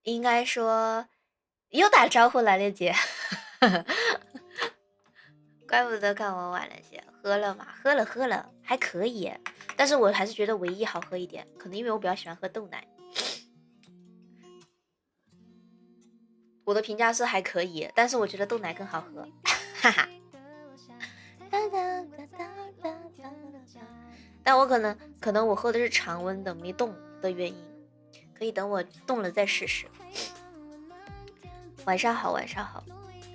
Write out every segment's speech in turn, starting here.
应该说又打招呼来了姐，怪不得看我晚了些。喝了吗？喝了，还可以，但是我还是觉得唯一好喝一点，可能因为我比较喜欢喝豆奶。我的评价是还可以，但是我觉得豆奶更好喝，哈哈。但我可能我喝的是常温的，没冻的原因，可以等我冻了再试试。晚上好，晚上好，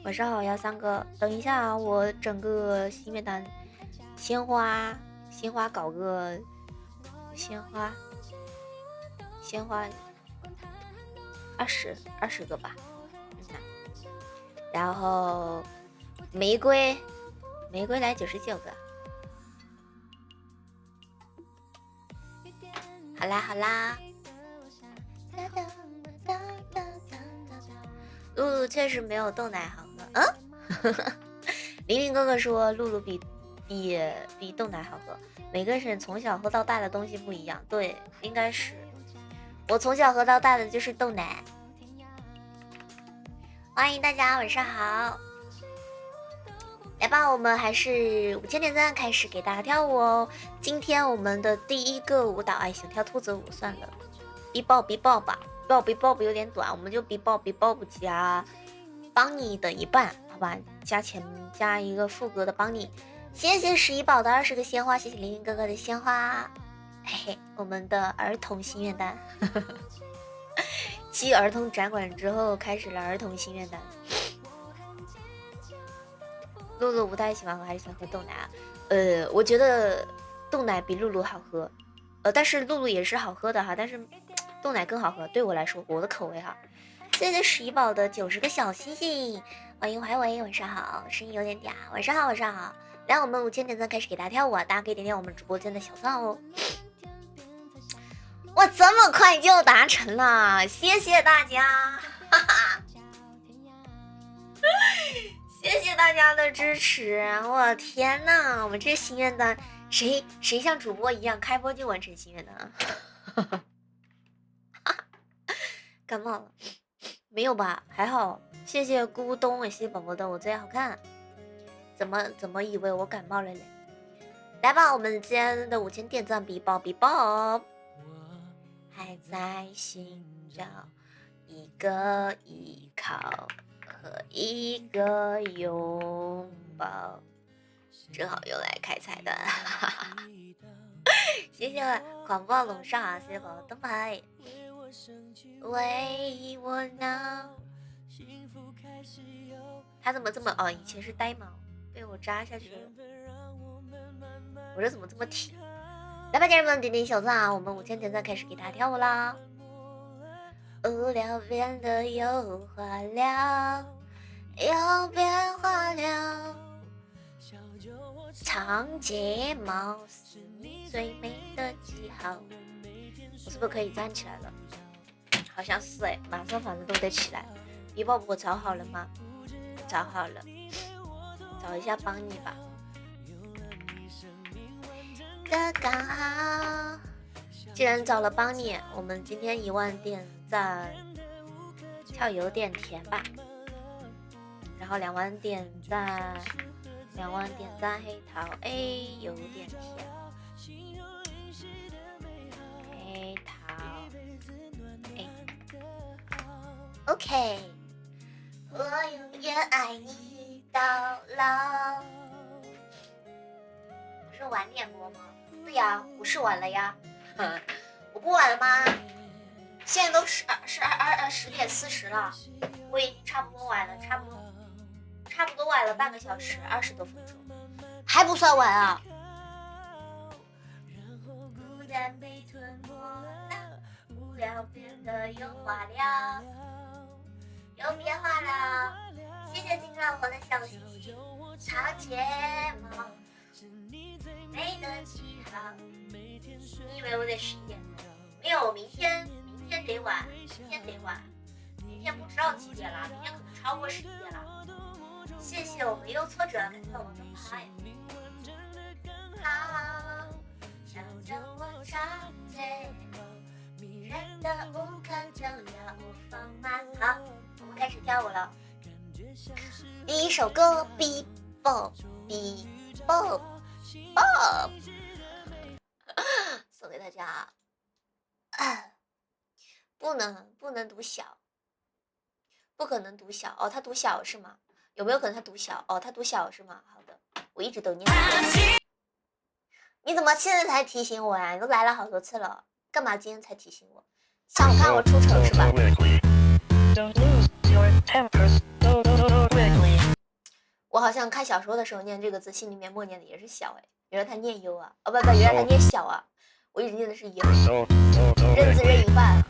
晚上好呀，三哥。等一下啊，我整个心愿单，鲜花搞个鲜花二十个吧，然后玫瑰来99个。好啦好啦，露露确实没有豆奶好喝。玲玲哥哥说露露比豆奶好喝。每个人从小喝到大的东西不一样，对，应该是我从小喝到大的就是豆奶。欢迎大家，晚上好。来吧，我们还是5000点赞开始给大家跳舞哦。今天我们的第一个舞蹈，想跳兔子舞算了，B-Bob 吧，B-Bob 有点短，我们就 B-Bob 加帮你的一半，好吧？加一个副歌的帮你。谢谢11宝的20个鲜花，谢谢玲玲哥哥的鲜花，嘿嘿，我们的儿童心愿单，继儿童展馆之后开始了儿童心愿单。露露不太喜欢喝，还是喜欢喝豆奶啊？我觉得豆奶比露露好喝，但是露露也是好喝的哈，但是豆奶更好喝，对我来说，我的口味哈。谢谢11宝的90个小星星，欢迎怀维，晚上好，声音有点嗲，晚上好，晚上好。来，我们5000点赞开始给大家跳舞啊，大家可以点点我们直播间的小赞哦。哇，这么快就达成了，谢谢大家，哈哈。谢谢大家的支持，我天呐，我们这心愿单，谁像主播一样开播就完成心愿单啊？感冒了？没有吧？还好。谢谢咕咚，谢谢宝宝的我最好看。怎么以为我感冒了嘞？来吧，我们今天的5000点赞比爆，还在寻找一个依靠和一个拥抱，正好又来开彩蛋，哈哈。谢谢狂暴龙少啊，谢谢宝宝灯牌，为我闹。他怎么这么以前是呆毛，被我扎下去了。我这怎么这么铁？来吧，家人们，点点小赞啊！我们5000点赞开始给大家跳舞啦。无聊变得有话聊，有变化了。长睫毛是你最美的记号。我是不是可以站起来了？好像是哎，马上反正都得起来。B-Bob我找好了吗？找好了，找一下帮你吧。刚刚好，既然找了帮你，我们今天1万点赞，跳有点甜吧。然后2万点赞黑桃 A 有点甜，黑桃 A OK， 我永远爱你到老。不是晚点播吗？对呀，我是晚了呀。我不晚了吗？现在都10点40了，我已经差不多晚了，差不多晚了半个小时，20多分钟，还不算晚啊。孤单被吞没了，无聊变得有话聊，有变化了。谢谢金老婆的小心心，长睫毛美的记号。你以为我得11点吗？没有，明天得晚，明天不知道几点了，明天可能超过11点了。谢谢我没有挫折，感谢我的牌。好，想着我长睫毛，迷人的无可救药，无妨吗？去跳舞了。第一首歌 ，B Bob B Bob Bob， 送给大家。不能读小，不可能读小哦，他读小是吗？有没有可能他读小？哦，他读小是吗？好的，我一直都念。你怎么现在才提醒我呀？你都来了好多次了，干嘛今天才提醒我？想我看我出丑是吧？我好像看小说的时候念这个字，心里面默念的也是小哎，原来他念优啊，哦不，原来他念小啊，我一直念的是优，认字认一半啊。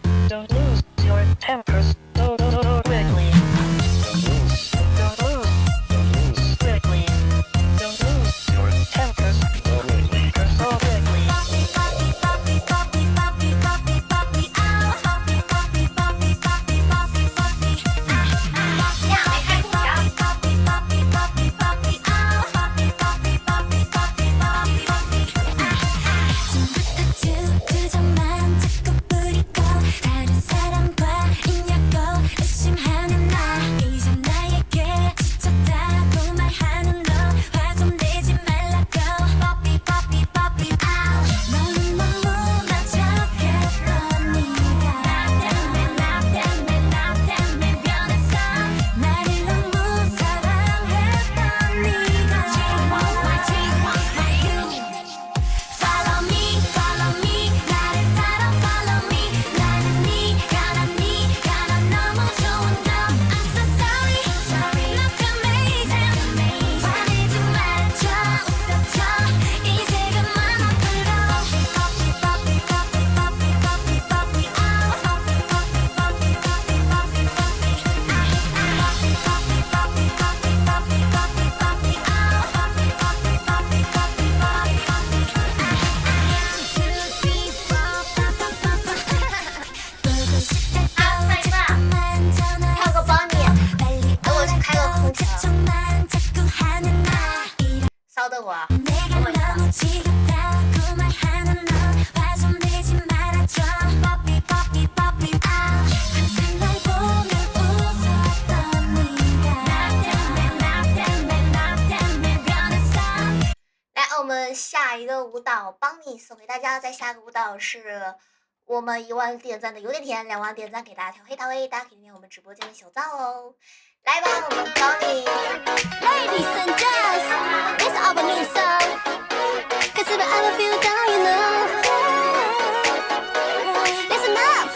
稍等我啊，来，我们下一个舞蹈帮你送给大家，在下个舞蹈是我们1万点赞的有点甜，2万点赞给大家调黑桃 A， 大家可以点我们直播间的小赞哦。来吧，我们帮你。Ladies and gents, it's our new song. 可是把 I love you down, you know. Listen up.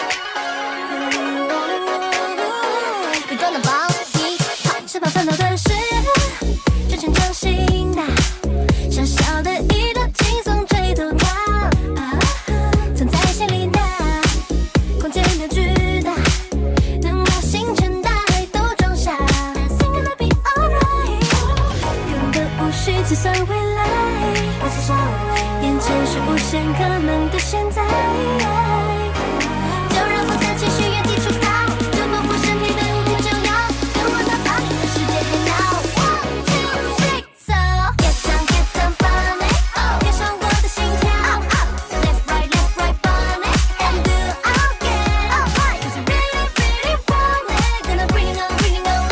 We're gonna 帮你跑，是跑奋斗的誓言，真情真心的，小小的一道轻松追头它，藏在心里的空间有巨大，能把星辰大海都装下。计算未来，眼前是无限可能的现在，就让我的情绪原地出逃，突破不身体的无天就要跟我到把你的世界电脑 1, 2, 3, so get down get down bunny， 跟上我的心跳 left right bunny and do again cause you really really want it gonna bring it on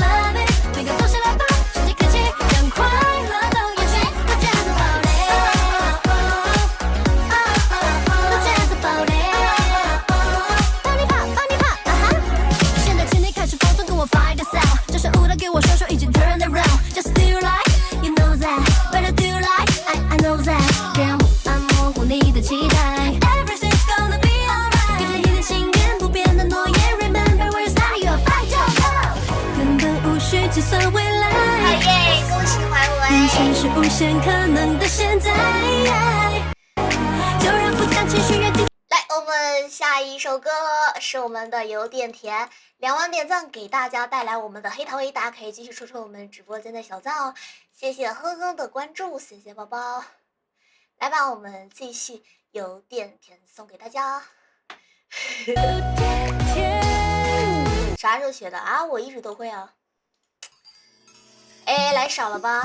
love it 每个放下来吧，世界科技让快乐都延续都 jazz about it都 jazz about it 帮你跑帮你跑现在请你开始放纵跟我 fight the sound 这首舞蹈给我双手一起 turn around just do you like you know that better do you like I know that 让我按模糊你的期待 everything's gonna be alright 跟着你的心愿不变的诺言 remember where you started your fight your love 根本无需计算未来好耶恭喜怀维人生是无限可能的现在就让负担情绪原地来我们下一首歌是我们的有点甜2万点赞给大家带来我们的黑桃 A 大家可以继续戳戳我们直播间的小赞哦谢谢哼哼的关注谢谢宝宝来吧我们继续有点甜送给大家啥时候学的啊我一直都会啊哎来少了吧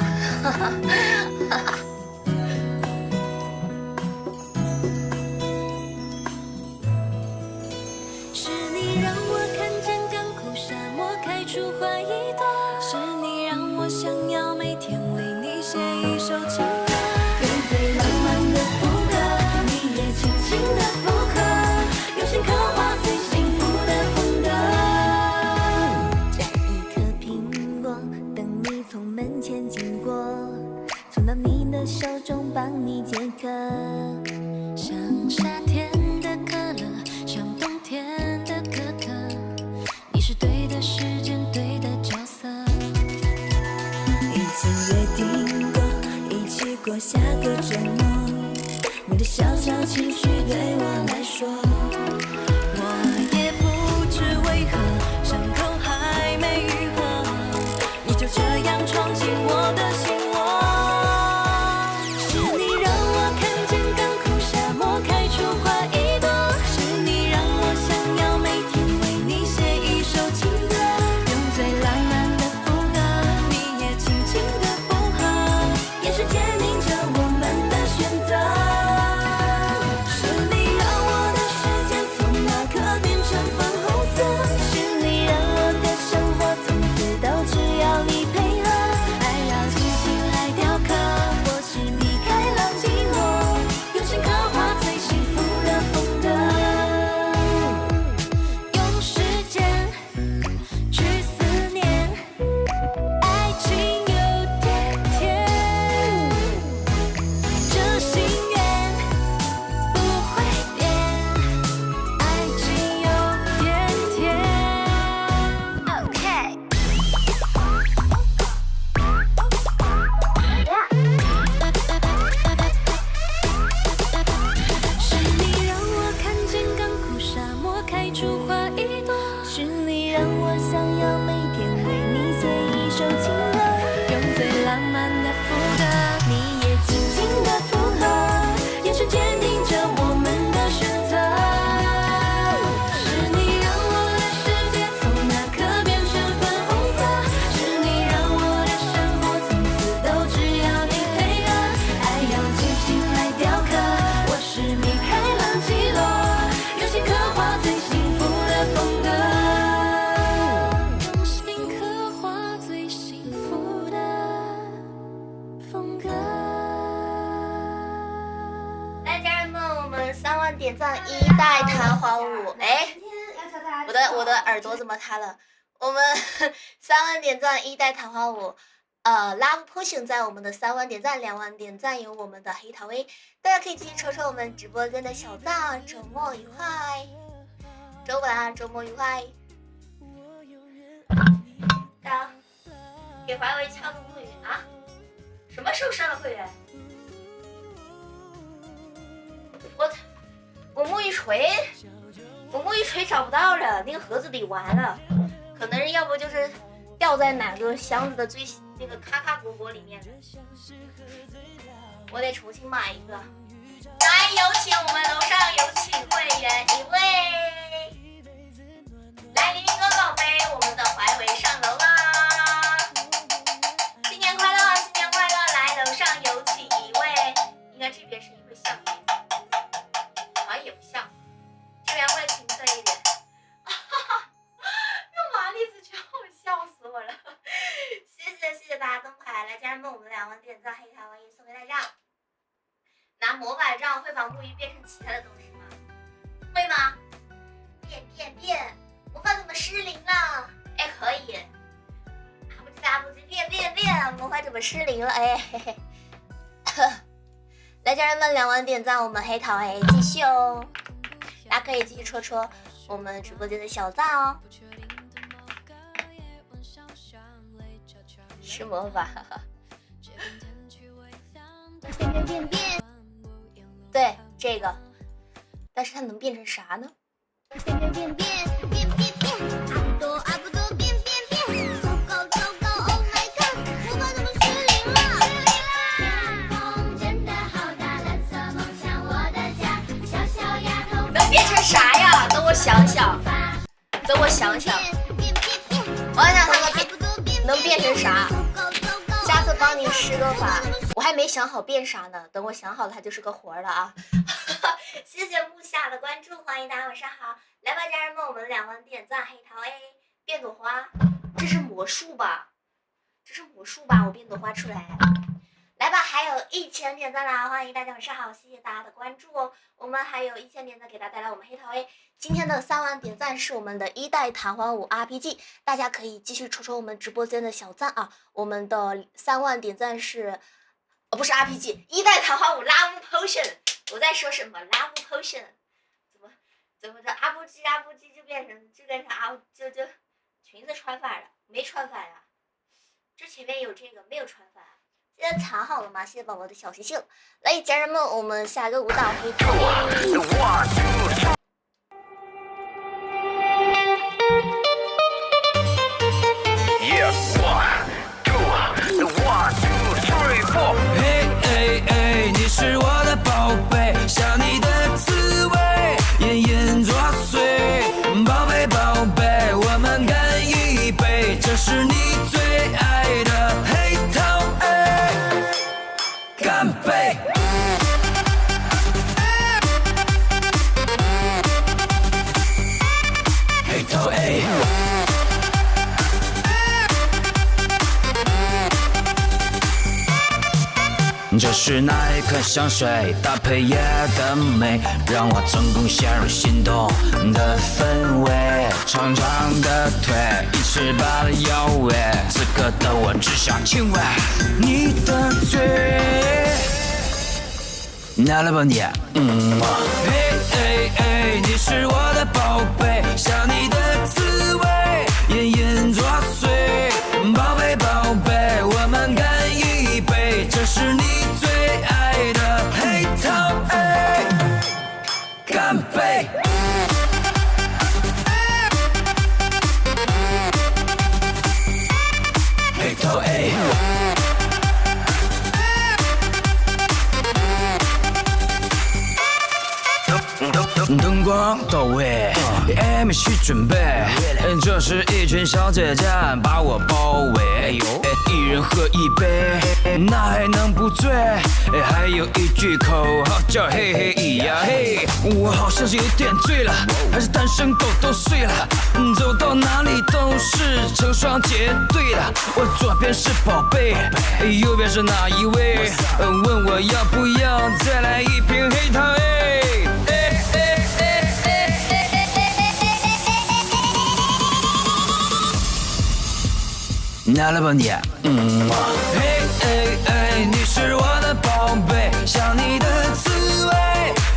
是你让我看见港口沙漠开出花情绪对我来说，我也不知为何伤口还没愈合，你就这样闯进我的心窝。是你让我看见干枯沙漠开出花一朵，是你让我想要每天为你写一首情歌，用最浪漫的副歌，你也轻轻的附和，也是坚定着我们的选择。是你让我的世界从那刻变成粉红色，是你让我的生活从此都只要你配合，爱要精心来雕刻，我是米开朗基罗，用心刻画最幸福的风格，用时间去思念，爱情有点甜，这心愿不会变，爱情有点甜。OK。是你让我看见干枯沙漠开出花一朵，是你让我想要每天为你写一首情歌，用最浪漫的副歌，你也轻轻的附和，眼神坚定着我们的选择。是你让我的世界从那刻变成粉红色，是你让我的生活从此都只要你配合，爱要精心来雕刻，我是米开朗基罗，用心刻画最幸福的风格，用心刻画最幸福的风格。来，家人们，我们3万点赞一代弹簧舞，哎，我的耳朵怎么塌了？我们3万点赞一代弹簧舞，Love Potion 在我们的3万点赞、2万点赞有我们的黑桃 A， 大家可以继续瞅瞅我们直播间的小赞，周末愉快，周晚周末愉快。大家给华为敲个会员啊！什么时候上了会员？我木一锤找不到了，那个盒子里完了，可能是要不就是掉在哪个箱子的最那个咔咔果里面，我得重新买一个。来，有请我们楼上有请会员一位，来，黎明哥宝贝，我们的怀维上楼啦！新年快乐，新年快乐！来，楼上有请一位，应该这边声音会像一点。好像也不像，这边会清脆一点。用玛丽子拳，我笑死我了。谢谢大家灯牌，来家人们，我们2万点赞，黑桃 A 送给大家。拿魔法杖会把木鱼变成其他的东西吗？会吗？变，魔法怎么失灵了？哎，可以。阿布基变，魔法怎么失灵了？哎，嘿嘿。来，家人们，2万点赞，我们黑桃 A 继续哦，大家可以继续戳戳我们直播间的小赞哦。是魔法，变，对这个，但是它能变成啥呢？变，阿布多变，走高 ，Oh my god， 魔法怎么失灵了？风真的好大，蓝色梦想我的家，小丫头能变成啥呀？等我想想，我想它能变成啥？下次帮你施个法，我还没想好变啥呢，等我想好了它就是个活了啊。谢谢木夏的关注，欢迎大家晚上好，来吧家人们，我们2万点赞，黑桃 A 变朵花，这是魔术吧？我变朵花出来，来吧，还有1000点赞啦，欢迎大家晚上好，谢谢大家的关注哦，我们还有1000点赞给大家带来我们黑桃 A， 今天的3万点赞是我们的一代弹簧舞 RPG， 大家可以继续戳戳我们直播间的小赞啊，我们的3万点赞是不是 RPG， 一代弹簧舞 Love Potion， 我在说什么 Love Potion， 怎么着阿布基就变成就裙子穿反了，没穿反啊，这前面有这个没有穿反，现在查好了吗？谢谢宝宝的小星星。来，家人们，我们下个舞蹈黑头。你是我的宝贝，想你的滋味隐隐作祟。宝贝宝贝，我们干一杯，这是你最爱的黑桃 A， 干杯！黑桃 A。这是那一颗香水搭配夜的美，让我成功陷入心动的氛围。长长的腿，一尺八的腰围，此刻的我只想亲吻你的嘴。拿了吧你，你是我的宝贝，想你的滋味隐隐作祟。宝贝宝贝，我们干一杯，这是你最爱的黑桃 A， 干杯！黑桃 A。灯光到位，MC 准备，这是一群小姐姐把我包围，一人喝一杯，那还能不醉？还有一句口号叫嘿嘿咿呀嘿，我好像是有点醉了，还是单身狗都睡了，走到哪里都是成双结对的。我左边是宝贝，右边是哪一位？问我要不要再来一瓶黑桃 A。拿了吧你，你是我的宝贝，想你的滋味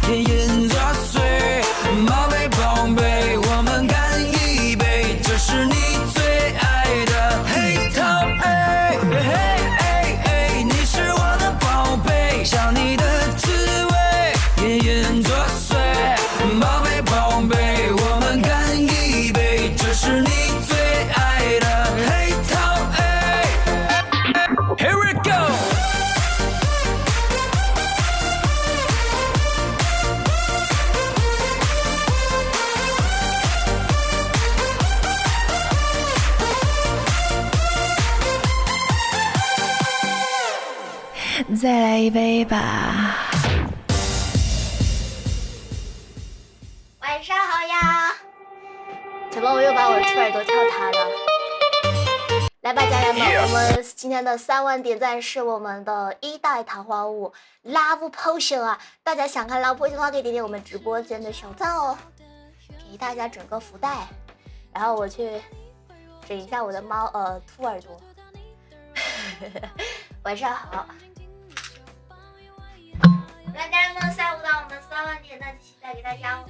隐隐作祟。宝贝宝贝，我们干一杯，这是你最爱的黑桃 A。你是我的宝贝，想你的滋味隐隐作祟。宝贝宝贝，我们干一杯，这是你最爱的黑桃 A。Here we go！ 再来一杯吧。晚上好呀！怎么我又把我的兔耳朵跳塌了？来吧，家人们，我们今天的3万点赞是我们的1代桃花坞 Love Potion 啊！大家想看 Love Potion 的话，可以点点我们直播间的小赞哦，给大家整个福袋。然后我去整一下我的兔耳朵。晚上好。来，家人们，下午到我们3万点赞，继续带给大家哦。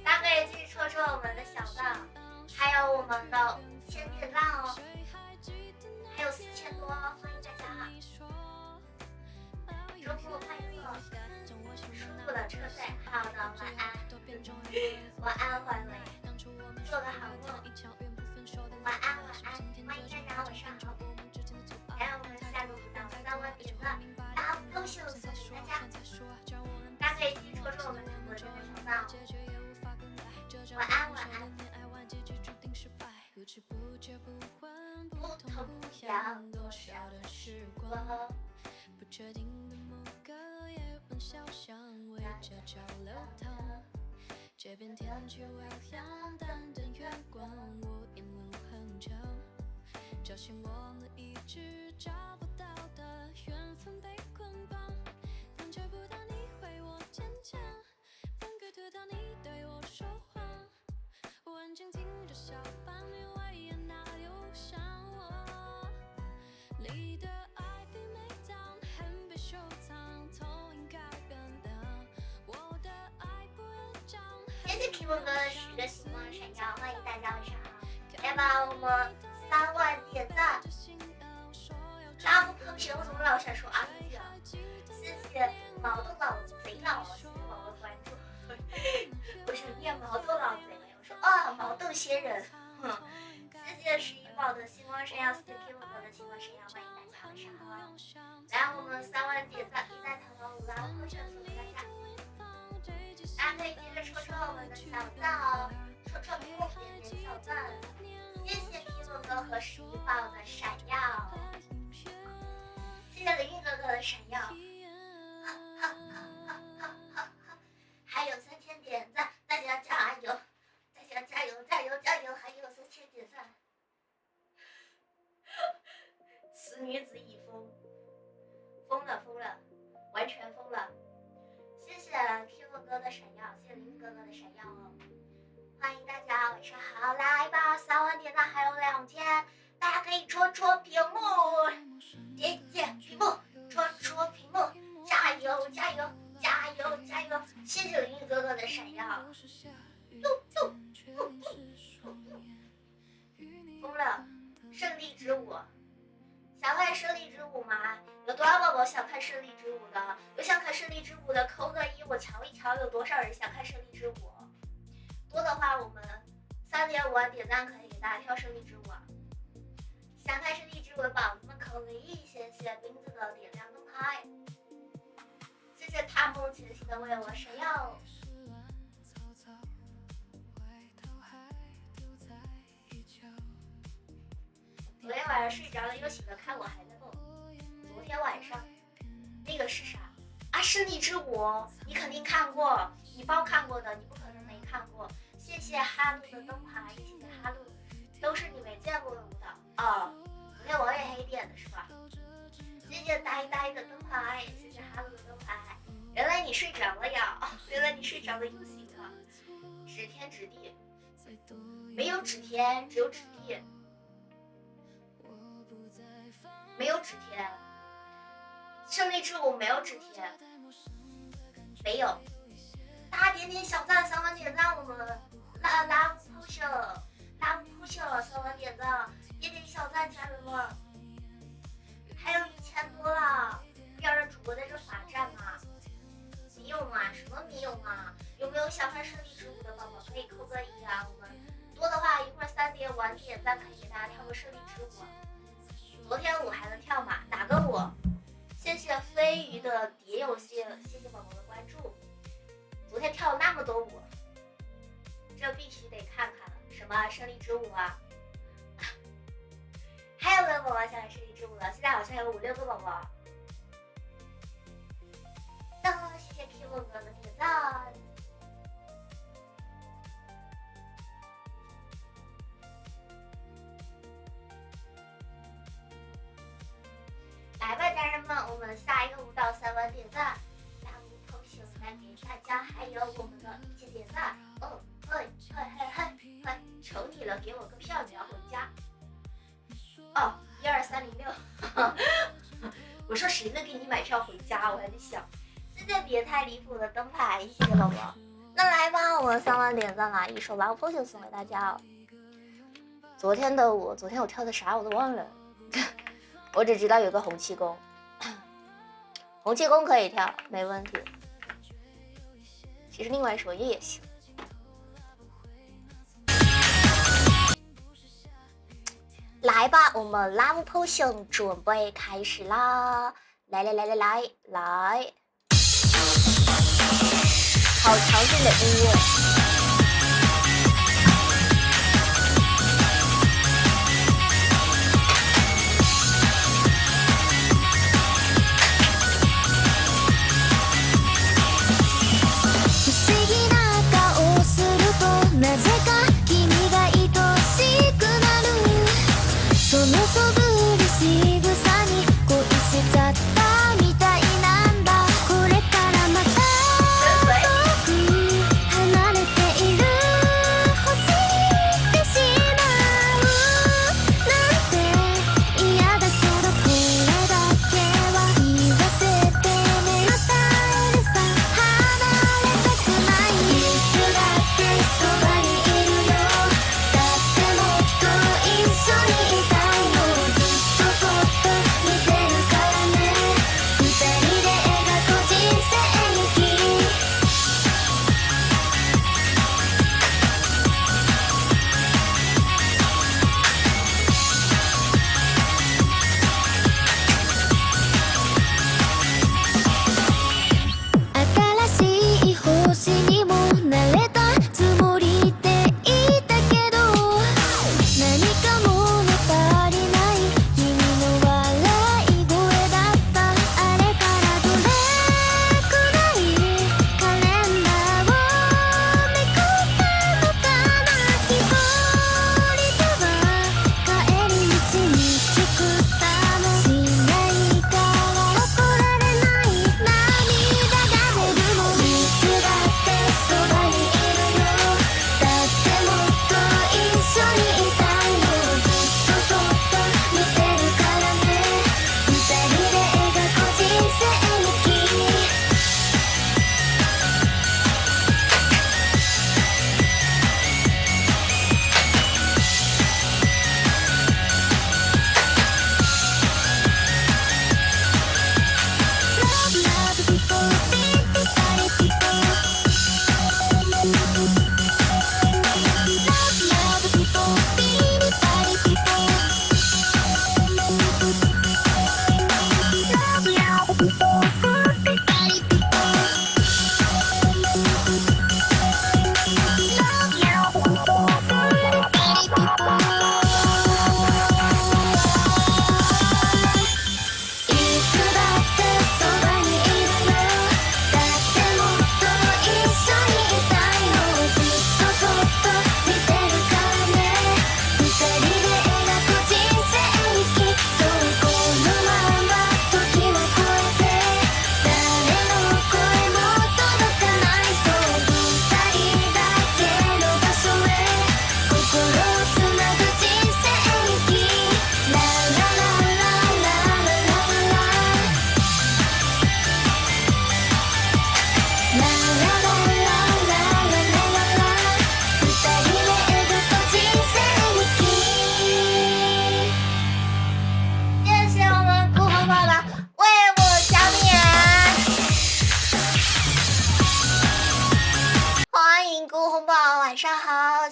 大家可以继续戳戳我们的小赞，还有我们的5000点赞哦，还有4000多，欢迎大家！周末快乐，舒服的车载，好的，晚安，晚安，欢伟，做个好梦，晚安，晚安，欢迎大家晚上好。还有我们下个舞蹈3万点赞，然后优秀送给大家，大家可以继续戳戳我们直播间的小赞哦。晚安，晚安。不痛不痒，多少的时光，不确定的某个夜晚，小巷围着焦了糖，街边天气微凉，淡淡月光，我眼轮很长，叫醒我们一直找不到的缘分被捆绑，感觉不到你为我坚强，分割得到你对我说谎，我安静听着小半年外言哪有像我你的爱并没当很被收藏，投影改变的我谢谢 Q 哥的10个星光闪耀，欢迎大家晚上好。来吧，我们3万点赞。拉不朋友，我怎么老想说阿弟啊？谢谢毛豆老贼佬，谢谢毛豆关注。我想念毛豆老贼，我说啊，毛豆仙人。谢谢11宝的星光闪耀，谢谢 Q 哥的星光闪耀，欢迎大家晚上好。来，我们3万点赞，一代淘宝5拉不朋友送给大家。大家可以接着戳戳我们的小赞，戳戳屏幕点点小赞。谢谢 Q 哥和11宝的闪耀，谢谢林云哥哥的闪耀。还有3000点赞，大家加油！大家加油加油加油！还有3000点赞。此女子已疯，疯了，完全疯了。谢谢 Q 哥的闪耀，谢谢林哥哥的闪耀哦！欢迎大家晚上好，来吧，3万点赞还有2天，大家可以戳戳屏幕，点点屏幕，戳戳屏幕，加油加油加油加油！谢谢林哥哥的闪耀，疯了！胜利之舞。想看胜利之舞吗？有多少宝宝想看胜利之舞的？有想看胜利之舞的扣个1，我瞧一瞧有多少人想看胜利之舞。多的话，我们3.5万点赞可以给大家跳胜利之舞。想看胜利之舞的宝子们扣个1，谢谢冰子的点亮灯牌，谢谢踏梦前行的为我闪耀。昨天晚上睡着了又醒了，看我还在梦。昨天晚上那个是啥啊？胜利之舞你肯定看过，你包看过的，你不可能没看过。谢谢哈露的灯牌，谢谢哈露，都是你没见过的舞蹈啊。昨天我也黑点的是吧？谢谢呆呆的灯牌，谢谢哈露的灯牌。原来你睡着了呀！原来你睡着了又醒了。指天指地，没有指天，只有指地。没有指天，胜利之舞没有指天，没有。大家点点小赞，3万点赞，我们拉不秀3万点赞，点点小赞，家人们，还有1000多了，要让主播在这罚站吗？没有吗？什么没有吗？有没有想看胜利之舞的宝宝可以扣个1啊？我们多的话一会儿3.5万点赞可以给大家跳个胜利之舞。昨天舞还能跳吗？哪个舞？谢谢飞鱼的蝶游戏，谢谢宝宝的关注。昨天跳了那么多舞，这必须得看看了。什么胜利之舞啊？还有没有宝宝想看胜利之舞了？现在好像有5-6个宝宝。谢谢 Q 哥的点赞。来吧，家人们，我们下一个舞蹈3万点赞，拉舞头秀来给大家，还有我们的1000点赞。求你了，给我个票，你要回家。哦，12306。我说谁能给你买票回家？我还在想。谢谢别太离谱的灯牌，谢谢宝宝。那来吧，我们3万点赞啦，一首拉舞头秀送给大家。昨天我跳的啥我都忘了。我只知道有个洪七公，洪七公可以跳，没问题。其实另外一首也行。来吧，我们 Love Potion 准备开始啦！来，好强劲的音乐。なぜか君が愛しくなるそのそぶり仕草に恋しちゃったみたいなんだこれからまた遠く離れて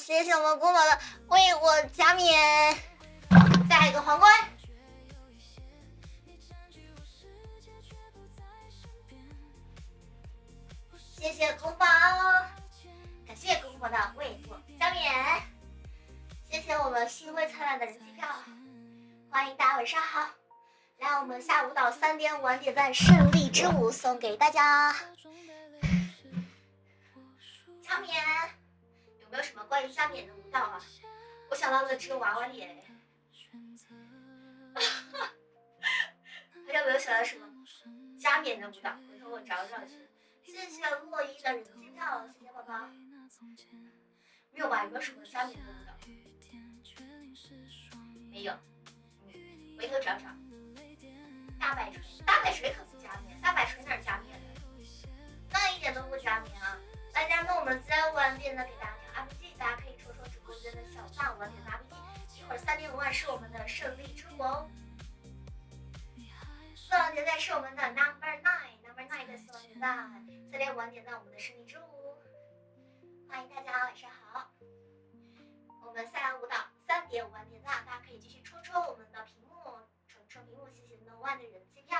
谢谢我们姑宝的为我加冕，再来一个皇冠。谢谢姑宝，感谢姑宝的为我加冕，谢谢我们星辉灿烂的人气票，欢迎大家晚上好。来，我们下午到3点晚点赞胜利之舞送给大家。加冕有没有什么关于加冕的舞蹈啊？我想到的只有娃娃脸。大家有没有想到什么加冕的舞蹈？回头我找找去。谢谢洛伊的人气票，谢谢宝宝。没有吧？有没有什么加冕的舞蹈？没有。回头找找。大摆锤，大摆锤可不加冕，大摆锤哪儿加冕的？那一点都不加冕啊！大家们，我们再晚点的给大家跳 RPG， 大家可以戳戳直播间的小赞，晚点的 RPG。一会儿3点5万是我们的胜利之舞哦。4万点赞是我们的 number 9的4万点赞，3点5万点赞我们的胜利之舞。欢迎大家晚上好。我们赛舞蹈3点5万点赞，大家可以继续戳戳我们的屏幕，戳屏幕，谢谢No One的人气票。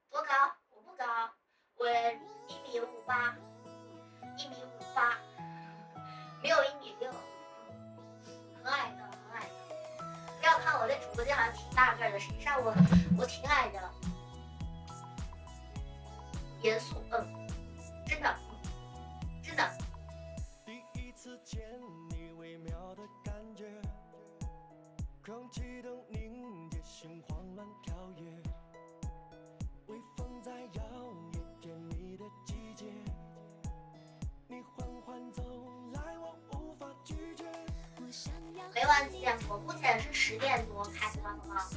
多高？我不高，我1.58米，1.58米，没有1.6米，很矮的，很矮的。不要看我在直播间好像挺大个的，实际上我挺矮的。严肃，真的，真的。第一次见你微妙的感觉，空气都凝结，心慌乱跳跃，微风在摇曳，甜蜜的季节，你缓缓走来，我无法拒绝。每晚几点播？目前是10点多开播，好不好？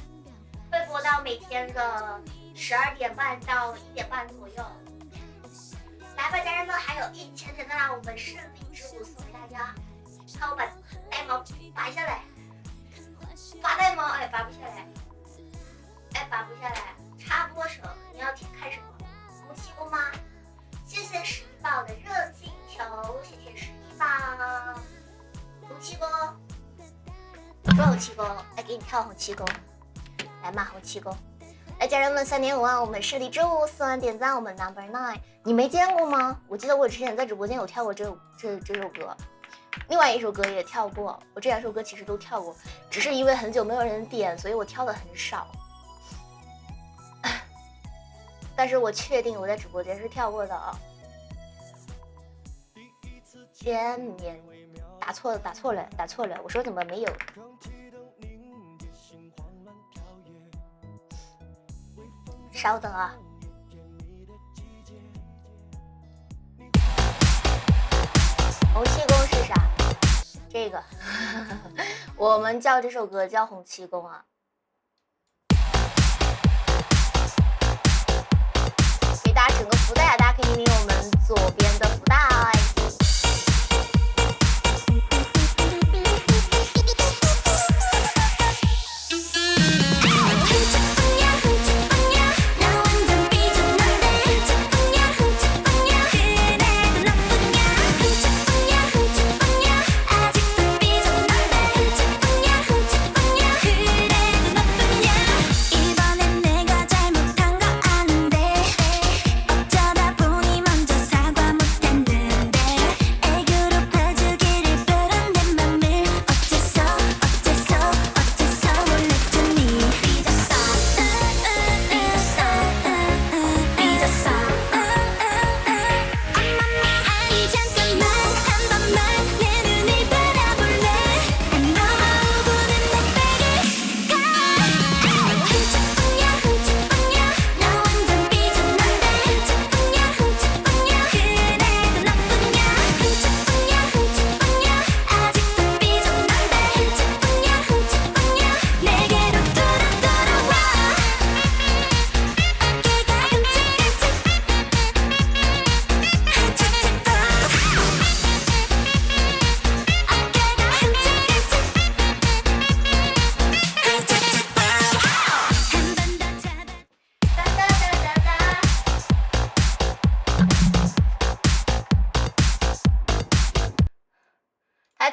会播到每天的12点半到1点半左右。来吧，家人们，还有1000点赞，我们胜利之舞送给大家。看我把呆毛拔下来，拔呆毛，哎，拔不下来，哎，拔不下来。插播手，你要看什么？红旗公吗？谢谢11宝的热气球，谢谢11宝。红旗公，我说红旗公，来给你跳红旗公，来嘛，红旗公。来，家人们，3点5万，我们胜利之舞，4万点赞，我们 number 9，你没见过吗？我记得我之前在直播间有跳过这首歌，另外一首歌也跳过，我这2首歌其实都跳过，只是因为很久没有人点，所以我跳的很少。但是我确定我在直播间是跳过的啊。见面，打错了，我说怎么没有？稍等啊。红气功是啥？这个我们叫这首歌叫红气功啊。给大家整个福袋啊，大家可以领我们左边的福袋。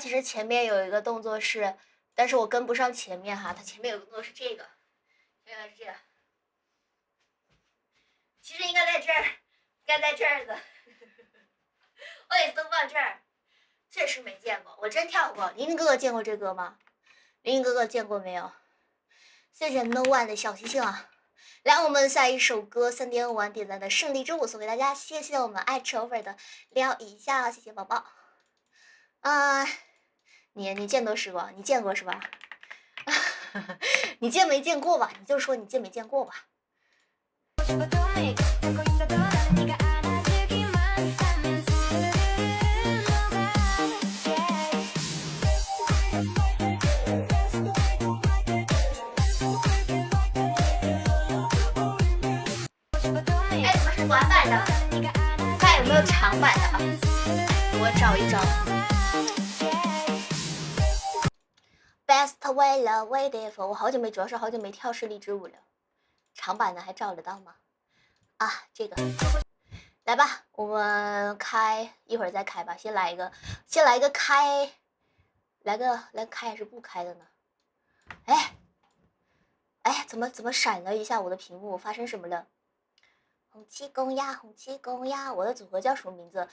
其实前面有一个动作是，但是我跟不上前面哈，它前面有个动作是这个，应该是这个，其实应该在这儿，应该在这儿的，我得松放这儿，确实没见过，我真跳过。玲玲哥哥见过这歌吗？玲玲哥哥见过没有？谢谢 No One 的小星星啊！来，我们下一首歌3.5万点赞的胜利之舞送给大家，谢谢我们爱吃over的撩一下，谢谢宝宝。你见多识广，你见过是吧？你见没见过吧？你就说你见没见过吧。哎，怎么是短版的？看有没有长版的啊？我找一找。Best way 了 waiting for， 我好久没，主要是好久没跳胜利之舞了。长版的还找得到吗？啊，这个，来吧，我们开，一会儿再开吧。先来一个开，来个开还是不开的呢？哎，怎么闪了一下我的屏幕？发生什么了？红旗公鸭，红旗公鸭，我的组合叫什么名字？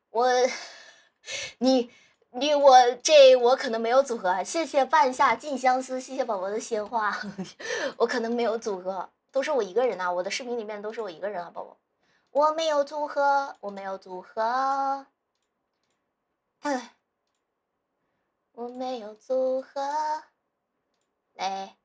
我可能没有组合啊。谢谢半夏静相思，谢谢宝宝的鲜花，我可能没有组合，都是我一个人啊。我的视频里面都是我一个人啊，宝宝，我没有组合，我没有组合，哎，我没有组合，来。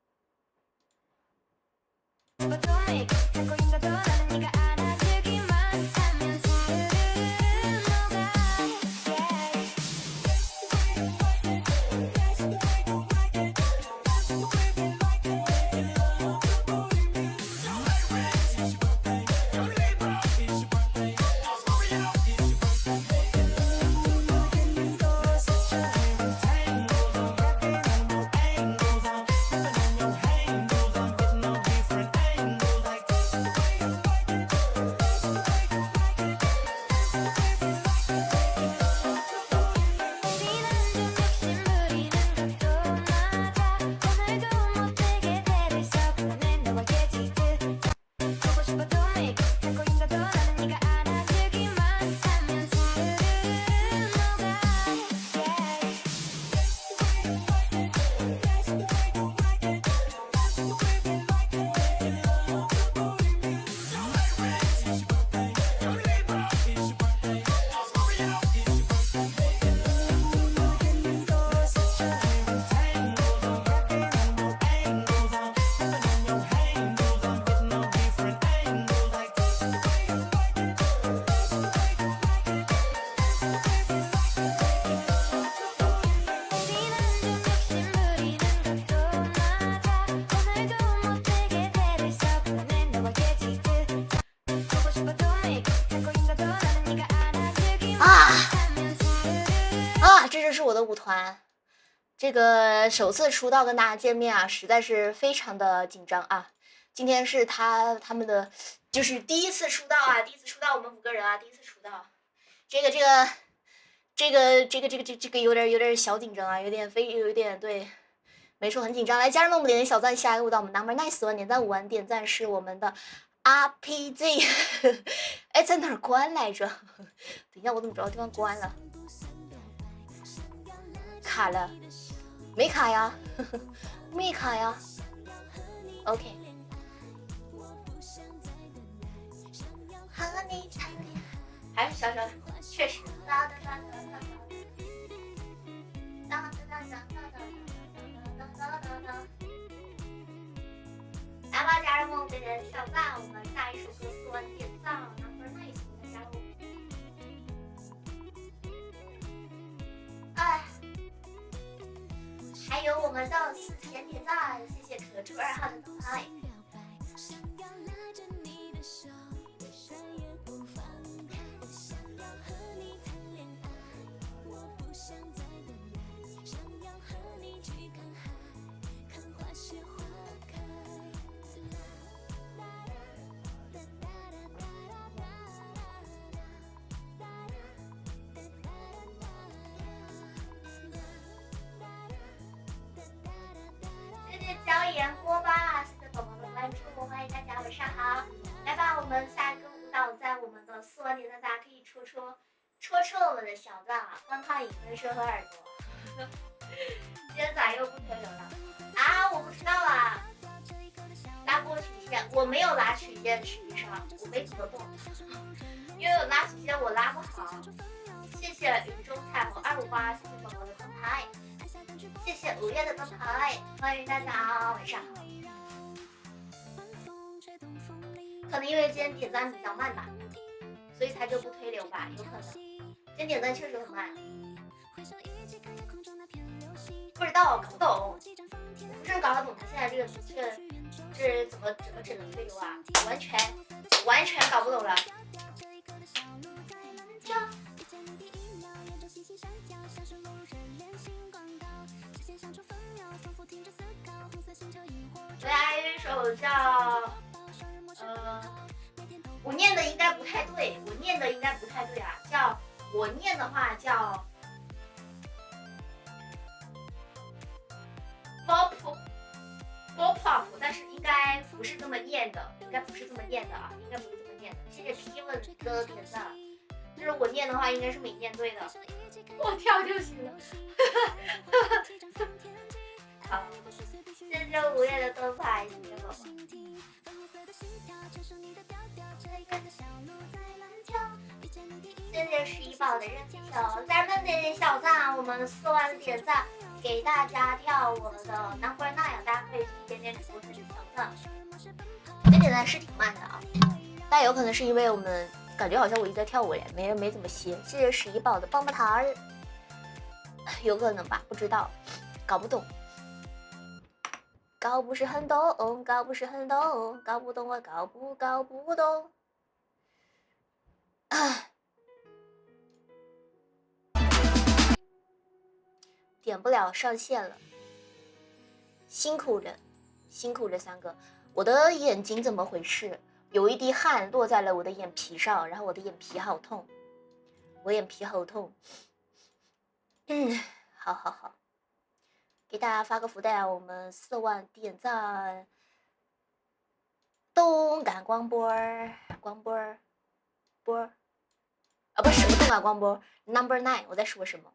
这就是我的舞团，这个首次出道跟大家见面啊，实在是非常的紧张啊。今天是他们的就是第一次出道啊，第一次出道，我们5个人啊，第一次出道，这个有点小紧张啊，有点对，没错，很紧张。来，家人们，我们点点小赞，下一个舞蹈我们 Number Nice 1点赞，5万点赞是我们的 RPG， 哎，在哪儿关来着？等一下，我怎么找到地方关了？卡了，没卡呀，没卡呀。OK。和你谈恋爱，还是小小的，确实。来吧，家人们，点点小赞，我们下一首歌4万点赞 ，Number Nice 的加入。哎。还有我们的4000点赞，谢谢可猪2号的等待。晚上好。来吧，我们下一个舞蹈在我们的4万点赞，大家可以戳我们的小赞啊，观看影分身和耳朵。今天咋又不推流了啊？我不知道啊。拉过曲线，我没有拉曲线，实际上我没怎么动，因为我拉曲线我拉不好。谢谢雨中彩虹258，谢谢宝宝的灯牌，谢谢5月的灯牌，欢迎大家晚上好。可能因为今天点赞比较慢吧，所以才就不推流吧，有可能。今天点赞确实很慢，不知道搞不懂，不是搞得懂他现在这怎么只能推流啊？完全搞不懂了。我还有一首叫我念的应该不太对，啊，叫我念的话叫 pop， 但是应该不是这么念的，啊，应该不是这么念的。谢谢 Kevin 哥的点赞，就是我念的话应该是没念对的，我跳就行了。好，谢谢5月的灯牌，谢谢宝宝。谢谢11宝的热气球，家人们点点小赞，我们4万点赞，给大家跳我们的 Number 9，大家可以去点点直播间的小赞。这点赞是挺慢的啊，但有可能是因为我们感觉好像我一直在跳舞嘞，没怎么歇。谢谢11宝的棒棒糖，有可能吧，不知道，搞不懂。搞不是很懂，搞不懂我搞不懂。点不了上线了，辛苦了3个。我的眼睛怎么回事？有一滴汗落在了我的眼皮上，然后我的眼皮好痛，好，给大家发个福袋，我们4万点赞，动感光波啊，不是什么动感光波 ，Number 9，我在说什么？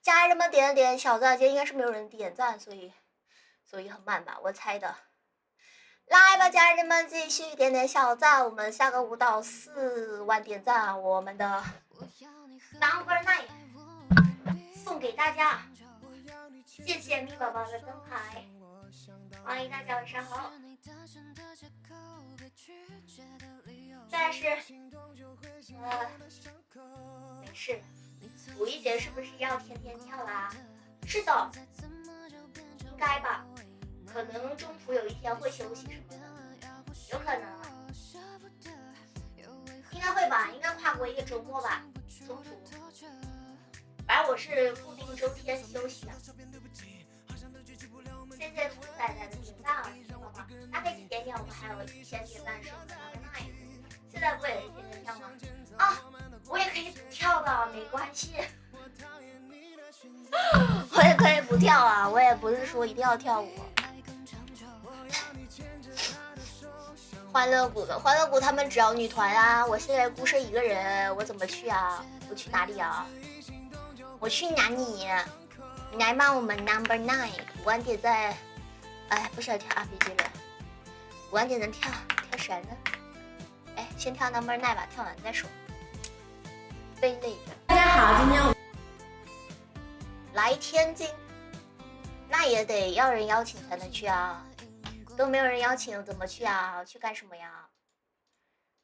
家人们点点小赞，今天应该是没有人点赞，所以很慢吧，我猜的。来吧，家人们继续点点小赞，我们下个舞蹈4万点赞，我们的 Number 9送给大家，谢谢咪宝宝的灯牌，欢迎大家晚上好。但是，没事。五一节是不是要天天跳啦？是的，应该吧。可能中途有一天会休息什么的，有可能啊。应该会吧，应该跨过一个周末吧，中途。反正我是固定周天休息的。谢谢兔仔仔的点赞，知道吗？大概几点点我们还有1000点赞是999。现在不也是天天跳吗？啊，我也可以不跳的，没关系。我也可以不跳啊，我也不是说一定要跳舞。欢乐谷的欢乐谷他们只要女团啊，我现在孤身一个人，我怎么去啊？我去哪里啊？我去哪里？你来吗？我们 No.9 5万点在，哎，不需要跳 RPG 了，5万点能跳啥呢？哎，先跳 No.9 吧，跳完再说。飞累的。大家好，今天我来天津，那也得要人邀请才能去啊，都没有人邀请，怎么去啊？去干什么呀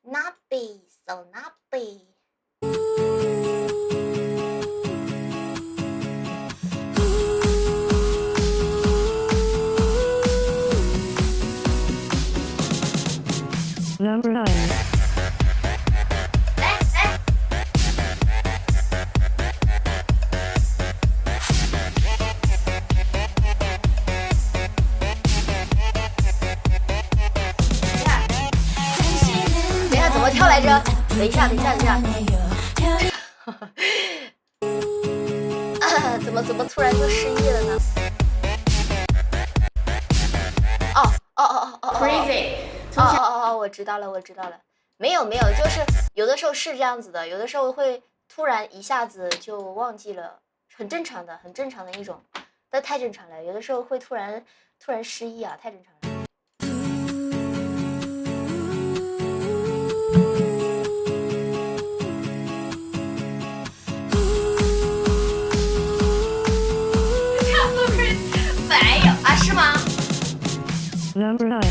？Not be so not be。Number 9。等一下怎么跳来着？等一下，怎么突然就失忆了呢？Crazy。我知道了，没有，就是有的时候是这样子的，有的时候会突然一下子就忘记了，很正常的一种，但太正常了，有的时候会突然失忆啊，太正常了。没有啊？是吗？ Number 9。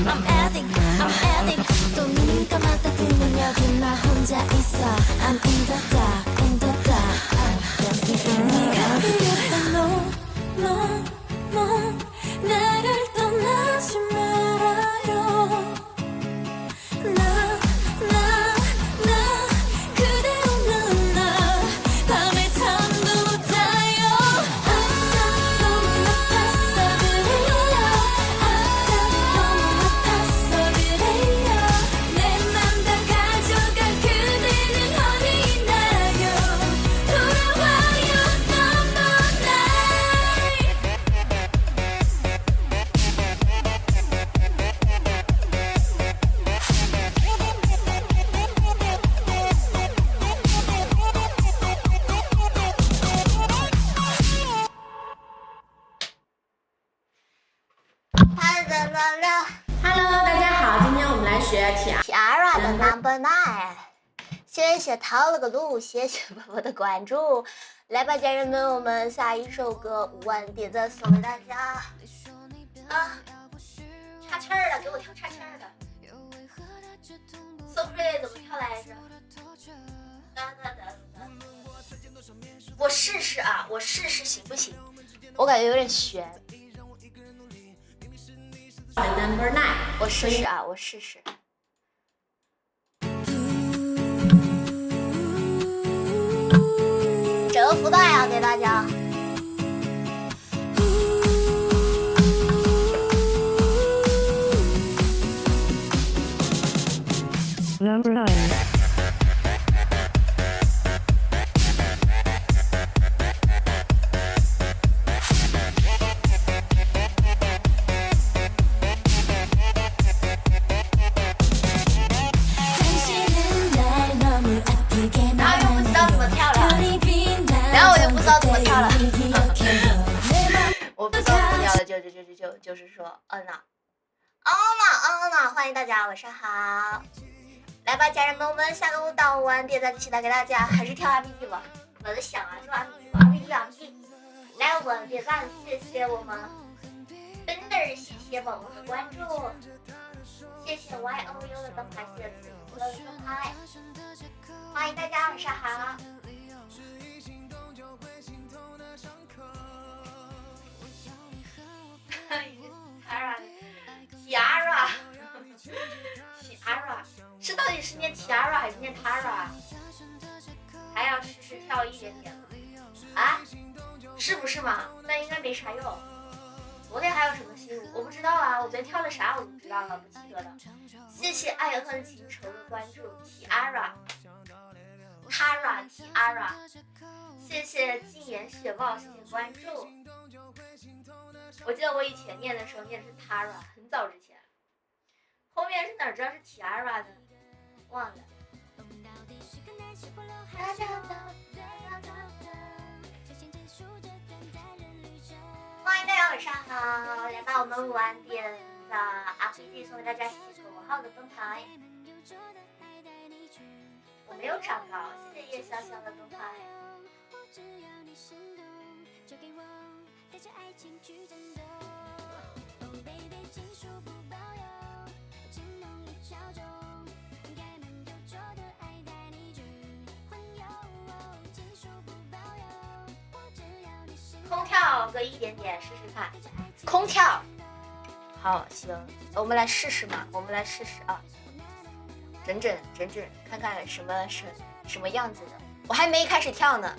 I'm addict 또 눈을 감았다 뜨면 여기 나 혼자 있어 I'm in the dark in the dark 네가 필요해 no 나를 떠나지 말아요 나 그대 없는 나 밤에 잠도 못 자요 아까 너무 아팠어 그래요 아까 너무 아팠어 그래요 내 맘 다 가져가 그대는 어디 있나요 돌아와요 너무太冷了。 Hello，大家好，今天我们来学 Tiara 的 Number 9，谢谢掏了个路，谢谢宝宝的关注。来吧，家人们，我们下一首歌5万点赞送给大家。啊，岔气儿了，给我跳岔气儿了。So pretty 怎么跳来着？哒哒哒哒。我试试啊，我试试行不行？我感觉有点悬。 Number 9，我试试啊，我试试。整个福袋啊，给大家。 Number 9。 당신은 날 너무 아프게然后我就不知道怎么跳了。我不知道怎么跳了，就是说，欢迎大家，晚上好。来吧，家人们，我们下个舞蹈完，点赞期待给大家，还是跳 RPG 吧。我在想啊，是 RPG。来，我们点赞，谢谢我们 Bender， 谢谢宝宝的关注，谢谢 YOU 的灯牌，谢谢紫色的灯牌，欢迎大家，晚上好。Tiara， 是到底是念 Tiara 还是念 Tara？ 还要试试跳一点点吗？啊？是不是嘛？那应该没啥用。昨天还有什么新舞？我不知道啊，我昨天跳了啥我就不知道了，不记得了。谢谢爱恨情仇的关注 Tiara， 谢谢禁言雪豹，谢谢关注。我记得我以前念的时候念的是 Tara， 很早之前。后面是哪知道是 Tiara 的，忘了。欢迎大家晚上好，来吧，我们晚点的 RPG 送给大家，谢谢口号的灯牌。我没有长高，谢谢叶潇潇的灯牌。空跳个一点点试试看，空跳，好行，我们来试试嘛，我们来试试啊，整看看什么样子的，我还没开始跳呢。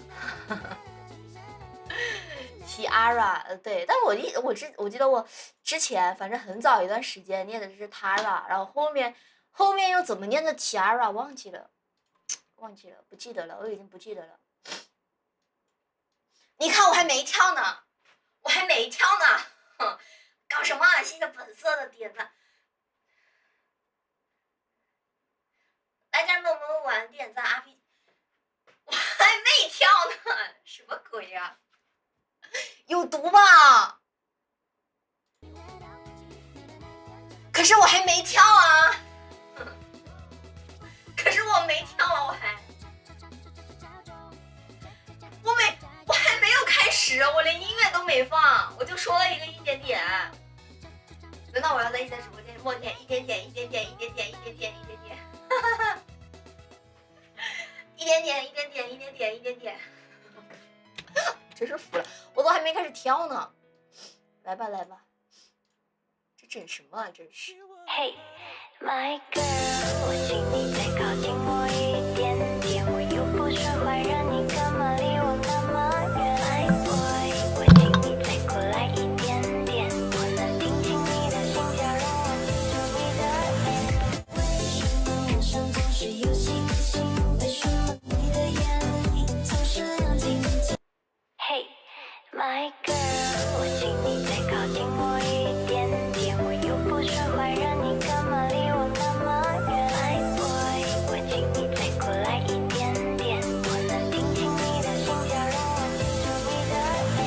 Tiara， 对，但我记得我之前反正很早一段时间念的是 Tara， 然后后面又怎么念的 Tiara 忘记了，不记得了，我已经不记得了。你看我还没跳呢，搞什么啊？谢谢本色的点赞。来，家人们，我们晚点赞 RP， 我还没跳呢，什么鬼呀？有毒吧？可是我还没跳啊！可是我没跳啊，我还没有开始，我连音乐都没放，我就说了一个一点点。真的，我要在一直在直播间默念，一点点，一点点，一点点，一点点，一点点，一点点，一点点，一点点，一点点，真是服了，我都还没开始跳呢。来吧，来吧，这整什么啊？真是。Hey, my girl， 我请你再靠近我一点点，我又不是坏人，你干嘛离我那么远 ？My boy， 我请你再过来一点点，我能听清你的心跳，让我记住你的脸。为什么人生总是有星星？为什么你的眼里总是亮晶晶 ？Hey, my girl， 我请你再靠近我一点点，我又不是坏人，你干嘛离我那么远 ？My boy， 我请你再过来一点点，我能听清你的心跳，让我记住你的脸。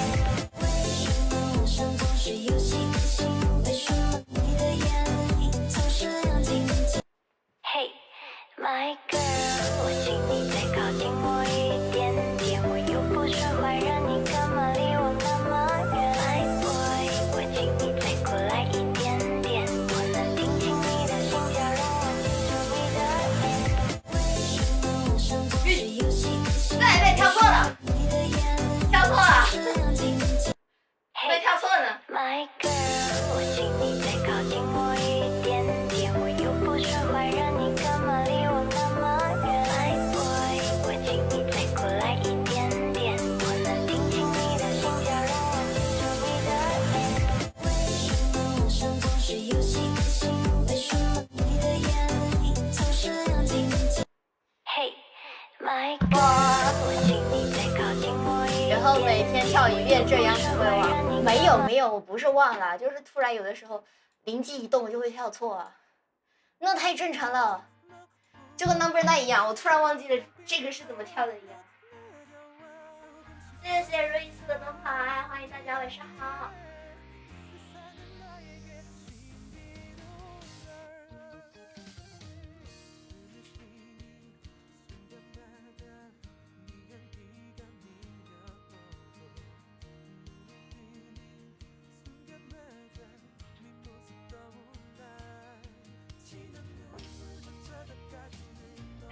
为什么人生总是有星星？为什么你的眼里总是亮晶晶 ？Hey, my girl， 我请你再靠近我一点点，我又不是坏人，你干嘛离我那么远 ？My boy， 我请你再过来一点点，我能听清你的心跳，让我记住你的脸。为什么人生总是有星星？对，跳错了，你的眼里跳错了，总是亮晶晶。没跳错呢。 My girl， 我请你再靠近我一点点，我又不是坏人，你干嘛离我那么远 ？My boy， 我请你再过来一点点，我能听清你的心跳，让我记住你的脸。为什么人生总是有星星？为什么你的眼里总是亮晶晶 ？Hey, my girl， 我请你再靠近我一点点，然后每天跳一遍这样才会忘。没有没有，我不是忘了，就是突然有的时候灵机一动就会跳错啊，那太正常了，就跟 Number 9一样，我突然忘记了这个是怎么跳的一样。谢谢瑞斯的灯牌，欢迎大家晚上好。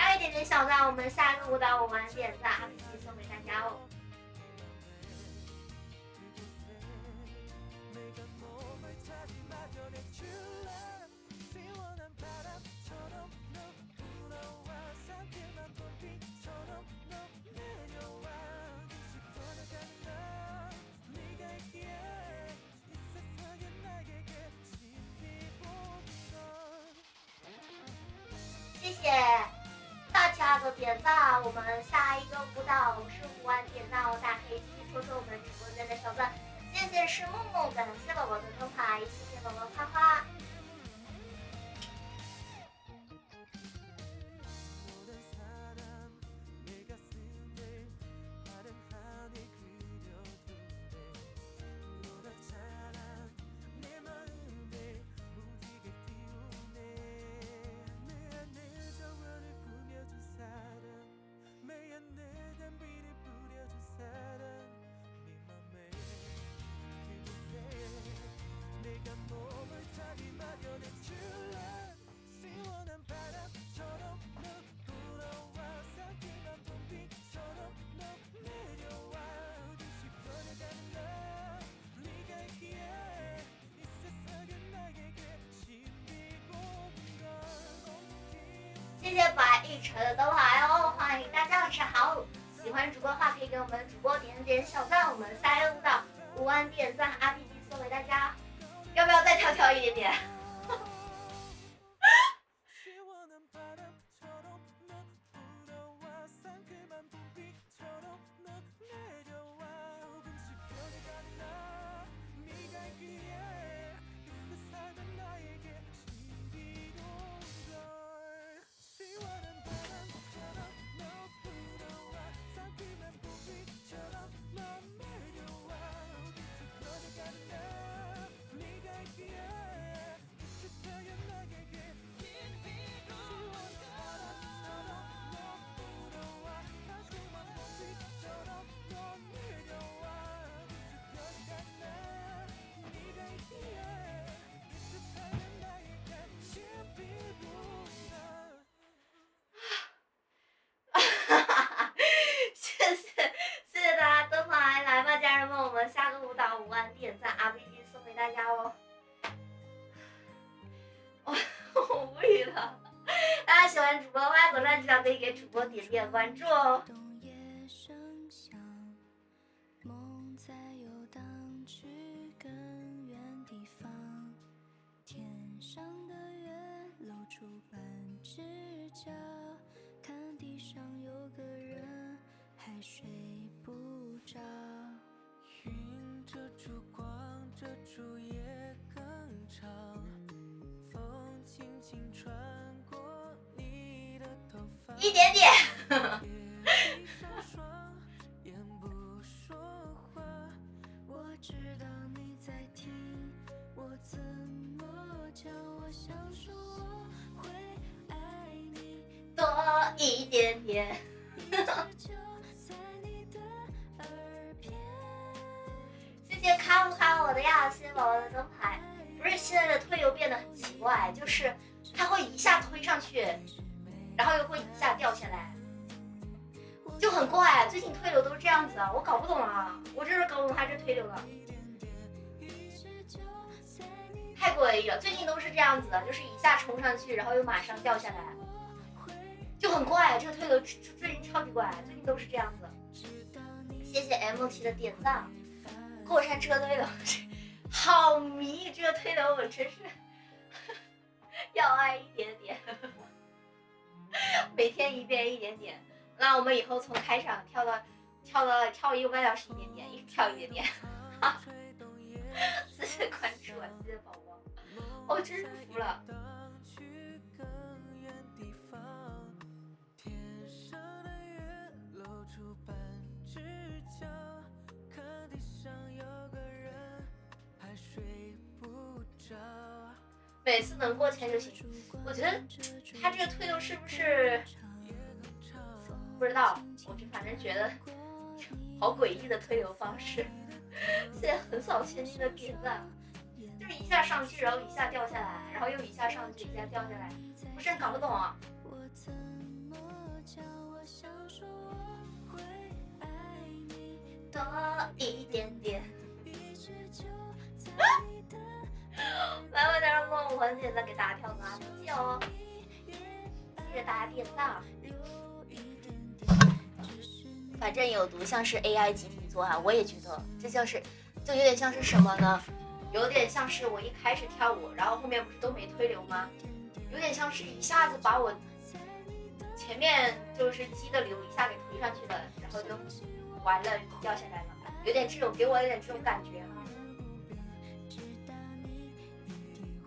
还有一点点小赞，我们下一个舞蹈我们点赞，RPG送给大家哦。谢谢大家的点赞，我们下一个舞蹈是5万点赞哦，大家可以继续戳戳我们直播间的小赞。谢谢石木木，感谢宝宝的灯牌，谢谢宝宝花花。谢谢白一晨的灯牌哦，欢迎大家晚上好。喜欢主播的话可以给我们主播点点小赞，我们下一个舞蹈5万点赞 RPG 送给大家，要不要再跳一点点？欢主播的话，左上角可以给主播点点关注哦。梦在游荡去更远地方，天上的月露出半只脚，看地上有个人还睡不着。云遮住光，遮住夜更长，风轻轻穿过你的头发。一点点。我知道你在听，我怎么叫？我想说我会爱你多一点点。谢谢卡不卡我的呀，谢谢宝宝的灯牌。不是现在的推流变得很奇怪，就是它会一下推上去，然后又会一下掉下来，就很怪。最近推流都是这样子啊，我搞不懂啊，我真是搞不懂它这推流了，太诡异了。最近都是这样子的，就是一下冲上去，然后又马上掉下来，就很怪。这个推流最近超级怪，最近都是这样子。谢谢 MT 的点赞。过山车推流好迷，这个推流我真是要爱一点点，每天一遍一点点。那我们以后从开场跳1个半小时一点点，一直跳一点点。谢谢关注啊，谢谢宝宝，我真是服了。每次能过签就行。我觉得他这个推流是不是不知道，我就反正觉得好诡异的推流方式。现在横扫千金的点赞，就是一下上去，然后一下掉下来，然后又一下上去，一下掉下来，不是很搞不懂啊。多一点点。来，我在这梦魂点赞给大家跳个 RPG 哦，谢谢大家点赞。反正有毒像是 AI 集体作案，我也觉得这就有点像是什么呢？有点像是我一开始跳舞，然后后面不是都没推流吗？有点像是一下子把我前面就是积的流一下给推上去了，然后就完了掉下来了，有点这种给我有点这种感觉。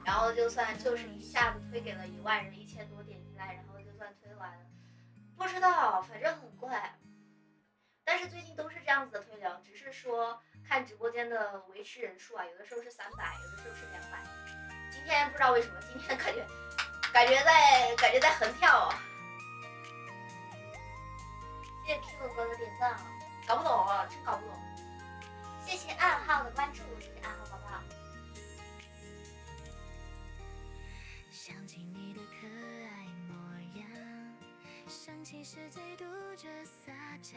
然后就算就是一下子推给了1万人，1000多点进来，然后就算推完了，不知道，反正很怪。但是最近都是这样子的推流，只是说看直播间的维持人数啊，有的时候是300，有的时候是200。今天不知道为什么，今天感觉在横跳哦。谢谢 Q 哥的点赞，搞不懂啊，真搞不懂。谢谢暗号的关注，谢谢暗号宝宝。想起你的可爱模样，想起是最读着撒娇，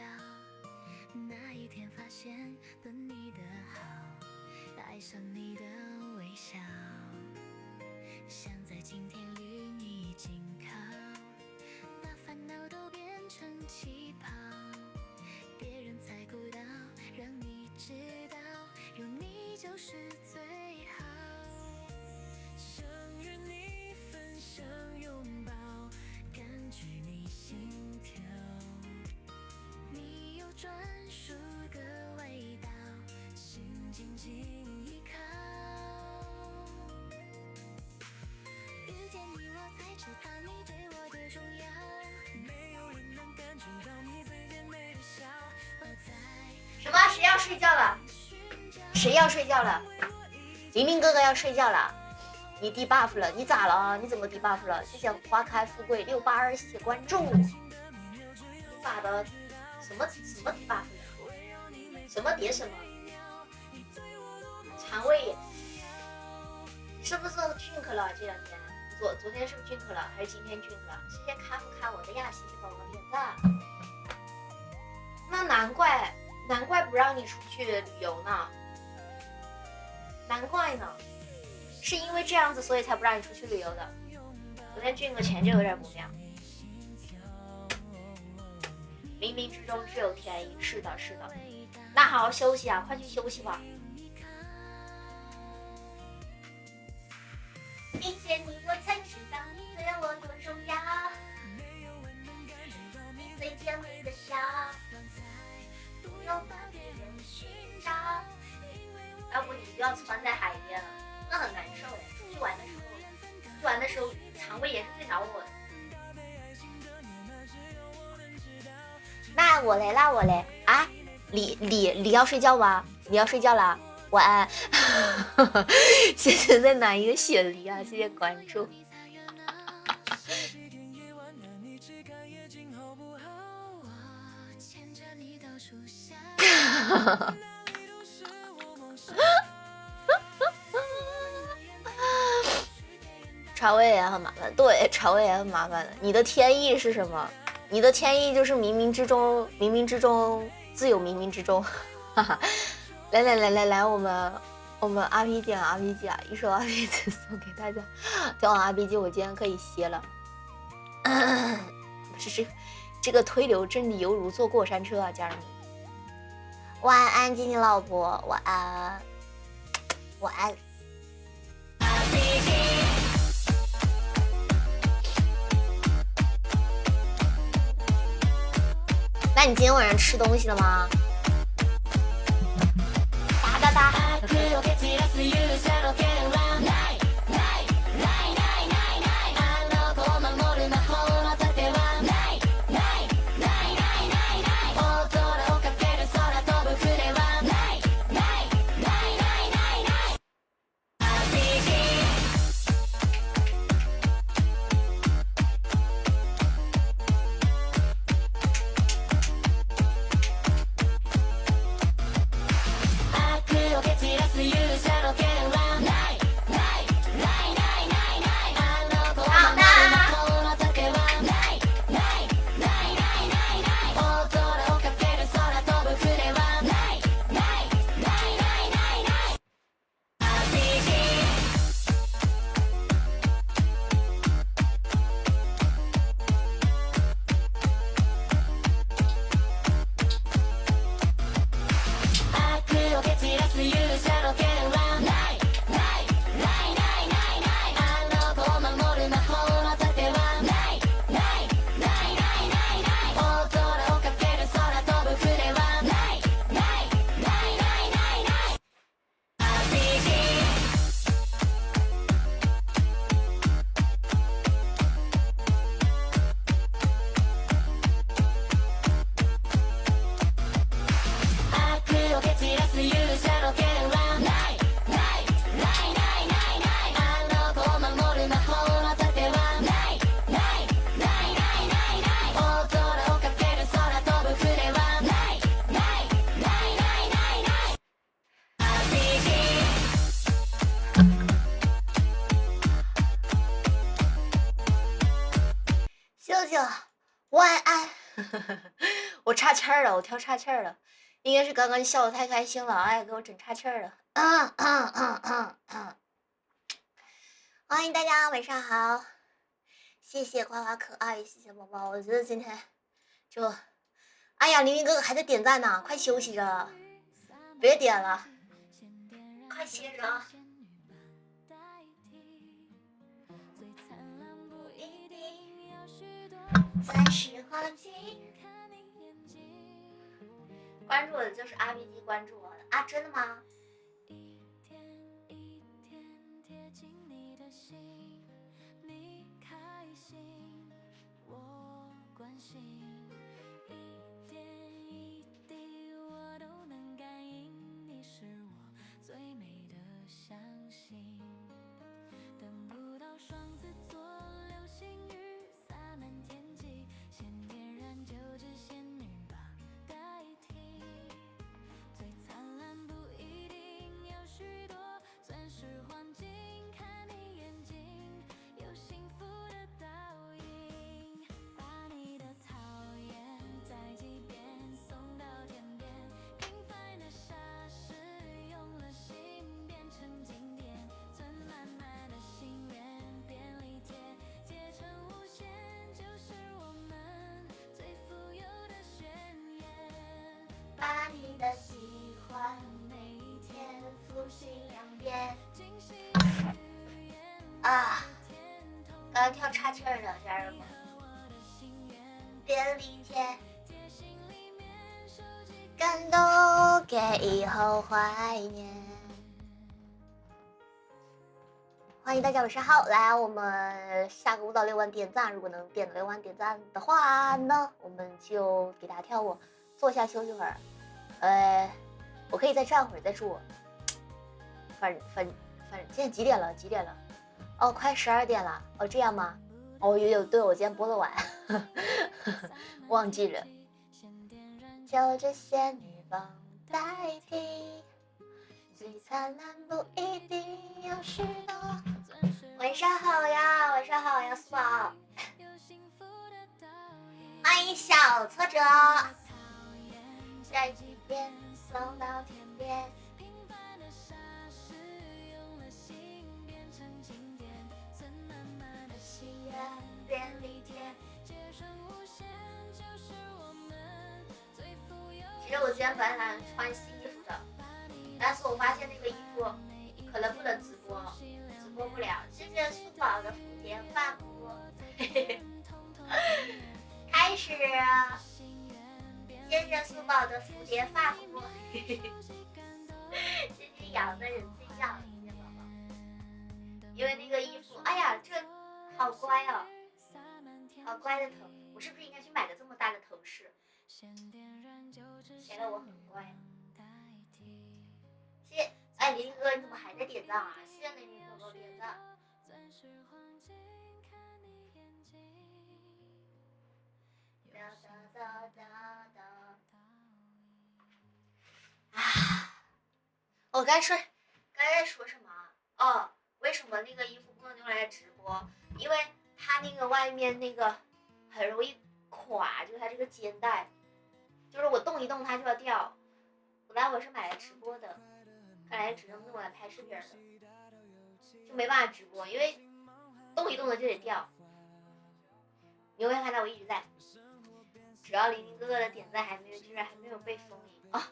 那一天发现对你的好，爱上你的微笑，想在今天与你紧靠，把烦恼都变成气泡，别人猜不到，让你知道，有你就是最好。想与你分享拥抱，感觉你心跳，你有专属的味道，心紧紧依靠。遇见你我才知道你对我的重要，没有人能感觉到你最甜美的笑。什么？谁要睡觉了？谁要睡觉了？明明哥哥要睡觉了。你 debuff 了，你咋了？你怎么 debuff 了？谢谢花开富贵682，谢谢关注。你咋的？什么 debuff 了？什么叠什么？肠胃炎？是不是 drink 了？这2天，昨天是不是 drink 了？还是今天 drink 了？谢谢卡夫卡我的呀，谢谢宝宝点赞。那难怪不让你出去旅游呢，难怪呢。是因为这样子，所以才不让你出去旅游的。昨天俊哥前就有点不妙。冥冥之中自有天意。是的，是的。那好好休息啊，快去休息吧。遇见你，我才知道你对我多重要。你最甜蜜的笑，不用别人寻找。要不你不要窜在海边了，那很难受的。出去玩的时候，肠胃炎是最恼火的。那我嘞啊！你要睡觉吗？你要睡觉了，晚安。谢谢再拿一个雪梨啊，谢谢关注。肠胃也很麻烦，对，肠胃也很麻烦的。你的天意是什么？你的天意就是冥冥之中自有冥冥之中。来，我们 RPG 啊，一首 RPG 送给大家。听完 RPG 我今天可以歇了。是这个推流真的犹如坐过山车啊，家人们。晚安，静静老婆，晚安，晚安。那你今天晚上吃东西了吗？哒。晚安。我岔气儿了，我跳岔气儿了，应该是刚刚笑得太开心了，哎，给我整岔气儿了。欢迎大家，晚上好，谢谢花花可爱，谢谢宝宝。我觉得今天就，哎呀，凌云哥哥还在点赞呢，快休息着，别点了，快歇着啊。关注我的就是 RPG 关注我的啊，真的吗？跳岔气儿的家人们，别理解，感动给以后怀念。欢迎大家晚上好，来我们下个舞蹈6万点赞，如果能点到6万点赞的话呢，我们就给大家跳舞，坐下休息会儿。我可以再站会儿再住。反正现在几点了？哦，快12点了。哦，这样吗？哦，对，我今天播了晚，忘记了。就这些女王代替，最灿烂不一定有许多。晚上好呀，苏宝。欢迎小挫折。在几点送到天边。便利店。其实我今天本来想穿新衣服的，但是我发现那个衣服可能不能直播不了。谢谢苏宝的蝴蝶发箍，开始。谢谢苏宝的蝴蝶发箍，谢谢羊的人最小，谢谢宝宝。因为那个衣服，哎呀，这好乖哦。好乖的头，我是不是应该去买个这么大的头饰？显得我很乖。谢谢，哎，林哥，你怎么还在点赞啊？谢谢林哥哥点赞。我该说什么？哦，为什么那个衣服不能用来直播？因为它那个外面那个很容易垮，就是它这个肩带，就是我动一动它就要掉。本来我是买来直播的，看来只能用来拍视频的，就没办法直播，因为动一动的就得掉。你会看到我一直在，只要玲玲哥哥的点赞居然还没有被封印啊，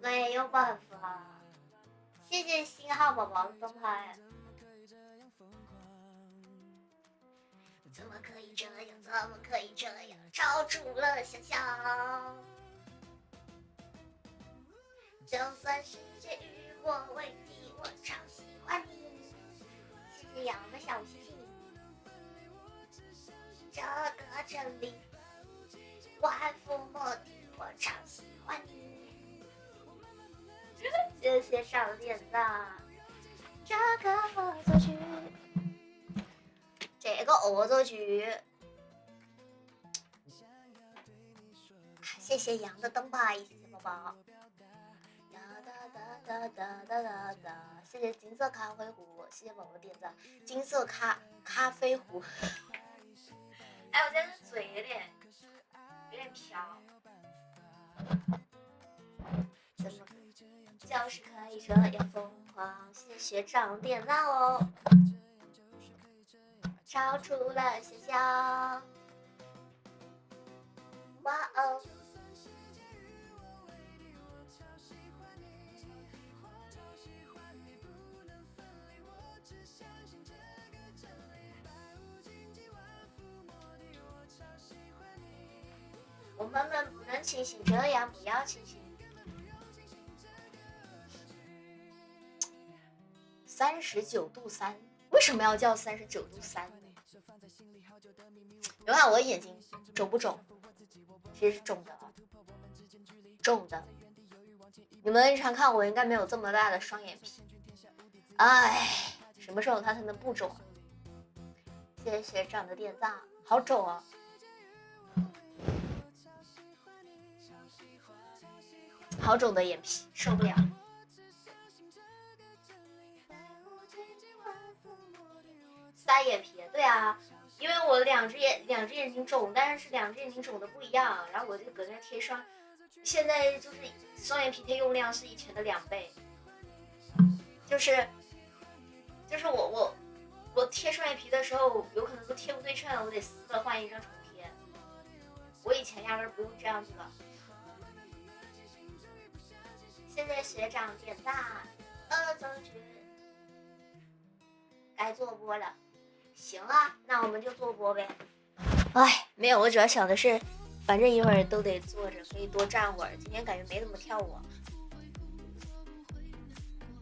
没有办法。谢谢星号宝宝的灯牌。怎么可以这样？超出了想象。就算世界与我为敌，我超喜欢你。谢谢羊的小星星。这个真理，万夫莫敌，我超喜欢你。谢谢上点赞。这个恶作剧。谢谢羊的灯牌，谢谢宝宝。谢谢金色咖啡壶，谢谢宝宝点赞。金色咖啡壶。哎，我现在嘴有点飘。怎么就是可以这样疯狂？谢谢学长点赞哦。超出了想象，哇哦！我们不能清醒，这样不要清醒。39°3，为什么要叫39°3呢？你看我的眼睛肿不肿？其实是肿的，肿的。你们日常看我应该没有这么大的双眼皮。哎，什么时候它才能不肿？谢谢学长的点赞，好肿啊！好肿的眼皮，受不了。三眼皮，对啊，因为我两只眼睛肿，但是两只眼睛肿的不一样，然后我就搁那贴双，现在就是双眼皮贴用量是以前的2倍，就是我贴双眼皮的时候，有可能都贴不对称，我得撕了换一张重贴。我以前压根不用这样子的。谢谢学长点赞，恶作剧。该做播了。行啊，那我们就做播呗。哎，没有，我主要想的是，反正一会儿都得坐着，可以多站会儿。今天感觉没怎么跳舞。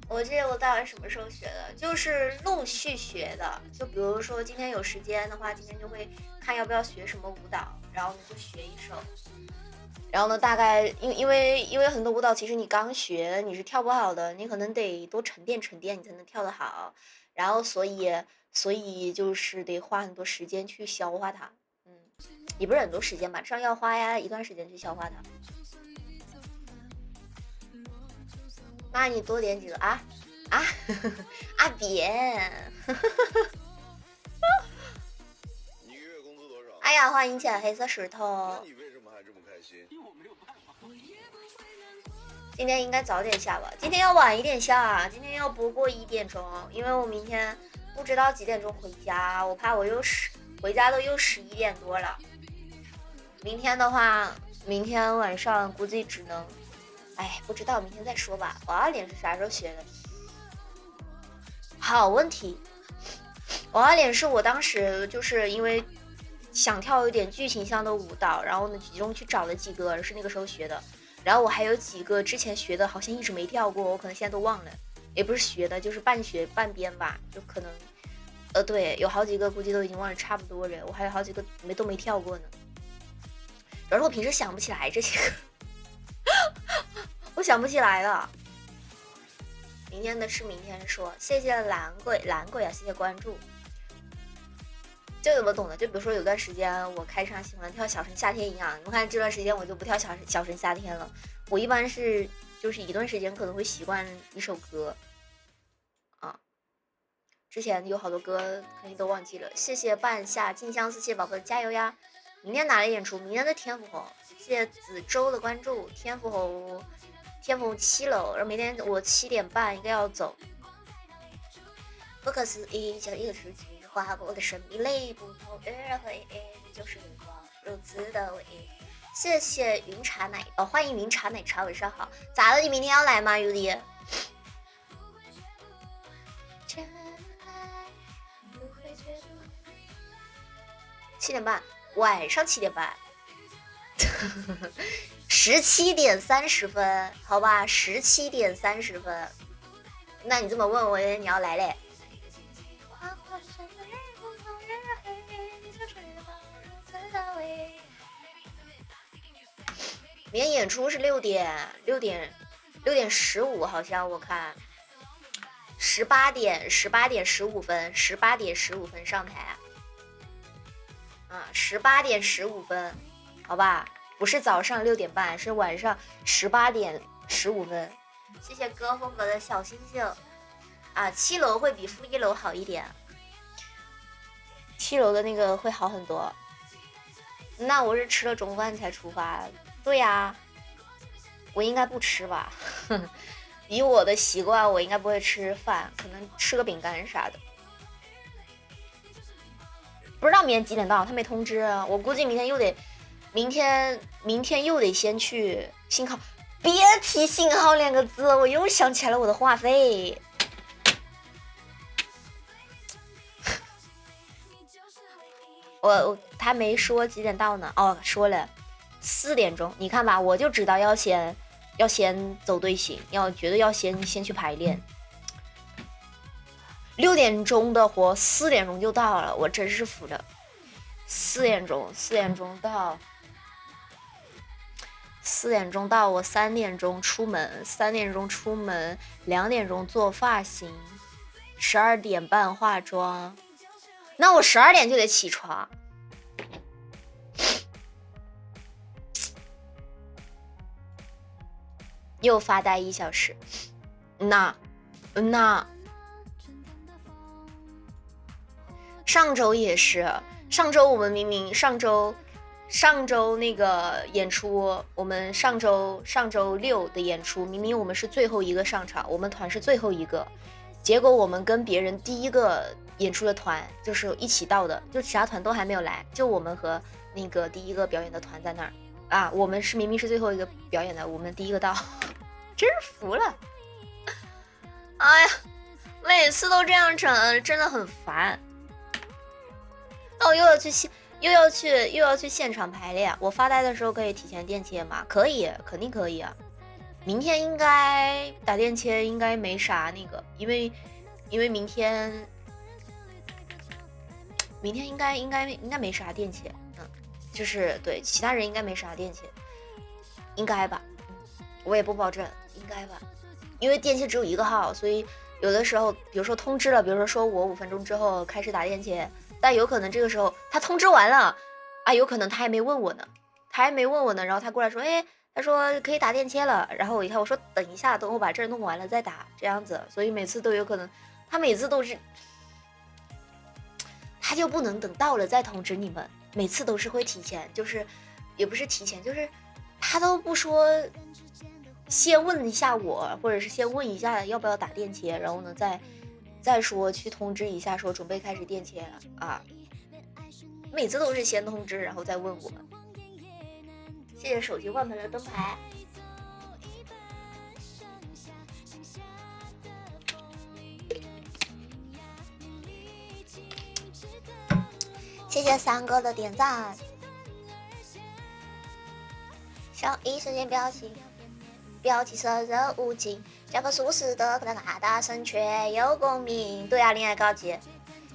我记得我大概什么时候学的，就是陆续学的。就比如说今天有时间的话，今天就会看要不要学什么舞蹈，然后就学一首。然后呢，大概因为很多舞蹈其实你刚学你是跳不好的，你可能得多沉淀沉淀，你才能跳得好。然后所以就是得花很多时间去消化它，也不是很多时间吧，至少要花呀一段时间去消化它。那你多点几个啊啊别！你月工资多少？哎呀，欢迎起来黑色石头。那你为什么还这么开心？因为我没有办法。今天应该早点下吧，今天要晚一点下，今天要播过1点钟，因为我明天不知道几点钟回家，我怕我回家都又11点多了。明天的话，明天晚上估计只能，不知道，明天再说吧。我2点是啥时候学的？好问题。我2点是我当时就是因为想跳一点剧情向的舞蹈，然后呢集中去找了几个是那个时候学的。然后我还有几个之前学的，好像一直没跳过，我可能现在都忘了，也不是学的，就是半学半编吧，就可能，对，有好几个估计都已经忘了差不多了，我还有好几个都没跳过呢。主要是我平时想不起来这些个，我想不起来了。明天的事明天说，谢谢蓝鬼啊，谢谢关注。就怎么懂的？就比如说有段时间我开场喜欢跳小神夏天一样，你看这段时间我就不跳小神夏天了。我一般是就是一段时间可能会习惯一首歌啊，之前有好多歌肯定都忘记了。谢谢半夏静相思，谢谢宝贝加油呀！明天哪里演出？明天的天府侯，谢谢子周的关注。天府侯7楼，然后明天我7点半应该要走。不可思议，像一个世纪划过的生命泪，不透日回忆，就是我如此的唯一。谢谢云茶奶欢迎云茶奶茶，晚上好。咋了？你明天要来吗，Rudy？7点半，晚上7点半，17点30分，好吧，17点30分。那你这么问我，你要来嘞？明天演出是6点15，好像我看18点15分上台啊，18点15分，好吧，不是早上6点半，是晚上18点15分。谢谢歌风格的小星星啊，7楼会比负1楼好一点，7楼的那个会好很多。那我是吃了中饭才出发。对呀，我应该不吃吧？以我的习惯，我应该不会吃饭，可能吃个饼干啥的。不知道明天几点到，他没通知。我估计明天又得先去信号。别提信号2个字，我又想起来了我的话费。他没说几点到呢？哦，说了。4点钟，你看吧，我就知道要先走队形，绝对要先去排练。6点钟的活，4点钟就到了，我真是服了。4点钟到，4点钟到，我3点钟出门，2点钟做发型，12点半化妆，那我12点就得起床。又发呆1小时，那上周也是，上周我们明明上周那个演出，我们上周6的演出，明明我们是最后一个上场，我们团是最后一个，结果我们跟别人第一个演出的团就是一起到的，就其他团都还没有来，就我们和那个第一个表演的团在那儿啊，我们是明明是最后一个表演的，我们第一个到。真是服了！哎呀，每次都这样整，真的很烦。哦，又要去现场排练。我发呆的时候可以提前垫切吗？可以，肯定可以啊。明天应该打垫切，应该没啥那个，因为明天应该没啥垫切，就是对其他人应该没啥垫切，应该吧，我也不保证，应该吧，因为垫切只有一个号，所以有的时候，比如说通知了，比如说我5分钟之后开始打垫切，但有可能这个时候他通知完了，啊，有可能他还没问我呢，然后他过来说，哎，他说可以打垫切了，然后我一看，我说等一下，等我把这儿弄完了再打，这样子，所以每次都有可能，他每次都是。他就不能等到了再通知你们，每次都是会提前，就是也不是提前，就是他都不说，先问一下我，或者是先问一下要不要打垫切，然后呢再说去通知一下，说准备开始垫切了啊。每次都是先通知，然后再问我们。谢谢手机换盆的灯牌。谢谢三哥的点赞。小一时间表情色热无情，讲个舒适的大声却有共鸣。对啊，恋爱高级，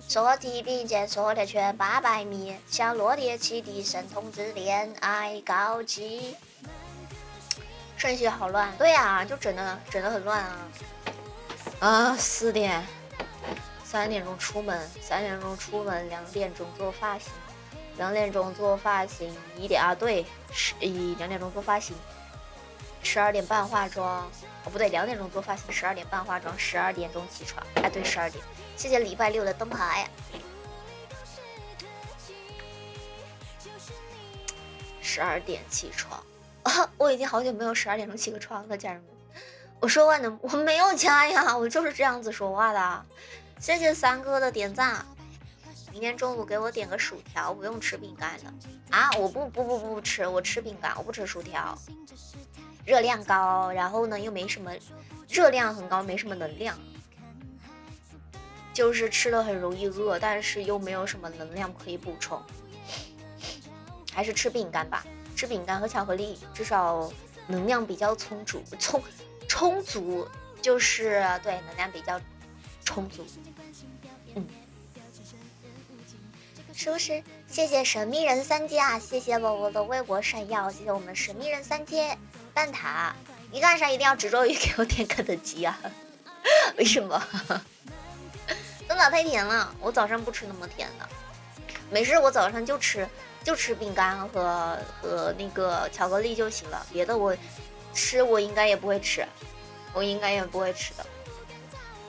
说题并肩，说的全800米，像落叶起地声通知恋爱高级。顺序好乱，对啊，就整的很乱啊。啊，4点。3点钟出门，2点钟做发型，2点钟做发型，1点啊对，2点钟做发型，12点半化妆，哦不对，2点钟做发型，12点半化妆，12点钟起床，哎对，12点，谢谢礼拜6的灯牌，12点起床，啊，我已经好久没有12点钟起个床了，家人们，我说话呢，我没有加呀，我就是这样子说话的。谢谢三哥的点赞，明天中午给我点个薯条，不用吃饼干了啊！我不吃，我吃饼干，我不吃薯条，热量高，然后呢又没什么热量很高，没什么能量，就是吃了很容易饿，但是又没有什么能量可以补充，还是吃饼干吧，吃饼干和巧克力，至少能量比较充足，就是对能量比较充足。是不是？谢谢神秘人3阶啊！谢谢宝宝的微博闪耀，谢谢我们神秘人3阶蛋挞。你干啥一定要执着于给我点肯德基啊？为什么？蛋挞太甜了，我早上不吃那么甜的。没事，我早上就吃饼干和那个巧克力就行了，别的我应该也不会吃，的。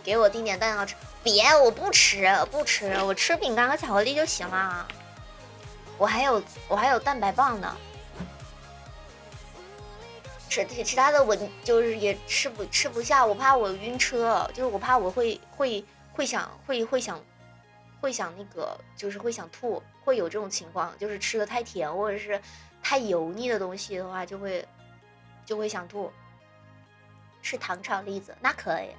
给我订点蛋糕吃。别，我不吃，我吃饼干和巧克力就行了。我还有蛋白棒呢，其他的我就是也吃不下，我怕我晕车，就是我怕我会想那个，就是会想吐，会有这种情况，就是吃的太甜或者是太油腻的东西的话，就会想吐。吃糖炒栗子那可以，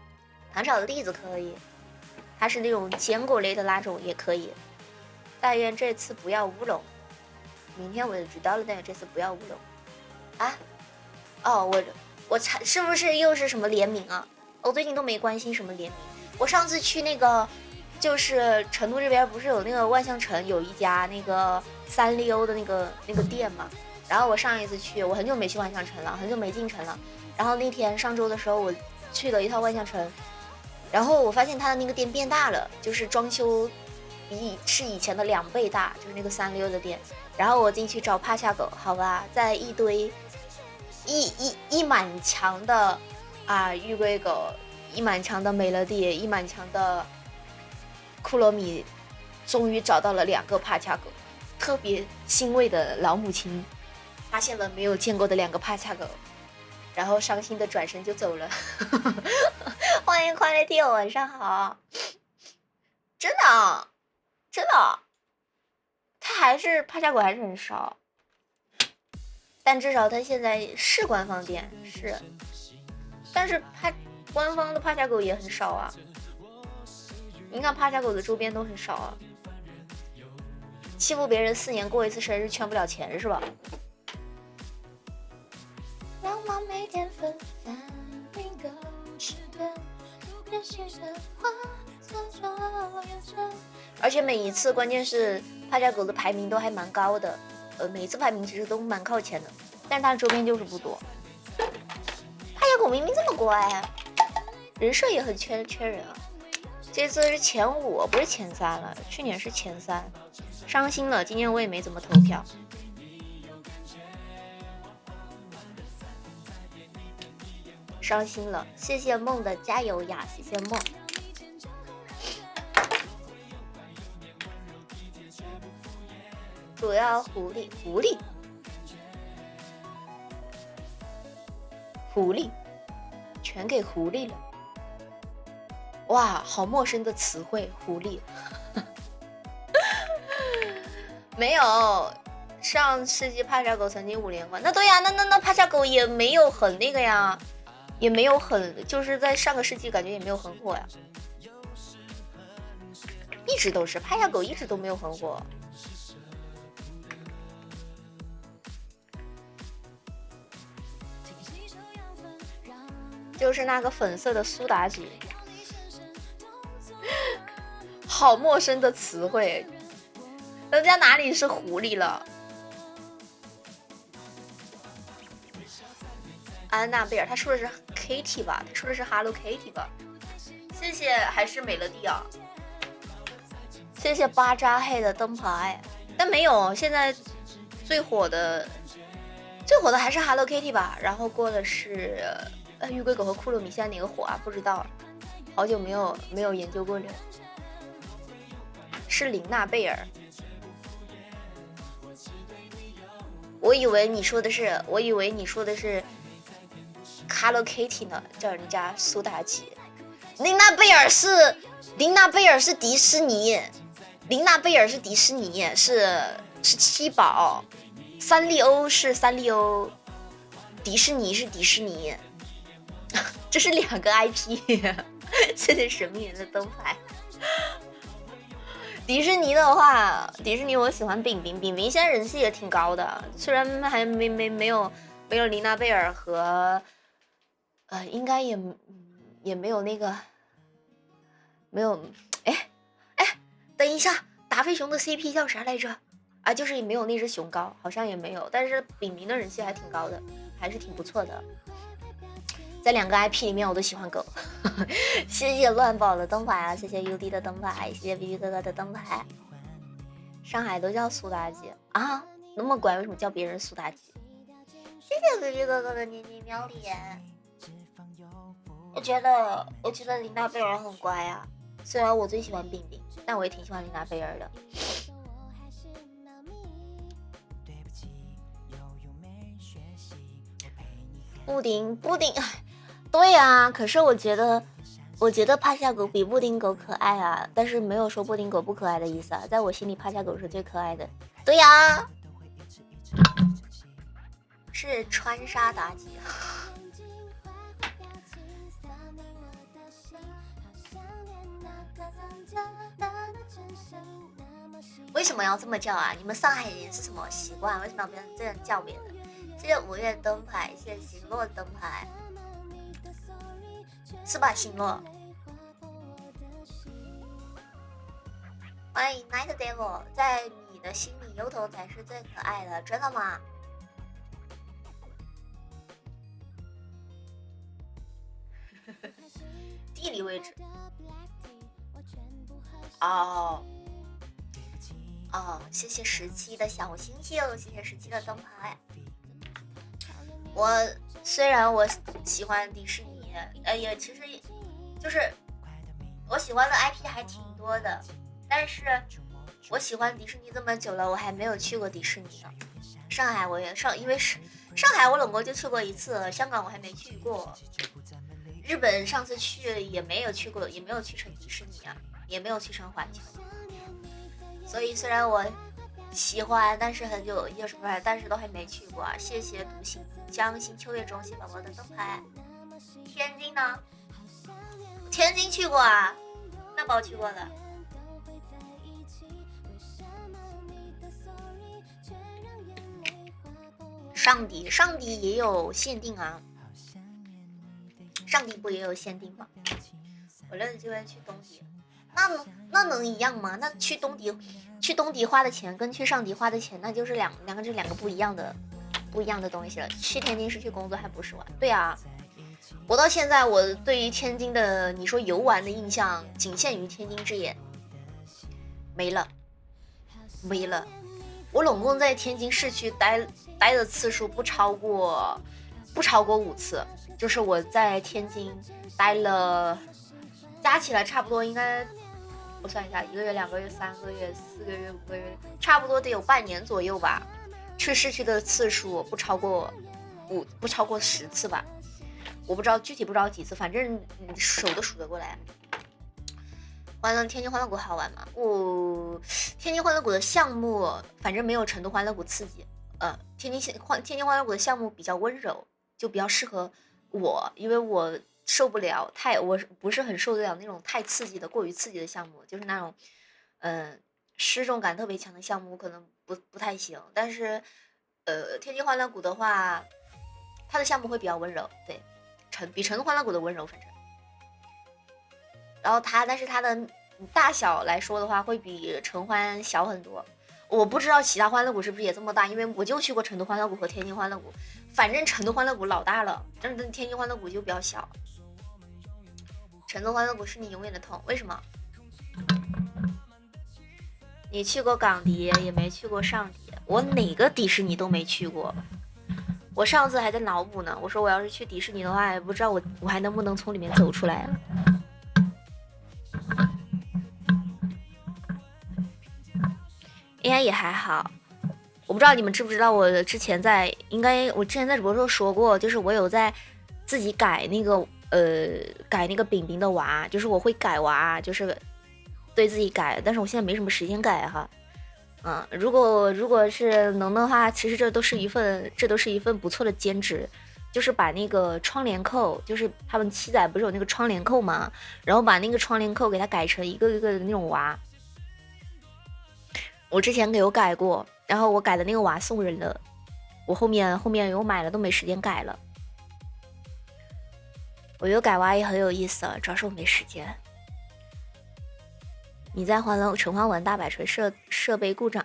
糖炒的栗子可以。它是那种坚果类的那种也可以，但愿这次不要乌龙。明天我就知道了，但愿这次不要乌龙啊！哦，我是不是又是什么联名啊？我最近都没关心什么联名。我上次去那个就是成都这边不是有那个万象城有一家那个三丽鸥的那个店嘛？然后我上一次去，我很久没去万象城了，很久没进城了。然后那天上周的时候，我去了一趟万象城。然后我发现他的那个店变大了，就是装修是以前的2倍大，就是那个三丽鸥的店。然后我进去找帕恰狗，好吧，在一堆一满墙的玉龟狗，一满墙的美乐蒂，一满墙的库洛米，终于找到了2个帕恰狗，特别欣慰的老母亲发现了没有见过的2个帕恰狗。然后伤心的转身就走了。欢迎快乐听友，晚上好。真的，他还是帕恰狗还是很少，但至少他现在是官方店是，但是官方的帕恰狗也很少啊。你看趴下狗的周边都很少啊，欺负别人4年过一次生日圈不了钱是吧？让我每天分散一个时段，也许的话做做颜色。而且每一次关键是趴下狗的排名都还蛮高的，每一次排名其实都蛮靠前的，但是它的周边就是不多。趴下狗明明这么乖，人设也很缺人啊。这次是前5，不是前3了，去年是前3，伤心了。今年我也没怎么投票。伤心了，谢谢梦的加油呀，谢谢梦。主要狐狸，全给狐狸了。哇，好陌生的词汇，狐狸。没有，上世纪趴下狗曾经5连冠，那对呀，那趴下狗也没有很那个呀。也没有很，就是在上个世纪感觉也没有很火呀，一直都是趴下狗，一直都没有很火。就是那个粉色的苏妲己，好陌生的词汇，人家哪里是狐狸了？安娜贝尔，他说的是 Kitty 吧？他说的是 Hello Kitty 吧？谢谢，还是美乐蒂啊？谢谢巴扎黑的灯牌，但没有，现在最火的还是 Hello Kitty 吧？然后过的是玉龟狗和库洛米，现在哪个火啊？不知道，好久没有研究过了。是琳娜贝尔。我以为你说的是 Hello Kitty 呢，叫人家苏妲己。琳娜贝尔是迪士尼，是七宝，三丽鸥是三丽鸥，迪士尼是迪士尼，这是2个 IP。谢谢神秘人的灯牌。迪士尼的话，我喜欢饼饼，现在人气也挺高的，虽然还没有琳娜贝尔和应该也没有那个没有等一下，达菲熊的 CP 叫啥来着？啊，就是也没有那只熊高，好像也没有，但是饼饼的人气还挺高的，还是挺不错的。在2个 IP 里面我都喜欢狗。谢谢乱宝的灯牌啊，谢谢 UD 的灯牌，谢谢 BB 哥哥的灯牌。上海都叫苏妲己啊，那么乖，为什么叫别人苏妲己？谢谢 BB 哥哥的捏捏喵脸。我觉得琳娜贝尔很乖啊，虽然我最喜欢饼饼，但我也挺喜欢琳娜贝尔的。布丁，对呀，可是我觉得趴下狗比布丁狗可爱啊，但是没有说布丁狗不可爱的意思啊，在我心里趴下狗是最可爱的。对呀，是川沙妲己。为什么要这么叫啊？你们上海人是什么习惯？为什么要这样叫别人？谢谢5月灯牌，谢谢星落灯牌，是吧？星落，欢迎 Night Devil， 在你的心里，优头才是最可爱的，真的吗？地理位置。谢谢17的小星星，谢谢17的灯牌。虽然我喜欢迪士尼，也其实就是我喜欢的 IP 还挺多的，但是我喜欢迪士尼这么久了，我还没有去过迪士尼呢。上海我也因为上海我冷过就去过1次，香港我还没去过，日本上次去也没有去过，也没有去成迪士尼啊，也没有去成环球。所以虽然我喜欢，但是但是都还没去过啊。谢谢独行将新秋月中谢宝宝的灯牌。天津呢？天津去过啊，那大宝去过了。上帝也有限定啊，上帝不也有限定吗？我乐就会去东迪，那能一样吗？那去东迪花的钱跟去上迪花的钱，那就是两个不一样的东西了。去天津是去工作，还不是玩？对啊，我到现在我对于天津的你说游玩的印象仅限于天津之眼，没了。我拢共在天津市区待的次数不超过5次，就是我在天津待了，加起来差不多应该，我算一下，1个月、2个月、3个月、4个月、5个月，差不多得有半年左右吧。去市区的次数不超过10次吧，我不知道具体不知道几次，反正手都数得过来。天津欢乐谷好玩吗？天津欢乐谷的项目反正没有成都欢乐谷刺激。天津欢乐谷的项目比较温柔，就比较适合我，因为我受不了我不是很受得了那种太刺激的、过于刺激的项目，就是那种失重感特别强的项目，我可能不太行。但是天津欢乐谷的话，它的项目会比较温柔，对，比成都欢乐谷的温柔，反正。然后但是它的大小来说的话，会比成欢小很多。我不知道其他欢乐谷是不是也这么大，因为我就去过成都欢乐谷和天津欢乐谷，反正成都欢乐谷老大了，但是天津欢乐谷就比较小。成都欢乐谷是你永远的痛，为什么？你去过港迪，也没去过上迪，我哪个迪士尼都没去过。我上次还在脑补呢，我说我要是去迪士尼的话，也不知道我还能不能从里面走出来了。应该也还好，我不知道你们知不知道，我之前在直播的时候说过，就是我有在自己改那个饼饼的娃，就是我会改娃，就是对自己改，但是我现在没什么时间改哈。如果是能的话，其实这都是一份不错的兼职，就是把那个窗帘扣，就是他们七仔不是有那个窗帘扣嘛，然后把那个窗帘扣给它改成一个一个的那种娃。我之前有改过，然后我改的那个娃送人了，我后面有买了，都没时间改了。我觉得改娃也很有意思啊，主要是我没时间。你在城隍玩大摆锤设备故障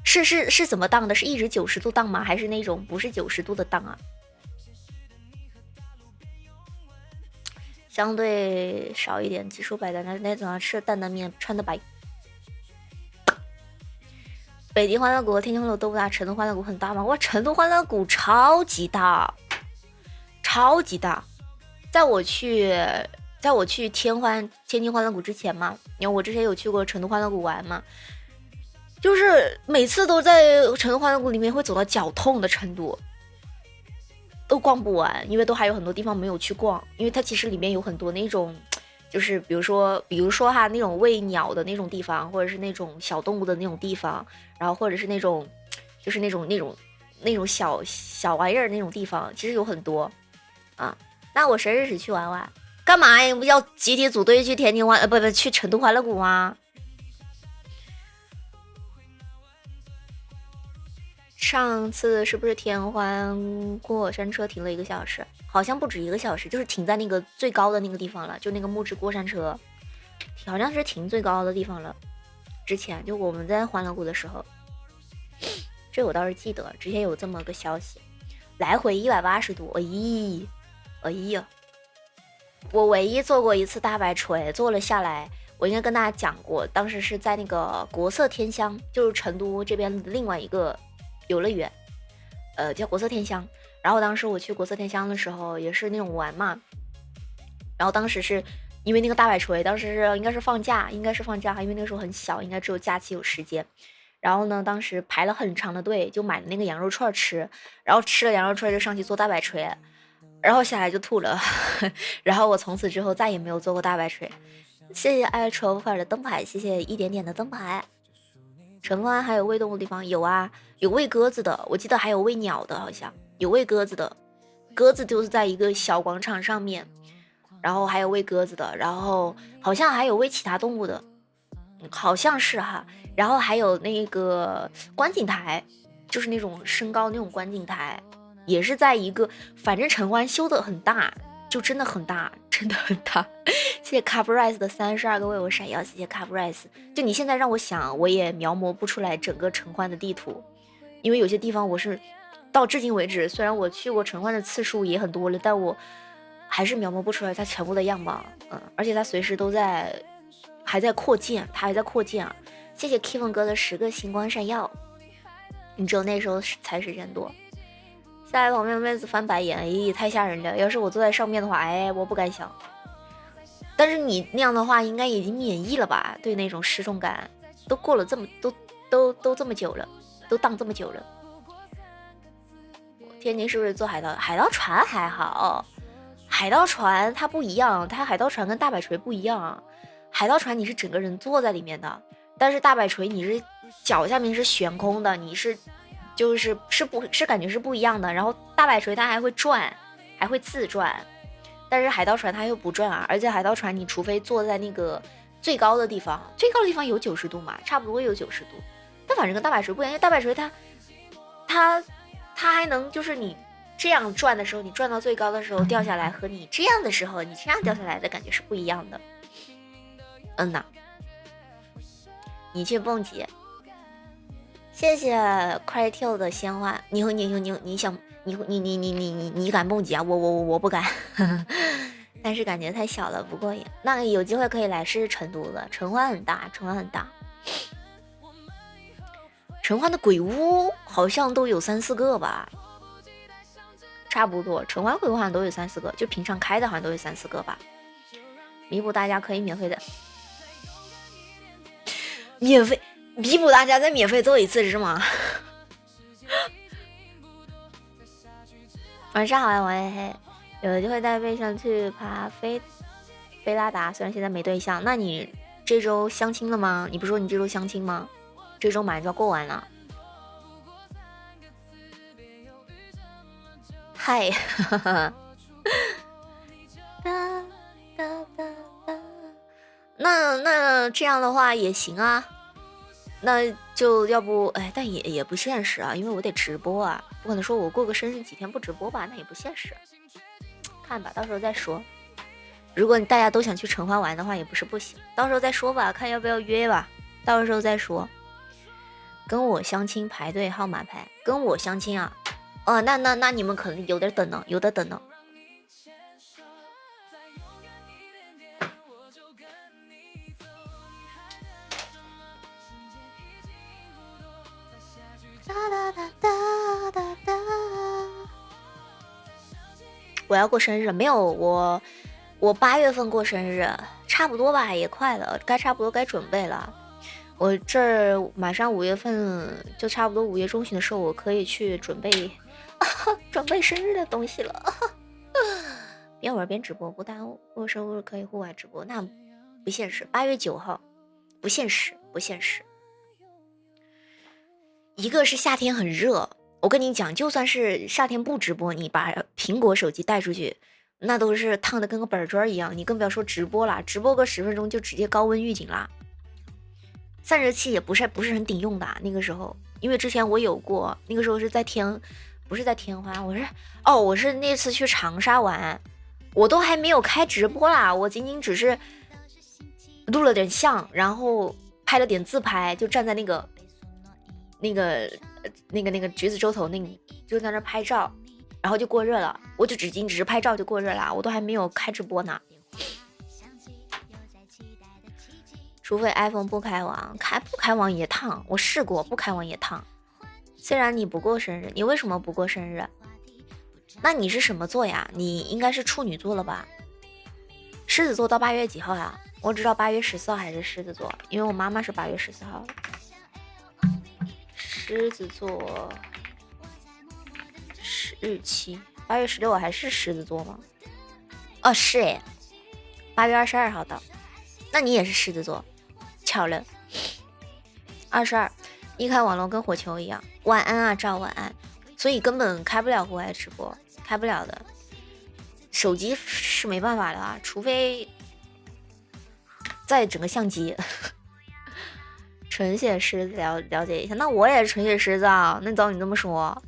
是怎么当的？是一直90度当吗？还是那种不是90度的当啊？相对少一点，技术摆在那种吃担担面，穿的白。北京欢乐谷、天津欢乐谷都不大，成都欢乐谷很大吗？哇，成都欢乐谷超级大，超级大。在我去天津欢乐谷之前嘛，因为我之前有去过成都欢乐谷玩嘛，就是每次都在成都欢乐谷里面会走到脚痛的程度。都逛不完，因为都还有很多地方没有去逛，因为它其实里面有很多那种，就是比如说哈那种喂鸟的那种地方，或者是那种小动物的那种地方，然后或者是那种就是那种小玩意儿那种地方，其实有很多啊。那我谁日时去玩玩？干嘛呀？不要集体组队去天津不去成都欢乐谷吗？上次是不是天欢过山车停了1个小时？好像不止1个小时，就是停在那个最高的那个地方了，就那个木质过山车，好像是停最高的地方了。之前就我们在欢乐谷的时候，这我倒是记得，之前有这么个消息，来回180度，哎呀，我唯一做过一次大摆锤，做了下来。我应该跟大家讲过，当时是在那个国色天香，就是成都这边的另外一个游乐园，叫国色天香。然后当时我去国色天香的时候，也是那种玩嘛。然后当时是因为那个大摆锤，当时应该是放假，因为那个时候很小，应该只有假期有时间。然后呢，当时排了很长的队，就买了那个羊肉串吃，然后吃了羊肉串就上去做大摆锤，然后下来就吐了。然后我从此之后再也没有做过大摆锤。谢谢爱抽范的灯牌，谢谢一点点的灯牌。成湾还有喂动物的地方有啊，有喂鸽子的，我记得还有喂鸟的，好像有喂鸽子的。鸽子就是在一个小广场上面，然后还有喂鸽子的，然后好像还有喂其他动物的，好像是哈。然后还有那个观景台，就是那种升高那种观景台，也是在一个，反正城关修的很大，就真的很大，真的很大。谢谢 Caprice 的32个为我闪耀，谢谢 Caprice。就你现在让我想，我也描摹不出来整个城关的地图，因为有些地方我是到至今为止，虽然我去过城关的次数也很多了，但我还是描摹不出来它全部的样貌。而且它随时都还在扩建，它还在扩建啊。谢谢 Kevin 哥的10个星光闪耀，你只有那时候才时间多。下来旁边妹子翻白眼，咦，太吓人了！要是我坐在上面的话，哎，我不敢想。但是你那样的话，应该已经免疫了吧？对那种失重感，都过了这么都这么久了，都当这么久了。天津是不是坐海盗船还好？海盗船它不一样，它海盗船跟大摆锤不一样。海盗船你是整个人坐在里面的，但是大摆锤你是脚下面是悬空的，你是感觉是不一样的。然后大摆锤它还会转，还会自转，但是海盗船它又不转啊。而且海盗船你除非坐在那个最高的地方，最高的地方有90度嘛，差不多有90度。但反正跟大摆锤不一样，因为大摆锤它还能就是你这样转的时候，你转到最高的时候掉下来，和你这样的时候你这样掉下来的感觉是不一样的。你去蹦极，谢谢 Crytio 的鲜花。你想你敢蹦极啊？我不敢，但是感觉太小了，不过瘾。那有机会可以来试试成都的，城关很大，城关很大。城关的鬼屋好像都有3、4个吧，差不多。城关鬼屋好像都有3、4个，就平常开的好像都有3、4个吧。弥补大家可以免费的。弥补大家再免费做一次是吗？晚上好呀，王黑黑，有机会带贝上去爬菲拉达，虽然现在没对象。那你这周相亲了吗？你不是说你这周相亲吗？这周马上就要过完了。嗨，那这样的话也行啊，那就要不哎，但也不现实啊，因为我得直播啊，不可能说我过个生日几天不直播吧，那也不现实。看吧，到时候再说。如果大家都想去城关玩的话，也不是不行，到时候再说吧，看要不要约吧，到时候再说。跟我相亲排队号码牌，跟我相亲啊？哦，那你们可能有的等呢，有的等呢。我要过生日，没有我8月份过生日，差不多吧，也快了，差不多该准备了。我这儿马上5月份，就差不多5月中旬的时候，我可以去准备生日的东西了。边玩边直播不耽误，过生日可以户外直播，那不现实。8月9号，不现实，不现实。一个是夏天很热，我跟你讲，就算是夏天不直播，你把苹果手机带出去，那都是烫的跟个板砖一样，你更不要说直播啦，直播个10分钟就直接高温预警啦。散热器也不是很顶用的，那个时候，因为之前我有过，那个时候是不是在天花，我是那次去长沙玩，我都还没有开直播啦，我仅仅只是录了点像，然后拍了点自拍，就站在那个橘子洲头就在那拍照，然后就过热了，我就只是拍照就过热了，我都还没有开直播呢。除非 iPhone 不开网，不开网也烫，我试过不开网也烫。虽然你不过生日，你为什么不过生日？那你是什么座呀？你应该是处女座了吧？狮子座到8月几号呀？我知道8月14号还是狮子座，因为我妈妈是8月14号。狮子座日期8月16还是狮子座吗？哦，是诶，8月22号到。那你也是狮子座，巧了。22一开网络跟火球一样。晚安啊，赵，晚安。所以根本开不了户外直播，开不了的。手机是没办法的啊，除非再整个相机。纯血狮子了解一下，那我也是纯血狮子啊。那照你这么说，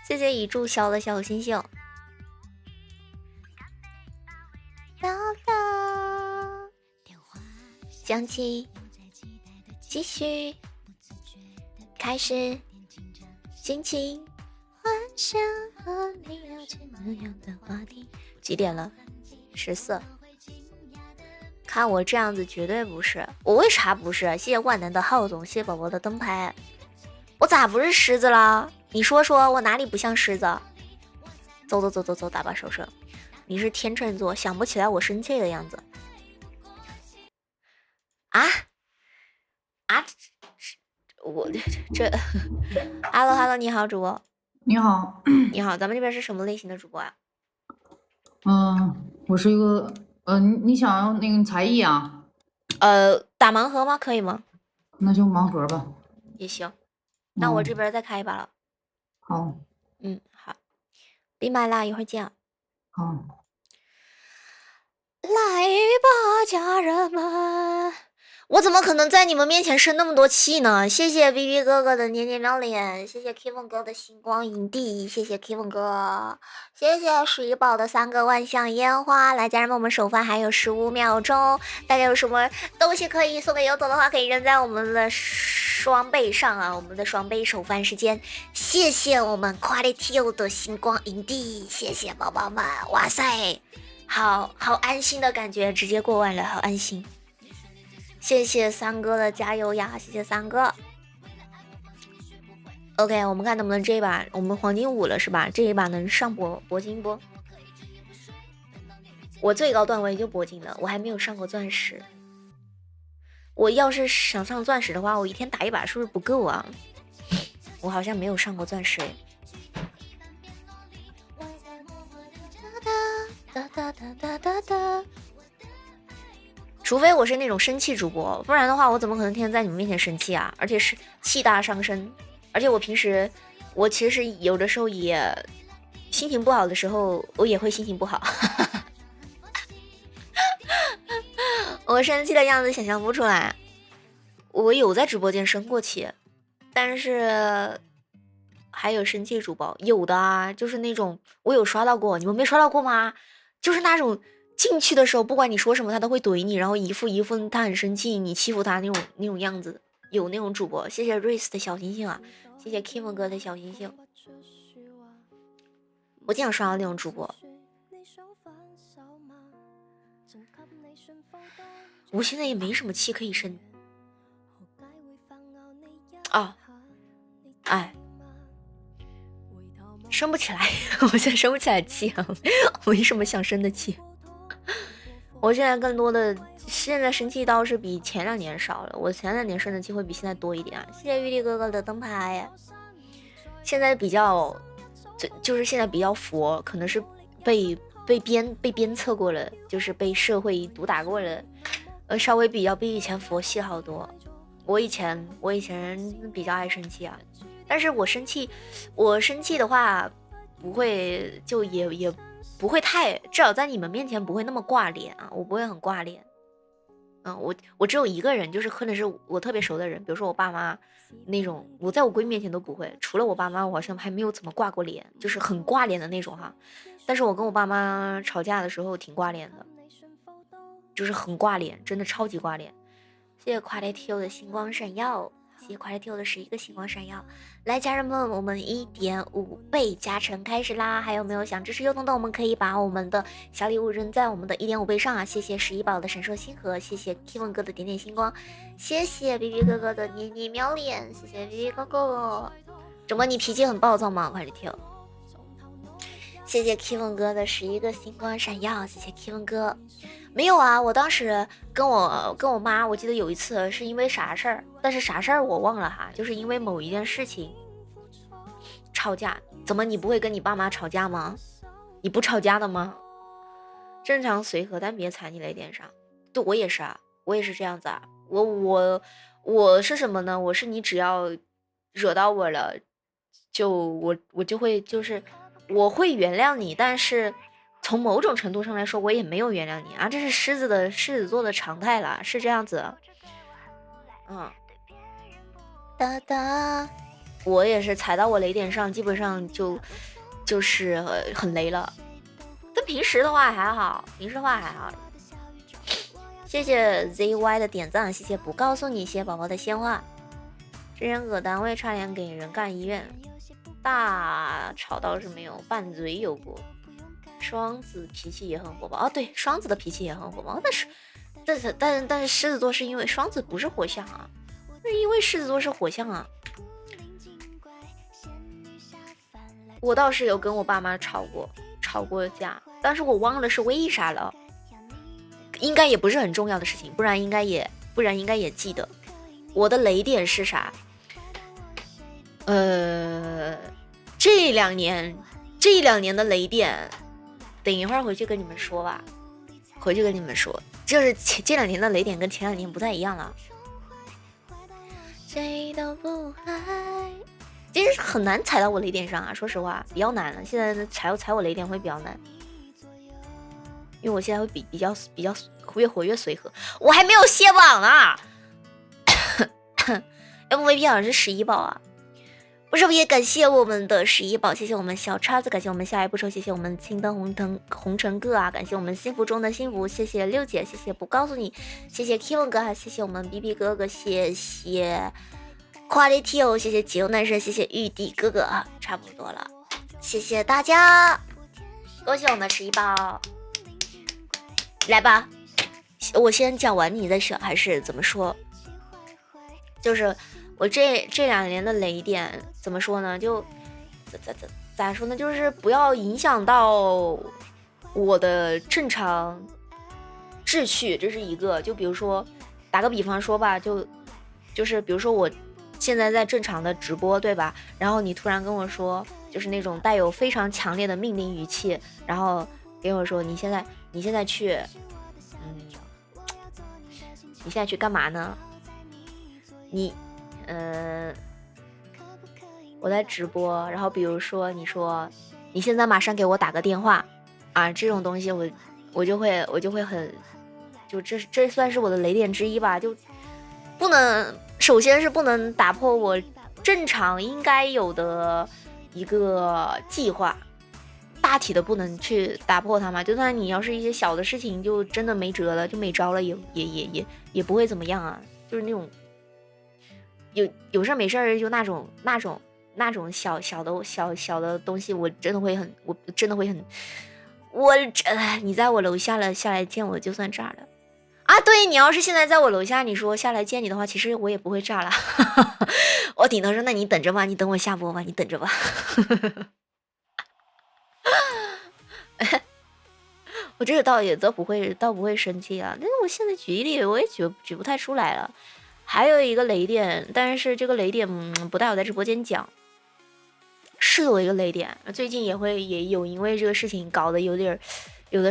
谢谢已注销的小星星。啦啦，响起，继续，开始，心情，幻想和你聊着那样的话题。几点了？14。看我这样子绝对不是，我为啥不是？谢谢万能的浩总，谢谢宝宝的灯牌，我咋不是狮子了？你说说我哪里不像狮子？走，打把手势。你是天秤座，想不起来我生气的样子啊？我这，Hello， 你好，主播。你好，你好，咱们这边是什么类型的主播啊？我是一个，你想要那个才艺啊？打盲盒吗？可以吗？那就盲盒吧。也行，那我这边再开一把了。好，好，闭麦啦，一会儿见。好，来吧，家人们！我怎么可能在你们面前生那么多气呢？谢谢 BB 哥哥的年年秒脸，谢谢 Kevin 哥的星光营地，谢谢 Kevin 哥，谢谢水宝的3个万象烟花。来，家人们，我们首发还有15秒钟，大家有什么东西可以送给游走的话，可以扔在我们的双倍上啊！我们的双倍首发时间，谢谢我们 Quality 的星光营地，谢谢宝宝们！哇塞！好安心的感觉，直接过万了，好安心。谢谢三哥的加油呀，谢谢三哥。OK， 我们看能不能这一把我们黄金5了是吧？这一把能上铂金不？我最高段位就铂金了，我还没有上过钻石。我要是想上钻石的话，我一天打一把是不是不够啊？我好像没有上过钻石。除非我是那种生气主播，不然的话我怎么可能天天在你们面前生气啊？而且是气大伤身，而且我平时我其实有的时候也心情不好的时候，我也会心情不好。我生气的样子想象不出来。我有在直播间生过气，但是还有生气主播有的啊，就是那种我有刷到过，你们没刷到过吗？就是那种进去的时候，不管你说什么，他都会怼你，然后一副他很生气，你欺负他那种样子。有那种主播，谢谢瑞斯的小星星啊，谢谢 Kim 哥的小星星。我经常刷到那种主播。我现在也没什么气可以生啊，哎，生不起来，我现在生不起来气啊，我没什么想生的气。我现在更多的现在生气倒是比前2年少了，我前2年生的气会比现在多一点啊。谢谢玉帝哥哥的灯牌，现在比较就是现在比较佛，可能是被鞭策过了，就是被社会毒打过了，稍微比以前佛系好多。我以前比较爱生气啊，但是我生气的话不会就也不会太，至少在你们面前不会那么挂脸啊，我不会很挂脸。我只有一个人，就是可能是我特别熟的人，比如说我爸妈那种，我在我闺蜜面前都不会，除了我爸妈，我好像还没有怎么挂过脸，就是很挂脸的那种哈。但是我跟我爸妈吵架的时候挺挂脸的，就是很挂脸，真的超级挂脸。谢谢快乐 T.O 的星光闪耀，谢谢快乐 T.O 的11个星光闪耀。来，家人们，我们1.5倍加成开始啦！还有没有想支持优童的？我们可以把我们的小礼物扔在我们的1.5倍上啊！谢谢11宝的神兽星河，谢谢 Kevin 哥的点点星光，谢谢 BB 哥哥的捏捏喵脸，谢谢 BB 哥哥。怎么你脾气很暴躁吗？快乐 T.O。谢谢 Kevin 哥的11个星光闪耀，谢谢 Kevin 哥。没有啊，我当时跟我妈，我记得有一次是因为啥事儿，但是啥事儿我忘了哈，就是因为某一件事情吵架。怎么你不会跟你爸妈吵架吗？你不吵架的吗？正常随和，但别踩你雷点上。对，我也是啊，我也是这样子啊。我是什么呢？我是你只要惹到我了，我就会就是我会原谅你，但是从某种程度上来说，我也没有原谅你啊，这是狮子座的常态了，是这样子。哒哒，我也是踩到我雷点上，基本上就是很雷了。但平时的话还好，谢谢 ZY 的点赞，谢谢不告诉你，谢谢宝宝的鲜花。之前搁单位差点给人干医院，大吵倒是没有，拌嘴有过。双子脾气也很火爆对，双子的脾气也很火爆，但是狮子座是因为双子不是火象啊，是因为狮子座是火象啊。我倒是有跟我爸妈吵过架，但是我忘了是为啥了，应该也不是很重要的事情，不然应该也记得。我的雷点是啥？这两年的雷点，等一会儿回去跟你们说吧。就是这两年的雷点跟前两年不太一样了。谁都不爱，其实很难踩到我雷点上啊，说实话比较难了。现在踩我雷点会比较难，因为我现在会比较越活越随和。我还没有卸榜呢，MVP 好像是11宝啊。不是，也感谢我们的11宝，谢谢我们小叉子，感谢我们下一步抽，谢谢我们青灯红尘哥啊，感谢我们幸福中的幸福，谢谢六姐，谢谢不告诉你，谢谢 Kevin 哥，谢谢我们 BB 哥哥，谢谢 Quality， 谢谢解忧男神，谢谢玉帝哥哥啊，差不多了，谢谢大家，恭喜我们11宝，来吧，我先讲完你再选，还是怎么说？就是我这两年的雷点怎么说呢？就咋说呢？就是不要影响到我的正常秩序，这是一个。就比如说打个比方说吧，就是比如说我现在在正常的直播，对吧？然后你突然跟我说，就是那种带有非常强烈的命令语气，然后跟我说你现在去，你现在去干嘛呢？我在直播，然后比如说你说你现在马上给我打个电话啊，这种东西我就会很，就这算是我的雷点之一吧，就不能，首先是不能打破我正常应该有的一个计划，大体的不能去打破它嘛。就算你要是一些小的事情，就真的没辙了，就没招了，也不会怎么样啊，就是那种。有事没事就那种小的东西，我真的会很，你在我楼下了，下来见我就算炸了啊！对，你要是现在在我楼下，你说下来见你的话，其实我也不会炸了，我顶多说那你等着吧，你等我下播吧，你等着吧。我这个倒不会生气啊，但是我现在举例我也举不太出来了。还有一个雷点，但是这个雷点不带我在直播间讲，是有一个雷点，最近也有因为这个事情搞得有的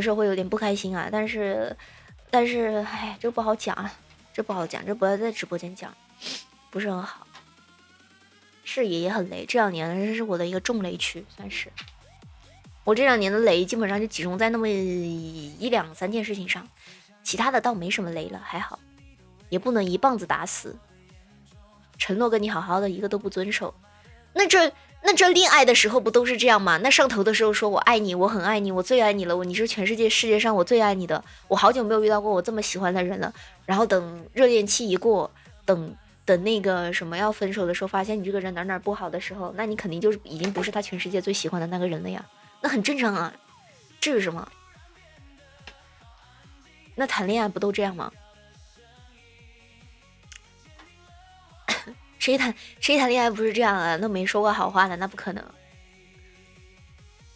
时候会有点不开心啊，但是哎，这不好讲，这不要在直播间讲，不是很好，是也很雷，这两年这是我的一个重雷区，算是我这两年的雷基本上就集中在那么一两三件事情上，其他的倒没什么雷了，还好。也不能一棒子打死，承诺跟你好好的一个都不遵守，那这恋爱的时候不都是这样吗？那上头的时候说我爱你，我很爱你，我最爱你了，你是全世界上我最爱你的，我好久没有遇到过我这么喜欢的人了。然后等热恋期一过，等那个什么要分手的时候，发现你这个人哪不好的时候，那你肯定就是已经不是他全世界最喜欢的那个人了呀，那很正常啊，这是什么？那谈恋爱不都这样吗？谁谈恋爱不是这样啊？那没说过好话的，那不可能。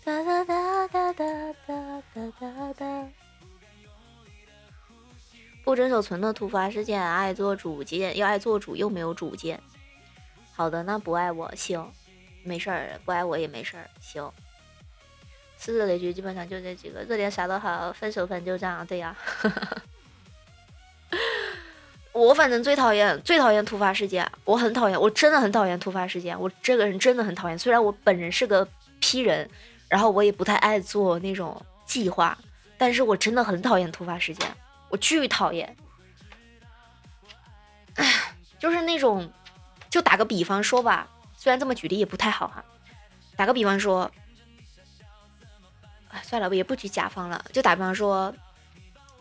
哒哒哒哒哒哒哒哒。不遵守存的突发事件，爱做主见，又爱做主又没有主见。好的，那不爱我行，没事儿，不爱我也没事儿，行。狮子雷区基本上就这几个，热点啥都好，分手就这样，对呀。我反正最讨厌突发事件，我真的很讨厌突发事件，我这个人真的很讨厌。虽然我本人是个 P 人，然后我也不太爱做那种计划，但是我真的很讨厌突发事件，我巨讨厌。就是那种，就打个比方说吧，虽然这么举例也不太好哈，打个比方说，算了，我也不举甲方了，就打比方说，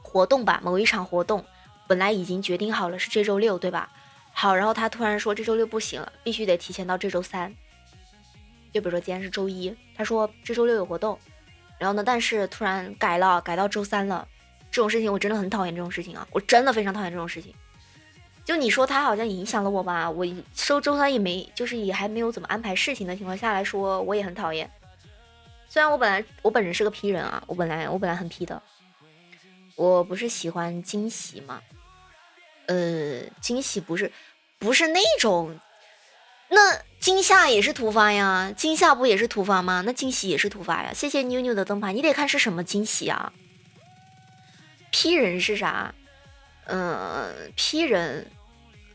活动吧，某一场活动本来已经决定好了是这周六，对吧？好，然后他突然说这周六不行了，必须得提前到这周三。就比如说今天是周一，他说这周六有活动，然后呢，但是突然改到周三了，这种事情我真的很讨厌这种事情啊，我真的非常讨厌这种事情。就你说他好像影响了我吧，我收周三也没，就是也还没有怎么安排事情的情况下来说，我也很讨厌。虽然我本人是个 P 人啊，我本来很 P 的，我不是喜欢惊喜嘛，惊喜不是那种，那惊吓也是突发呀，惊吓不也是突发吗？那惊喜也是突发呀。谢谢妞妞的灯牌，你得看是什么惊喜啊。P 人是啥？P 人。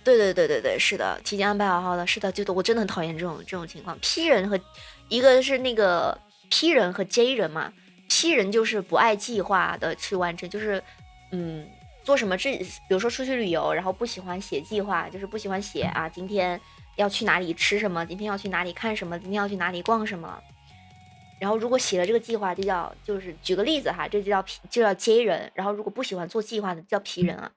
对，是的，提前安排好的，是的，我真的很讨厌这种情况。P 人和一个是那个 P 人和 J 人嘛 ，P 人就是不爱计划的去完成，就是做什么比如说出去旅游，然后不喜欢写计划，就是不喜欢写啊，今天要去哪里吃什么，今天要去哪里看什么，今天要去哪里逛什么。然后如果写了这个计划，就是举个例子哈，这就叫 J 人。然后如果不喜欢做计划的叫 P 人啊。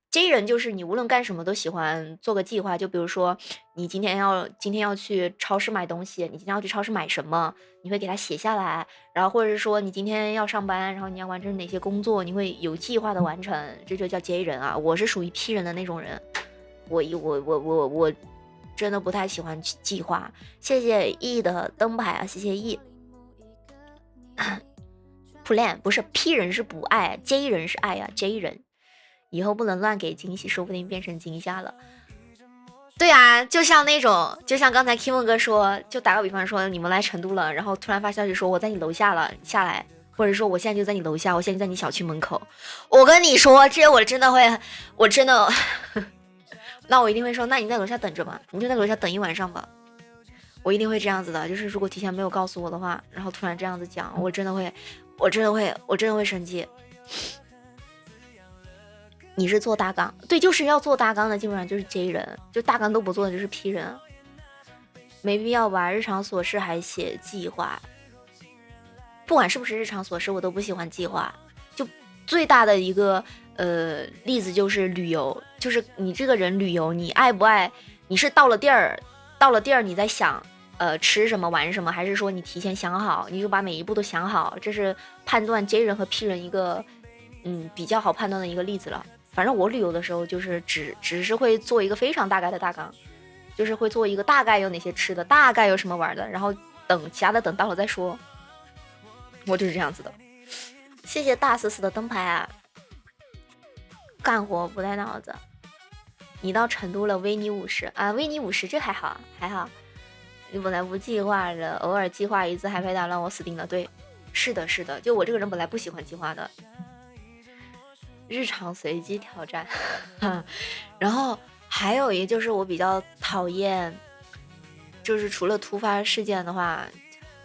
J 人就是你无论干什么都喜欢做个计划，就比如说你今天要去超市买东西，你今天要去超市买什么，你会给它写下来，然后或者是说你今天要上班，然后你要完成哪些工作，你会有计划的完成，这就叫 J 人啊。我是属于 P 人的那种人，我真的不太喜欢计划。谢谢 E 的灯牌啊，谢谢 E。plan 不是 P 人是不爱 ，J 人是爱啊 ，J 人。以后不能乱给惊喜，说不定变成惊吓了。对啊，就像刚才 Kim 哥说，就打个比方说，你们来成都了，然后突然发消息说我在你楼下了，下来，或者说我现在就在你楼下，我现在就在你小区门口。我跟你说，这我真的，那我一定会说，那你在楼下等着吧，你就在楼下等一晚上吧。我一定会这样子的，就是如果提前没有告诉我的话，然后突然这样子讲，我真的会生气。你是做大纲，对，就是要做大纲的，基本上就是 J 人，就大纲都不做的就是 P 人，没必要吧？日常琐事还写计划，不管是不是日常琐事，我都不喜欢计划。就最大的一个例子就是旅游，就是你这个人旅游，你爱不爱？你是到了地儿你在想吃什么玩什么，还是说你提前想好，你就把每一步都想好？这是判断 J 人和 P 人一个比较好判断的一个例子了。反正我旅游的时候就是只是会做一个非常大概的大纲，就是会做一个大概有哪些吃的，大概有什么玩的，然后等其他的等到了再说。我就是这样子的。谢谢大思思的灯牌啊，干活不带脑子。你到成都了，维尼50啊，维尼50这还好。你本来不计划的，偶尔计划一次还非打乱我死定了。对，是的，就我这个人本来不喜欢计划的。日常随机挑战然后还有一个就是我比较讨厌，就是除了突发事件的话，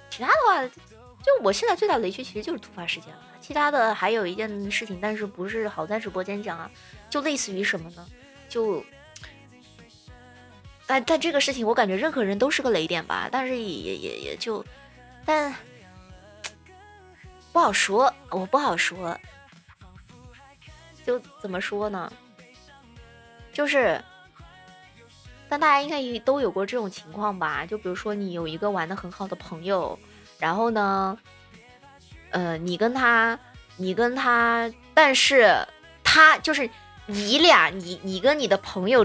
其他的话就我现在最大的雷区其实就是突发事件了。其他的还有一件事情，但是不是好在直播间讲啊，就类似于什么呢，就但这个事情我感觉任何人都是个雷点吧，但是也就但不好说，我不好说。就怎么说呢，就是但大家应该都有过这种情况吧，就比如说你有一个玩得很好的朋友，然后呢你跟他但是他就是你跟你的朋友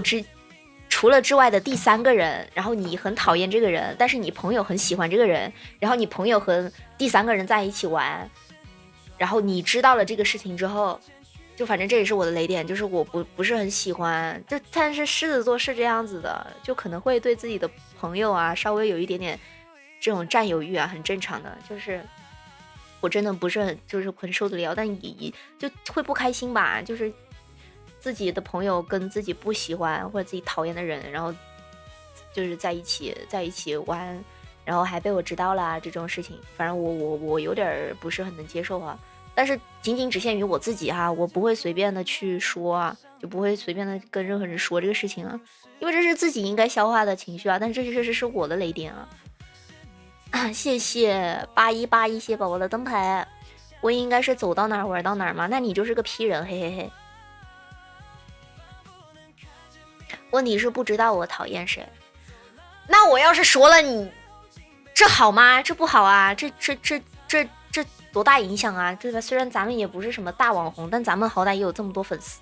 除了之外的第三个人，然后你很讨厌这个人，但是你朋友很喜欢这个人，然后你朋友和第三个人在一起玩，然后你知道了这个事情之后，就反正这也是我的雷点，就是我不是很喜欢，就但是狮子座是这样子的，就可能会对自己的朋友啊稍微有一点点这种占有欲啊，很正常的，就是我真的不是很受得了，但也就会不开心吧，就是自己的朋友跟自己不喜欢或者自己讨厌的人，然后就是在一起玩，然后还被我知道了这种事情，反正我有点不是很能接受啊。但是仅仅只限于我自己哈，我不会随便的去说啊，就不会随便的跟任何人说这个事情啊，因为这是自己应该消化的情绪啊。但是这确实是我的雷点啊。谢谢8181，谢谢宝宝的灯牌。我应该是走到哪儿玩到哪儿吗？那你就是个批人，嘿嘿嘿。问题是不知道我讨厌谁。那我要是说了你，这好吗？这不好啊，这多大影响啊，对吧？虽然咱们也不是什么大网红，但咱们好歹也有这么多粉丝，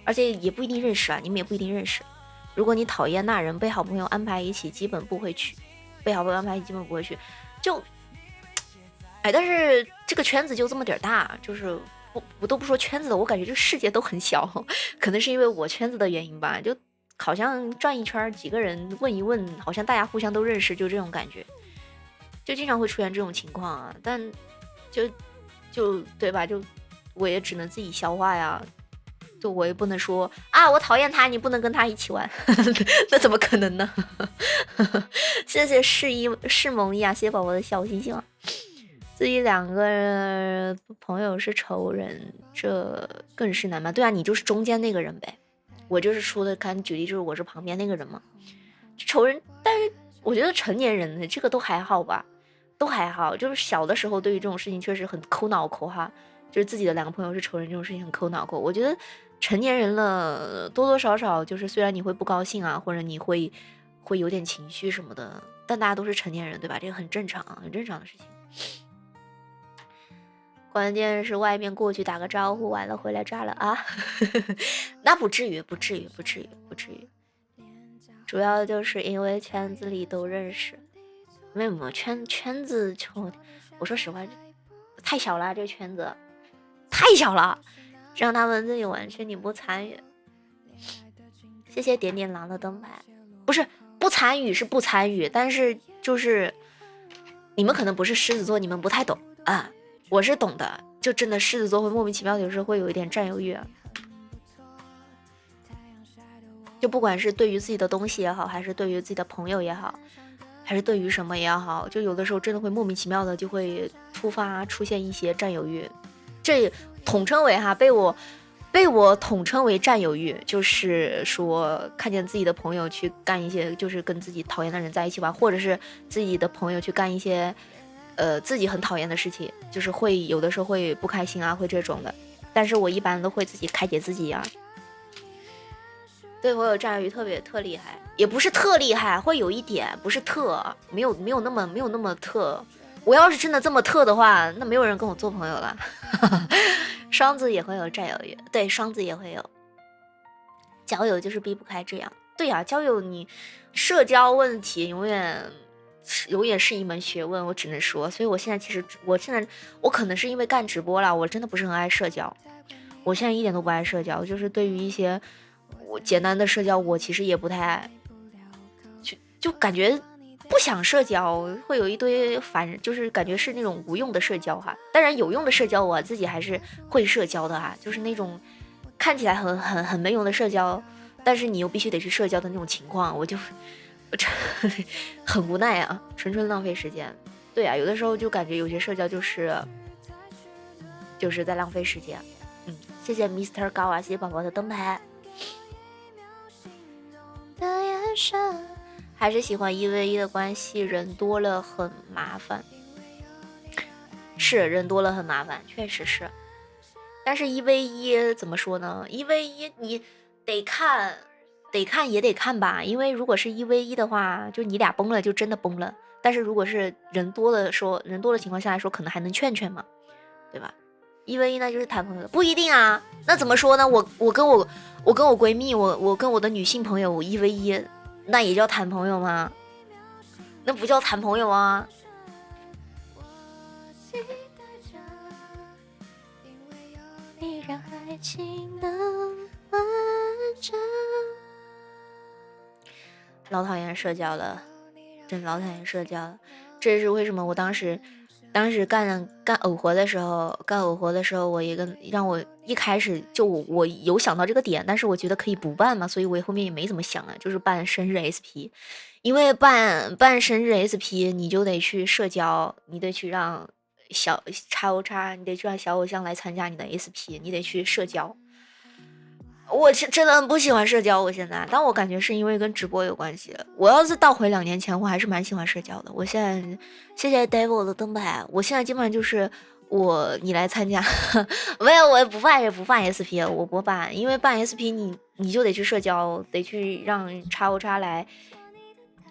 而且也不一定认识啊，你们也不一定认识。如果你讨厌那人，被好朋友安排一起，基本不会去。被好朋友安排一起，基本不会去。就，但是这个圈子就这么点大，就是我都不说圈子了，我感觉这个世界都很小，可能是因为我圈子的原因吧，就好像转一圈几个人问一问，好像大家互相都认识，就这种感觉，就经常会出现这种情况啊。但就对吧？就我也只能自己消化呀。就我也不能说啊，我讨厌他，你不能跟他一起玩，那怎么可能呢？谢谢世萌呀，谢谢宝宝的小星星啊。自己两个朋友是仇人，这更是难吗？对啊，你就是中间那个人呗。我就是说的，看举例就是我是旁边那个人嘛。仇人，但是我觉得成年人的这个都还好吧，都还好。就是小的时候对于这种事情确实很抠脑壳哈，就是自己的两个朋友是仇人这种事情很抠脑壳。我觉得成年人了，多多少少就是虽然你会不高兴啊，或者你会有点情绪什么的，但大家都是成年人，对吧？这个很正常，很正常的事情。关键是外面过去打个招呼，完了回来炸了啊！那不至于，不至于，不至于，不至于。主要就是因为圈子里都认识，没有圈子就，我说实话，太小了，这个圈子太小了，让他们自己玩去，你不参与。谢谢点点狼的灯牌，不是不参与是不参与，但是就是你们可能不是狮子座，你们不太懂啊。我是懂的，就真的狮子座会莫名其妙，有时候会有一点占有欲，就不管是对于自己的东西也好，还是对于自己的朋友也好，还是对于什么也好，就有的时候真的会莫名其妙的就会突发出现一些占有欲，这统称为哈被我统称为占有欲，就是说看见自己的朋友去干一些就是跟自己讨厌的人在一起玩，或者是自己的朋友去干一些自己很讨厌的事情，就是会有的时候会不开心啊，会这种的。但是我一般都会自己开解自己啊。对我有占有欲特厉害，也不是特厉害，会有一点，不是特，没有那么特。我要是真的这么特的话，那没有人跟我做朋友了。双子也会有占有欲，对，双子也会有。交友就是避不开这样，对呀，交友你社交问题永远是一门学问，我只能说。所以我现在我可能是因为干直播了，我真的不是很爱社交，我现在一点都不爱社交，就是对于一些我简单的社交，我其实也不太爱，就感觉不想社交，会有一堆就是感觉是那种无用的社交哈。当然有用的社交我自己还是会社交的哈，就是那种看起来很没用的社交，但是你又必须得去社交的那种情况，我很无奈啊，纯浪费时间。对啊，有的时候就感觉有些社交就是在浪费时间。谢谢 Mr. 高啊，谢谢宝宝的灯牌。的眼神还是喜欢1v1的关系，人多了很麻烦。是人多了很麻烦，确实是。但是1v1怎么说呢？1v1你得看也得看吧，因为如果是1v1的话，就你俩崩了就真的崩了。但是如果是人多的情况下来说，可能还能劝劝嘛，对吧？1v1那就是谈朋友的，不一定啊。那怎么说呢？我跟我闺蜜，我跟我的女性朋友1v1，那也叫谈朋友吗？那不叫谈朋友啊。老讨厌社交了，真老讨厌社交了。这是为什么我当时当时干偶活的时候，我一个让我一开始就我有想到这个点，但是我觉得可以不办嘛，所以我后面也没怎么想啊，就是办生日 SP， 因为办生日 SP 你就得去社交，你得去让你得去让小偶像来参加你的 SP， 你得去社交。我是真的很不喜欢社交，我现在，但我感觉是因为跟直播有关系。我要是倒回2年前，我还是蛮喜欢社交的。我现在谢谢 Devil 的灯牌，我现在基本上就是你来参加，没有，我也不办 SP， 我不办，因为办 SP 你就得去社交，得去让XOX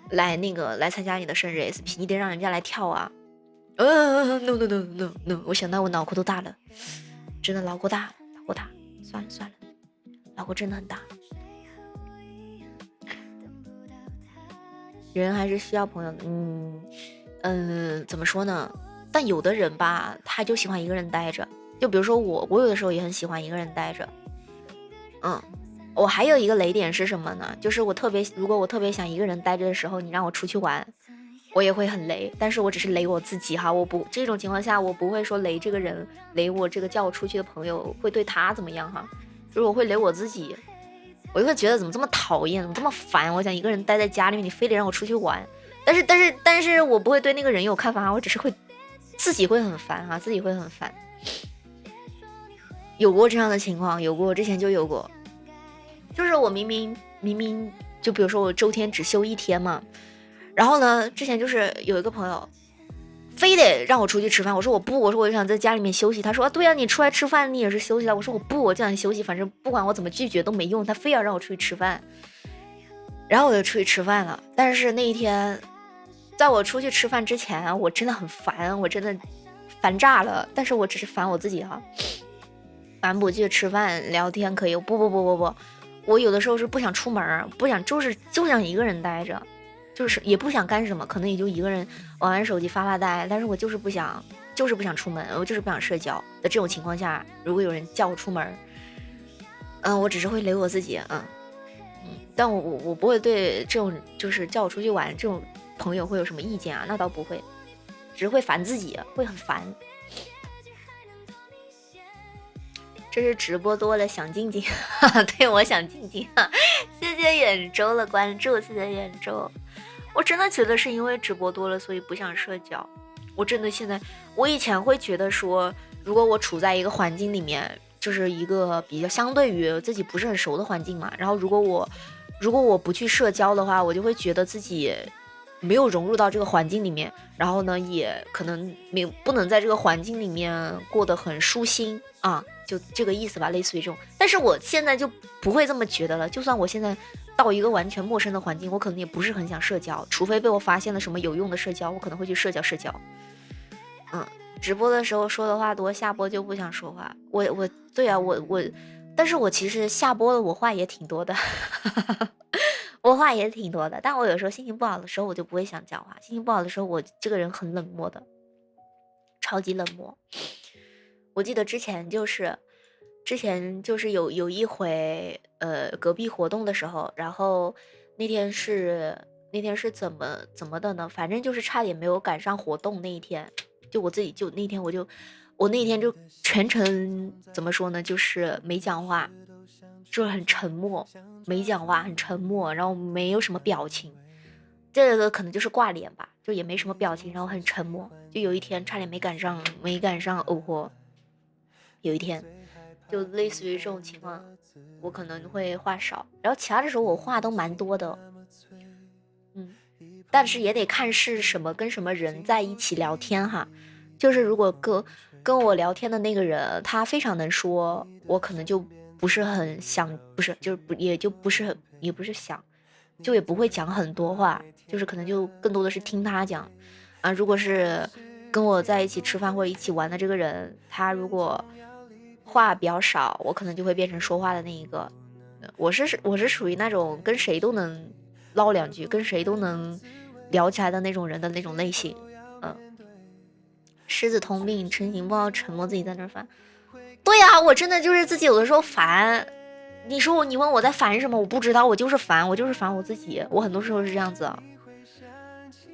来参加你的生日 SP， 你得让人家来跳啊。no， 我想到我脑壳都大了，真的脑壳大，算了。脑壳真的很大，人还是需要朋友的。怎么说呢？但有的人吧，他就喜欢一个人待着。就比如说我有的时候也很喜欢一个人待着。我还有一个雷点是什么呢？就是如果我特别想一个人待着的时候，你让我出去玩，我也会很雷。但是我只是雷我自己哈，这种情况下我不会说雷这个人，雷我这个叫我出去的朋友会对他怎么样哈。就是我会雷我自己，我就会觉得怎么这么讨厌，怎么这么烦。我想一个人待在家里面，你非得让我出去玩，但是我不会对那个人有看法，我只是会自己会很烦啊，自己会很烦。有过这样的情况，之前就有过，就是我明明就比如说我周天只休1天嘛，然后呢，之前就是有一个朋友非得让我出去吃饭，我说我不，我说我就想在家里面休息。他说对啊，你出来吃饭你也是休息了。我说我不，我就想休息，反正不管我怎么拒绝都没用，他非要让我出去吃饭，然后我就出去吃饭了。但是那一天，在我出去吃饭之前，我真的很烦，我真的烦炸了。但是我只是烦我自己哈，烦不去吃饭聊天可以，不，我有的时候是不想出门，不想就想一个人待着。就是也不想干什么，可能也就一个人玩手机发呆，但是我就是不想出门，我就是不想社交的这种情况下，如果有人叫我出门，我只是会雷我自己，但我不会对这种就是叫我出去玩这种朋友会有什么意见啊？那倒不会，只是会烦自己，会很烦。这是直播多了想静静，对，我想静静，谢谢远周的关注，谢谢远周。我真的觉得是因为直播多了，所以不想社交。我真的现在，我以前会觉得说，如果我处在一个环境里面，就是一个比较相对于自己不是很熟的环境嘛，然后如果我不去社交的话，我就会觉得自己没有融入到这个环境里面，然后呢，也可能不能在这个环境里面过得很舒心啊，就这个意思吧，类似于这种。但是我现在就不会这么觉得了，就算我现在到一个完全陌生的环境，我可能也不是很想社交，除非被我发现了什么有用的社交，我可能会去社交。直播的时候说的话多，下播就不想说话。对啊，但是我其实下播了，我话也挺多的，我话也挺多的。但我有时候心情不好的时候，我就不会想讲话。心情不好的时候，我这个人很冷漠的，超级冷漠。我记得之前就是有一回隔壁活动的时候，然后那天是怎么的呢？反正就是差点没有赶上活动那一天，就我自己就那天我那天就全程怎么说呢，就是没讲话，就是很沉默，没讲话，很沉默，然后没有什么表情。这个可能就是挂脸吧，就也没什么表情，然后很沉默。就有一天差点没赶上偶活，有一天就类似于这种情况，我可能会话少，然后其他的时候我话都蛮多的，但是也得看是什么跟什么人在一起聊天哈。就是如果跟我聊天的那个人他非常能说，我可能就不是很想，不是就是也不是想，就也不会讲很多话，就是可能就更多的是听他讲啊。如果是跟我在一起吃饭或者一起玩的这个人，他如果话比较少，我可能就会变成说话的那一个。我是属于那种跟谁都能唠两句，跟谁都能聊起来的那种人的那种类型。狮子通病，成型不好沉默，自己在那儿烦。对呀，我真的就是自己有的时候烦。你问我在烦什么，我不知道，我就是烦我自己。我很多时候是这样子，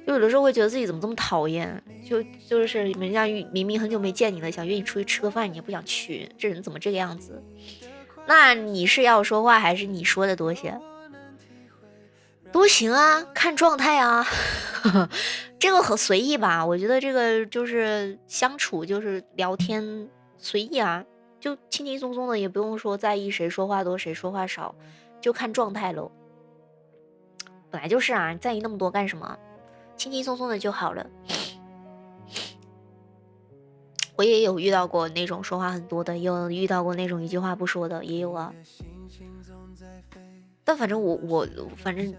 就有的时候会觉得自己怎么这么讨厌，就是人家明明很久没见你了，想约你出去吃个饭，你也不想去，这人怎么这个样子？那你是要说话还是你说的多些？都行啊，看状态啊，这个很随意吧？我觉得这个就是相处，就是聊天随意啊，就轻轻松松的，也不用说在意谁说话多谁说话少，就看状态喽。本来就是啊，在意那么多干什么？轻轻松松的就好了。我也有遇到过那种说话很多的，也有遇到过那种一句话不说的，也有啊。但反正我反正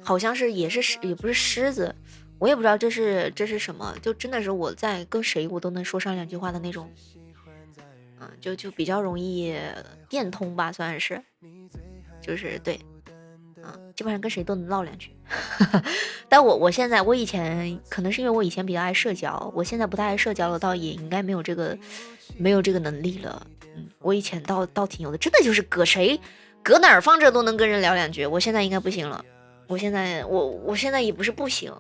好像是也不是狮子，我也不知道这是什么，就真的是我在跟谁我都能说上两句话的那种，就比较容易变通吧，算是，就是对，基本上跟谁都能唠两句。但我现在我以前可能是因为我以前比较爱社交，我现在不太爱社交了，倒也应该没有这个能力了。我以前倒挺有的，真的就是搁哪儿放着都能跟人聊两句，我现在应该不行了。我现在也不是不行。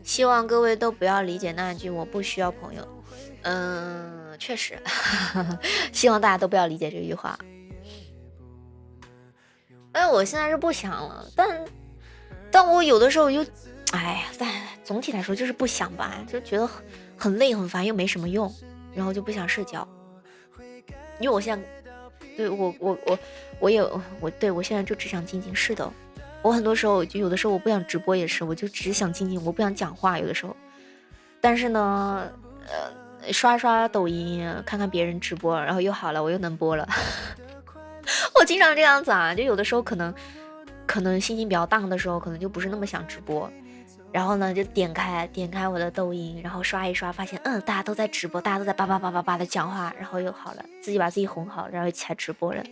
希望各位都不要理解那句我不需要朋友。确实，希望大家都不要理解这句话。我现在是不想了，但我有的时候又，但总体来说就是不想吧，就觉得很累很烦，又没什么用，然后就不想社交。因为我现在，对我现在就只想静静。是的，我很多时候就有的时候我不想直播也是，我就只想静静，我不想讲话有的时候。但是呢，刷刷抖音，看看别人直播，然后又好了，我又能播了。我经常这样子啊，就有的时候可能心情比较荡的时候，可能就不是那么想直播，然后呢就点开我的抖音，然后刷一刷，发现大家都在直播，大家都在叭叭叭叭叭的讲话，然后又好了，自己把自己哄好，然后一起来直播了。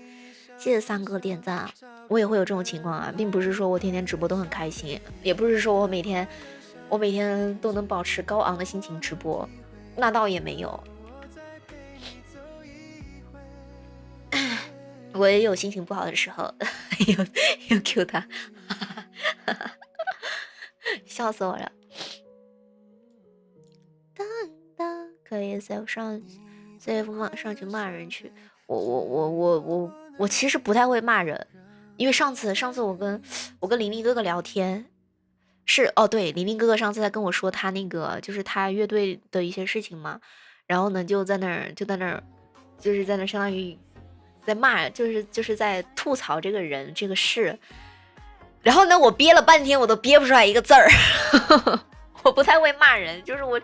谢谢三哥点赞，我也会有这种情况啊，并不是说我天天直播都很开心，也不是说我每天都能保持高昂的心情直播，那倒也没有。我也有心情不好的时候，又 Q 他，笑死我了。可以 save 上去骂人去。我其实不太会骂人，因为上次我跟玲玲哥哥聊天，对，玲玲哥哥上次在跟我说他那个就是他乐队的一些事情嘛，然后呢就在那儿相当于在骂，就是在吐槽这个人这个事，然后呢我憋了半天我都憋不出来一个字儿。我不太会骂人，就是我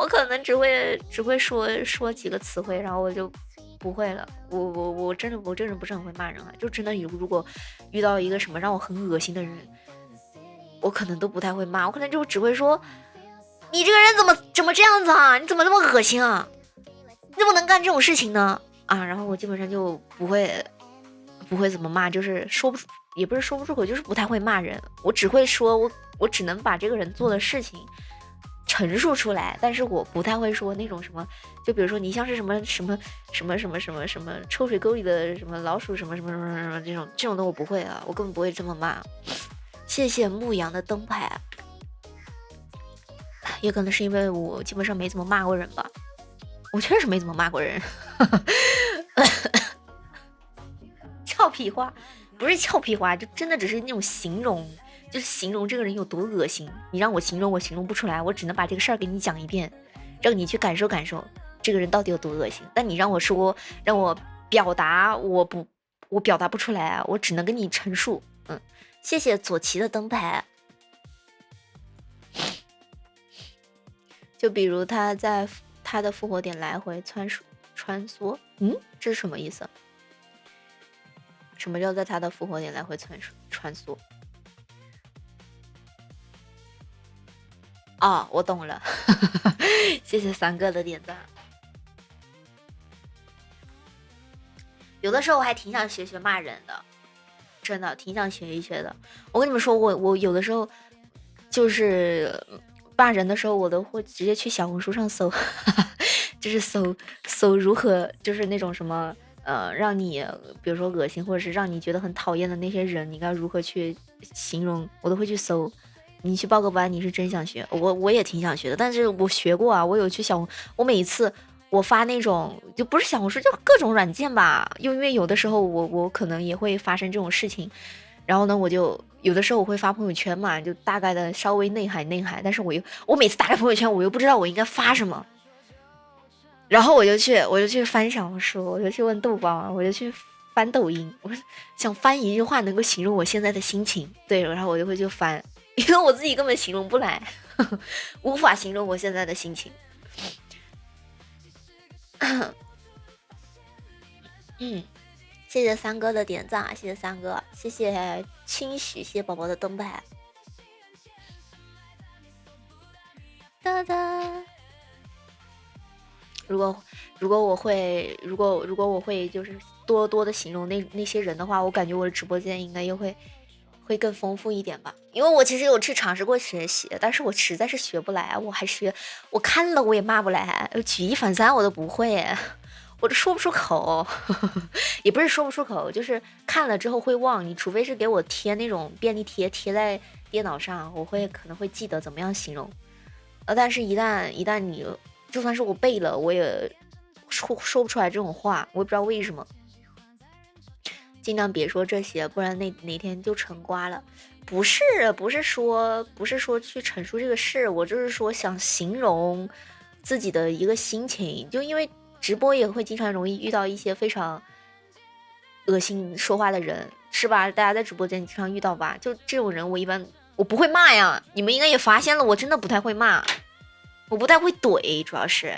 可能只会说几个词汇，然后我就不会了。我真的不是很会骂人啊，就真的如果遇到一个什么让我很恶心的人，我可能都不太会骂，我可能就只会说你这个人怎么这样子啊，你怎么那么恶心啊，你怎么能干这种事情呢啊？然后我基本上就不会怎么骂，就是也不是说不出口，就是不太会骂人。我只会说我只能把这个人做的事情陈述出来，但是我不太会说那种什么，就比如说你像是什么臭水沟里的什么老鼠什么这种的我不会啊，我根本不会这么骂。谢谢牧羊的灯牌，也可能是因为我基本上没怎么骂过人吧，我确实没怎么骂过人。俏皮话不是俏皮话，就真的只是那种形容，就是形容这个人有多恶心。你让我形容，我形容不出来，我只能把这个事儿给你讲一遍，让你去感受感受这个人到底有多恶心。但你让我说，让我表达，我表达不出来啊，我只能跟你陈述。谢谢左奇的灯牌。就比如他在他的复活点来回穿梭，这是什么意思？什么叫在他的复活点来回穿梭？哦，我懂了。谢谢三哥的点赞。有的时候我还挺想学骂人的，真的挺想学一学的。我跟你们说，我有的时候就是骂人的时候，我都会直接去小红书上搜，就是搜如何，就是那种什么让你比如说恶心或者是让你觉得很讨厌的那些人，你该如何去形容，我都会去搜。你去报个班，你是真想学，我也挺想学的，但是我学过啊，我有去我每一次我发那种就不是小红书，就各种软件吧，因为有的时候我可能也会发生这种事情，然后呢，我就有的时候我会发朋友圈嘛，就大概的稍微内涵，但是我每次打开朋友圈，我又不知道我应该发什么，然后我就去翻小红书，我就去问豆包，我就去翻抖音，我想翻一句话能够形容我现在的心情，对，然后我就会去翻，因为我自己根本形容不来，无法形容我现在的心情。谢谢三哥的点赞，谢谢三哥，谢谢清许，谢谢宝宝的灯牌。哒哒。如果我会就是多的形容那些人的话，我感觉我的直播间应该又会更丰富一点吧。因为我其实有去尝试过学习，但是我实在是学不来，我看了我也骂不来，举一反三我都不会。我都说不出口，也不是说不出口，就是看了之后会忘。你除非是给我贴那种便利贴贴在电脑上，我可能会记得怎么样形容。但是一旦你就算是我背了，我也说不出来这种话，我也不知道为什么。尽量别说这些，不然哪天就成瓜了。不是说去陈述这个事，我就是说想形容自己的一个心情，就因为直播也会经常容易遇到一些非常恶心说话的人，是吧？大家在直播间经常遇到吧？就这种人，我不会骂呀。你们应该也发现了，我真的不太会骂，我不太会怼，主要是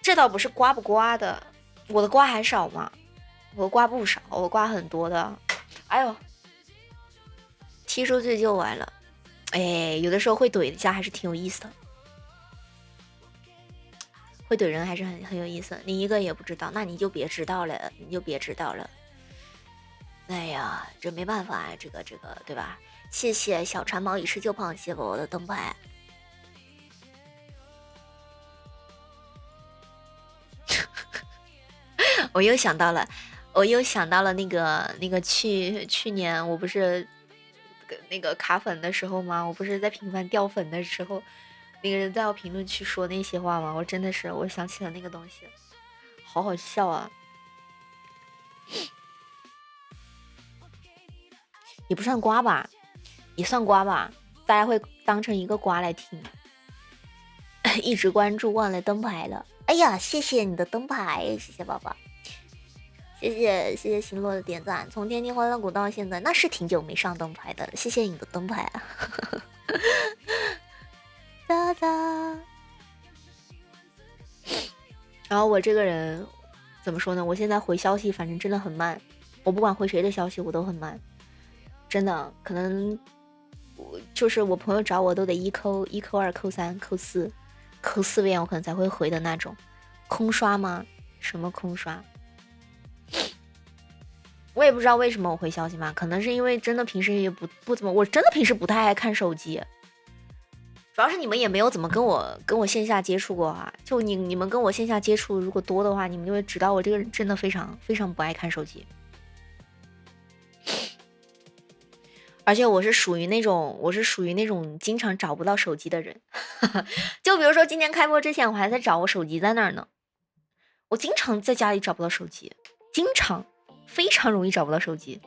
这倒不是瓜不瓜的，我的瓜还少吗？我瓜不少，我瓜很多的。哎呦，踢出去就完了。哎，有的时候会怼一下还是挺有意思的。会怼人还是很有意思，你一个也不知道，那你就别知道了，哎呀，这没办法，这个对吧？谢谢小馋猫已吃就胖，谢谢我的灯牌。我又想到了那个去年我不是那个卡粉的时候吗？我不是在频繁掉粉的时候。那个人在我评论区说那些话吗？我真的是，我想起了那个东西，好好笑啊！也不算瓜吧，也算瓜吧，大家会当成一个瓜来听。一直关注忘了灯牌了，哎呀，谢谢你的灯牌，谢谢宝宝，谢谢星落的点赞。从天津欢乐谷到现在，那是挺久没上灯牌的，谢谢你的灯牌啊！哒哒。然后我这个人怎么说呢？我现在回消息反正真的很慢，我不管回谁的消息我都很慢，真的可能就是我朋友找我都得一扣二扣三扣四遍我可能才会回的那种。空刷吗？什么空刷？我也不知道为什么我回消息嘛，可能是因为真的平时也不怎么，我真的平时不太爱看手机。主要是你们也没有怎么跟我线下接触过啊，就你们跟我线下接触如果多的话，你们就会知道我这个人真的非常非常不爱看手机，而且我是属于那种经常找不到手机的人，就比如说今天开播之前我还在找我手机在哪儿呢，我经常在家里找不到手机，非常容易找不到手机，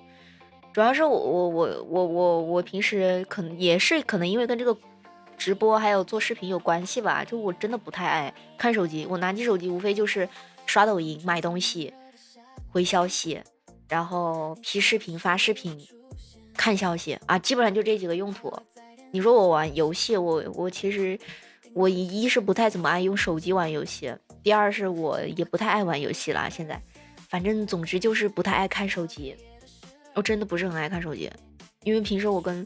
主要是我平时可能因为跟这个直播还有做视频有关系吧，就我真的不太爱看手机，我拿起手机无非就是刷抖音、买东西、回消息，然后 P 视频、发视频、看消息啊，基本上就这几个用途。你说我玩游戏，我其实我一是不太怎么爱用手机玩游戏，第二是我也不太爱玩游戏啦，现在反正总之就是不太爱看手机，我真的不是很爱看手机，因为平时我跟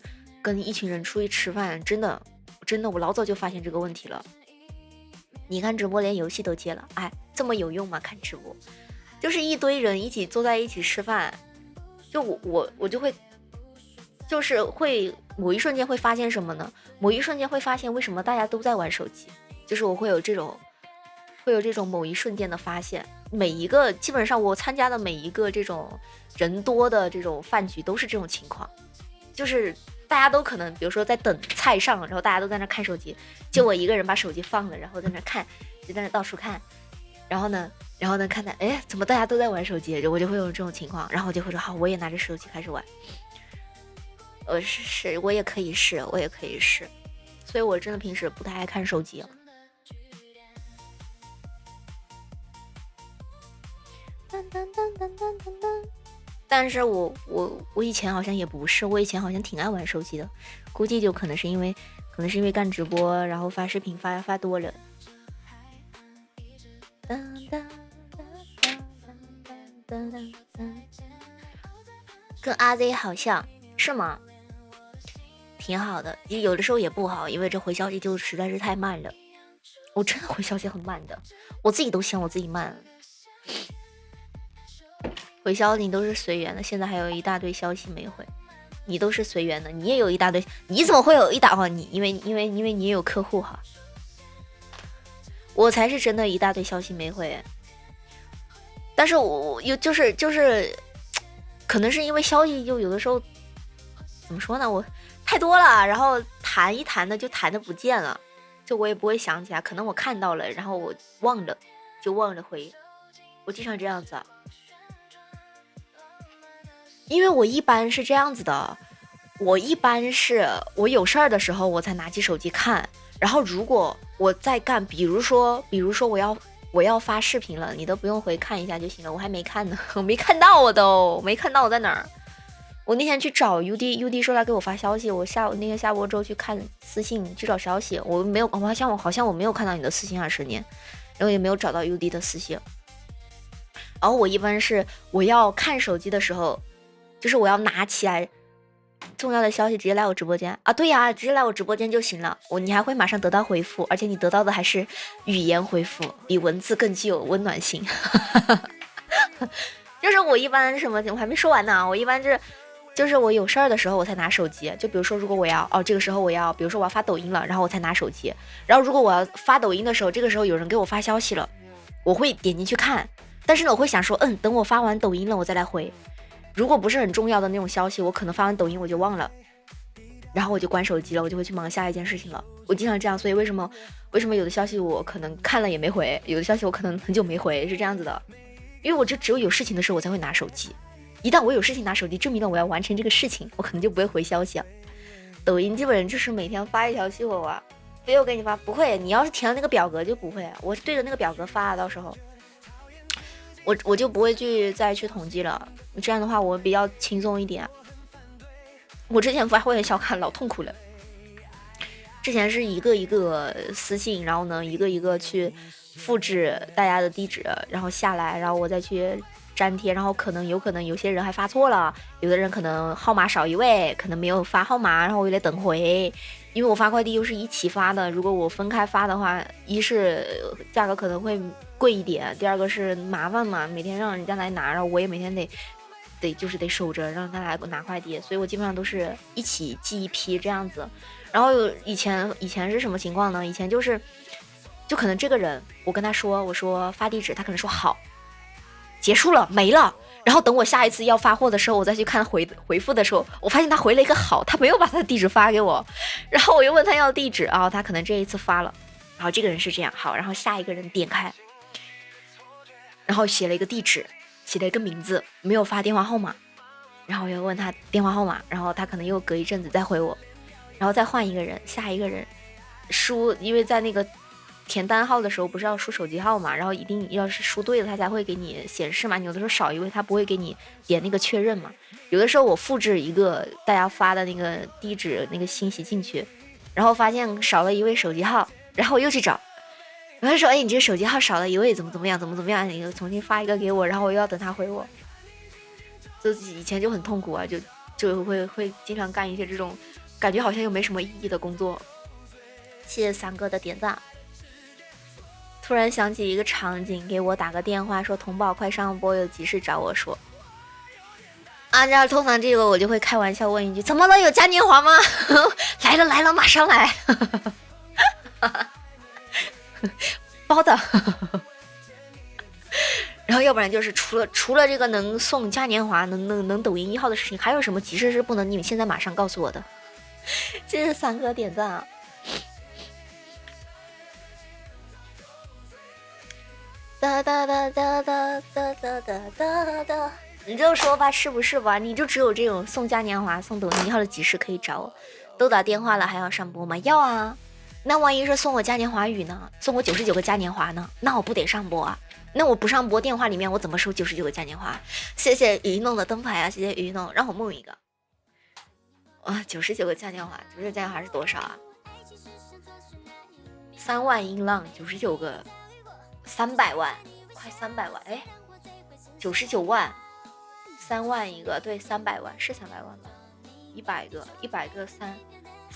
一群人出去吃饭，真的我老早就发现这个问题了。你看直播连游戏都戒了，哎，这么有用吗？看直播就是一堆人一起坐在一起吃饭，就我就会就是会某一瞬间会发现什么呢？某一瞬间会发现为什么大家都在玩手机，就是我会有这种某一瞬间的发现，每一个基本上我参加的每一个这种人多的这种饭局都是这种情况，就是大家都可能比如说在等菜上，然后大家都在那看手机，就我一个人把手机放了，然后在那看，就在那到处看，然后呢看到哎怎么大家都在玩手机，我就会有这种情况，然后我就会说好，我也拿着手机开始玩。我也可以试，所以我真的平时不太爱看手机。但是我以前好像也不是，我以前好像挺爱玩手机的，估计就可能是因为干直播，然后发视频发多了。跟阿 Z 好像是吗？挺好的，有的时候也不好，因为这回消息就实在是太慢了。我真的回消息很慢的，我自己都嫌我自己慢。回消息你都是随缘的，现在还有一大堆消息没回，你都是随缘的，你也有一大堆，你怎么会有一大你？因为你也有客户哈，我才是真的一大堆消息没回。但是我有就是，可能是因为消息就有的时候怎么说呢，我太多了，然后弹一弹的就弹的不见了，就我也不会想起来，可能我看到了，然后我忘了回，我经常这样子啊。因为我一般是这样子的，我一般是我有事儿的时候我才拿起手机看，然后如果我在干，比如说我要发视频了，你都不用回看一下就行了，我还没看呢，我没看到我在哪儿。我那天去找 UD 说他给我发消息，我那天下播之后去看私信去找消息，我没有，好像我没有看到你的私信20年，然后也没有找到 UD 的私信。然后我一般是我要看手机的时候，就是我要拿起来重要的消息直接来我直播间啊，对呀，直接来我直播间就行了，你还会马上得到回复，而且你得到的还是语言回复，比文字更具有温暖性。就是我一般什么，我还没说完呢，我一般就是我有事儿的时候我才拿手机，就比如说如果我要这个时候我要，比如说我要发抖音了，然后我才拿手机，然后如果我要发抖音的时候，这个时候有人给我发消息了，我会点进去看，但是呢我会想说等我发完抖音了我再来回，如果不是很重要的那种消息，我可能发完抖音我就忘了，然后我就关手机了，我就会去忙下一件事情了，我经常这样。所以为什么有的消息我可能看了也没回，有的消息我可能很久没回，是这样子的，因为我只有事情的时候我才会拿手机，一旦我有事情拿手机，证明了我要完成这个事情，我可能就不会回消息啊。抖音基本上就是每天发一条细我啊，非要给你发，不会，你要是填了那个表格就不会，我是对着那个表格发，到时候我就不会再去统计了，这样的话我比较轻松一点。我之前发会员小卡老痛苦了，之前是一个一个私信，然后呢一个一个去复制大家的地址，然后下来，然后我再去粘贴，然后有可能有些人还发错了，有的人可能号码少一位，可能没有发号码，然后我又得等回，因为我发快递又是一起发的，如果我分开发的话，一是价格可能会贵一点，第二个是麻烦嘛，每天让人家来拿，然后我也每天得守着让他来拿快递，所以我基本上都是一起寄一批这样子。然后以前是什么情况呢？以前就可能这个人我跟他说，我说发地址，他可能说好，结束了没了，然后等我下一次要发货的时候，我再去看回复的时候，我发现他回了一个好，他没有把他的地址发给我，然后我又问他要地址啊，他可能这一次发了，然后这个人是这样好，然后下一个人点开，然后写了一个地址，写了一个名字，没有发电话号码，然后我又问他电话号码，然后他可能又隔一阵子再回我，然后再换一个人，下一个人输，因为在那个填单号的时候不是要输手机号嘛，然后一定要是输对了他才会给你显示嘛，有的时候少一位他不会给你点那个确认嘛，有的时候我复制一个大家发的那个地址那个信息进去，然后发现少了一位手机号，然后我又去找，然后说你这个手机号少了一位怎么样，你又重新发一个给我，然后我又要等他回我，就以前就很痛苦啊，就会经常干一些这种感觉好像又没什么意义的工作。谢谢三哥的点赞。突然想起一个场景，给我打个电话说童宝快上播，有急事找我说。按照通常这个我就会开玩笑问一句怎么了，有嘉年华吗？来了马上来。包的。然后要不然就是除了这个能送嘉年华能抖音1号的事情，还有什么急事是不能你们现在马上告诉我的？谢谢3哥点赞啊！哒哒哒哒哒哒哒哒哒，你就说吧，是不是吧？你就只有这种送嘉年华、送抖音1号的急事可以找我。都打电话了还要上播吗？要啊。那万一是送我嘉年华语呢？送我99个嘉年华呢？那我不得上播啊？那我不上播，电话里面我怎么收99个嘉年华？谢谢于弄的灯牌啊！谢谢于弄，让我梦一个。哇，99个嘉年华，99个嘉年华是多少啊？3万音浪，99个，300万，快300万！哎，99万，3万一个，对，300万是300万吗？100个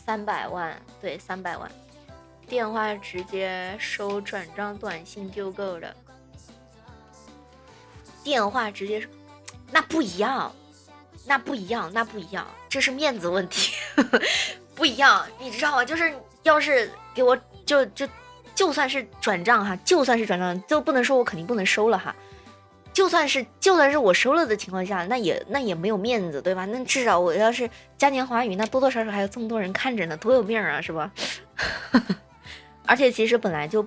300万，对，300万。电话直接收，转账短信就够了。电话直接收，那不一样，这是面子问题，不一样，你知道吗？就是要是给我就算是转账哈，就算是转账，就不能说我肯定不能收了哈。就算是我收了的情况下，那也没有面子，对吧？那至少我要是嘉年华语，那多多少少还有这么多人看着呢，多有面啊，是吧？而且其实本来就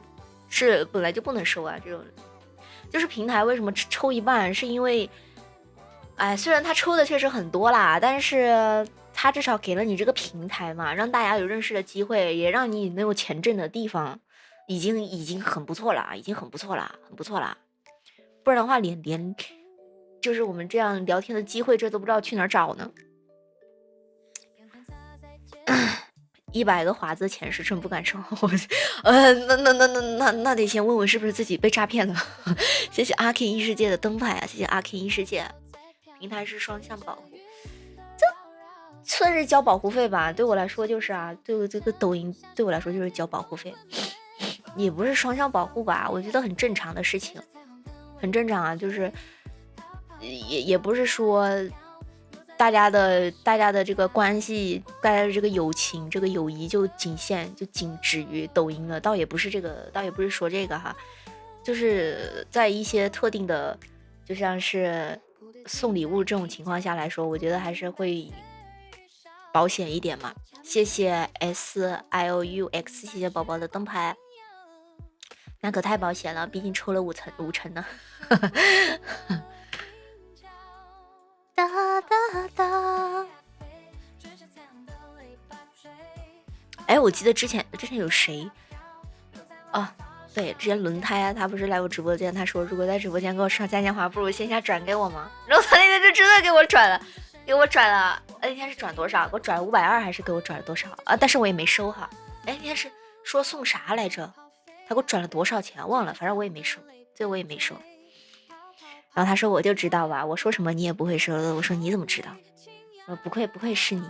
不能收啊，这种就是平台为什么抽一半，是因为，哎，虽然他抽的确实很多啦，但是他至少给了你这个平台嘛，让大家有认识的机会，也让你能有钱挣的地方，已经很不错了，很不错啦。不然的话，连就是我们这样聊天的机会，这都不知道去哪儿找呢。100个华子钱是真不敢收，那得先问问是不是自己被诈骗了。谢谢阿 King 异世界的灯牌啊，谢谢阿 King 异世界。平台是双向保护，这算是交保护费吧？对我来说就是啊，对这个抖音对我来说就是交保护费，也不是双向保护吧？我觉得很正常的事情，很正常啊，就是也不是说。大家的这个关系，大家的这个友情，这个友谊就仅止于抖音了，倒也不是说这个哈，就是在一些特定的，就像是送礼物这种情况下来说，我觉得还是会保险一点嘛。谢谢 SIOUX， 谢谢宝宝的灯牌，那可太保险了，毕竟抽了5成呢。哒哒哒！哎，我记得之前有谁啊？对，之前轮胎啊，他不是来我直播间，他说如果在直播间给我刷嘉年华，不如线下转给我吗？然后他那天就真的给我转了，那天是转多少？给我转了520还是给我转了多少啊？但是我也没收哈。哎，那天是说送啥来着？他给我转了多少钱？忘了，反正我也没收，最后我也没收。然后他说我就知道吧，我说什么你也不会收的。我说你怎么知道？不愧是你。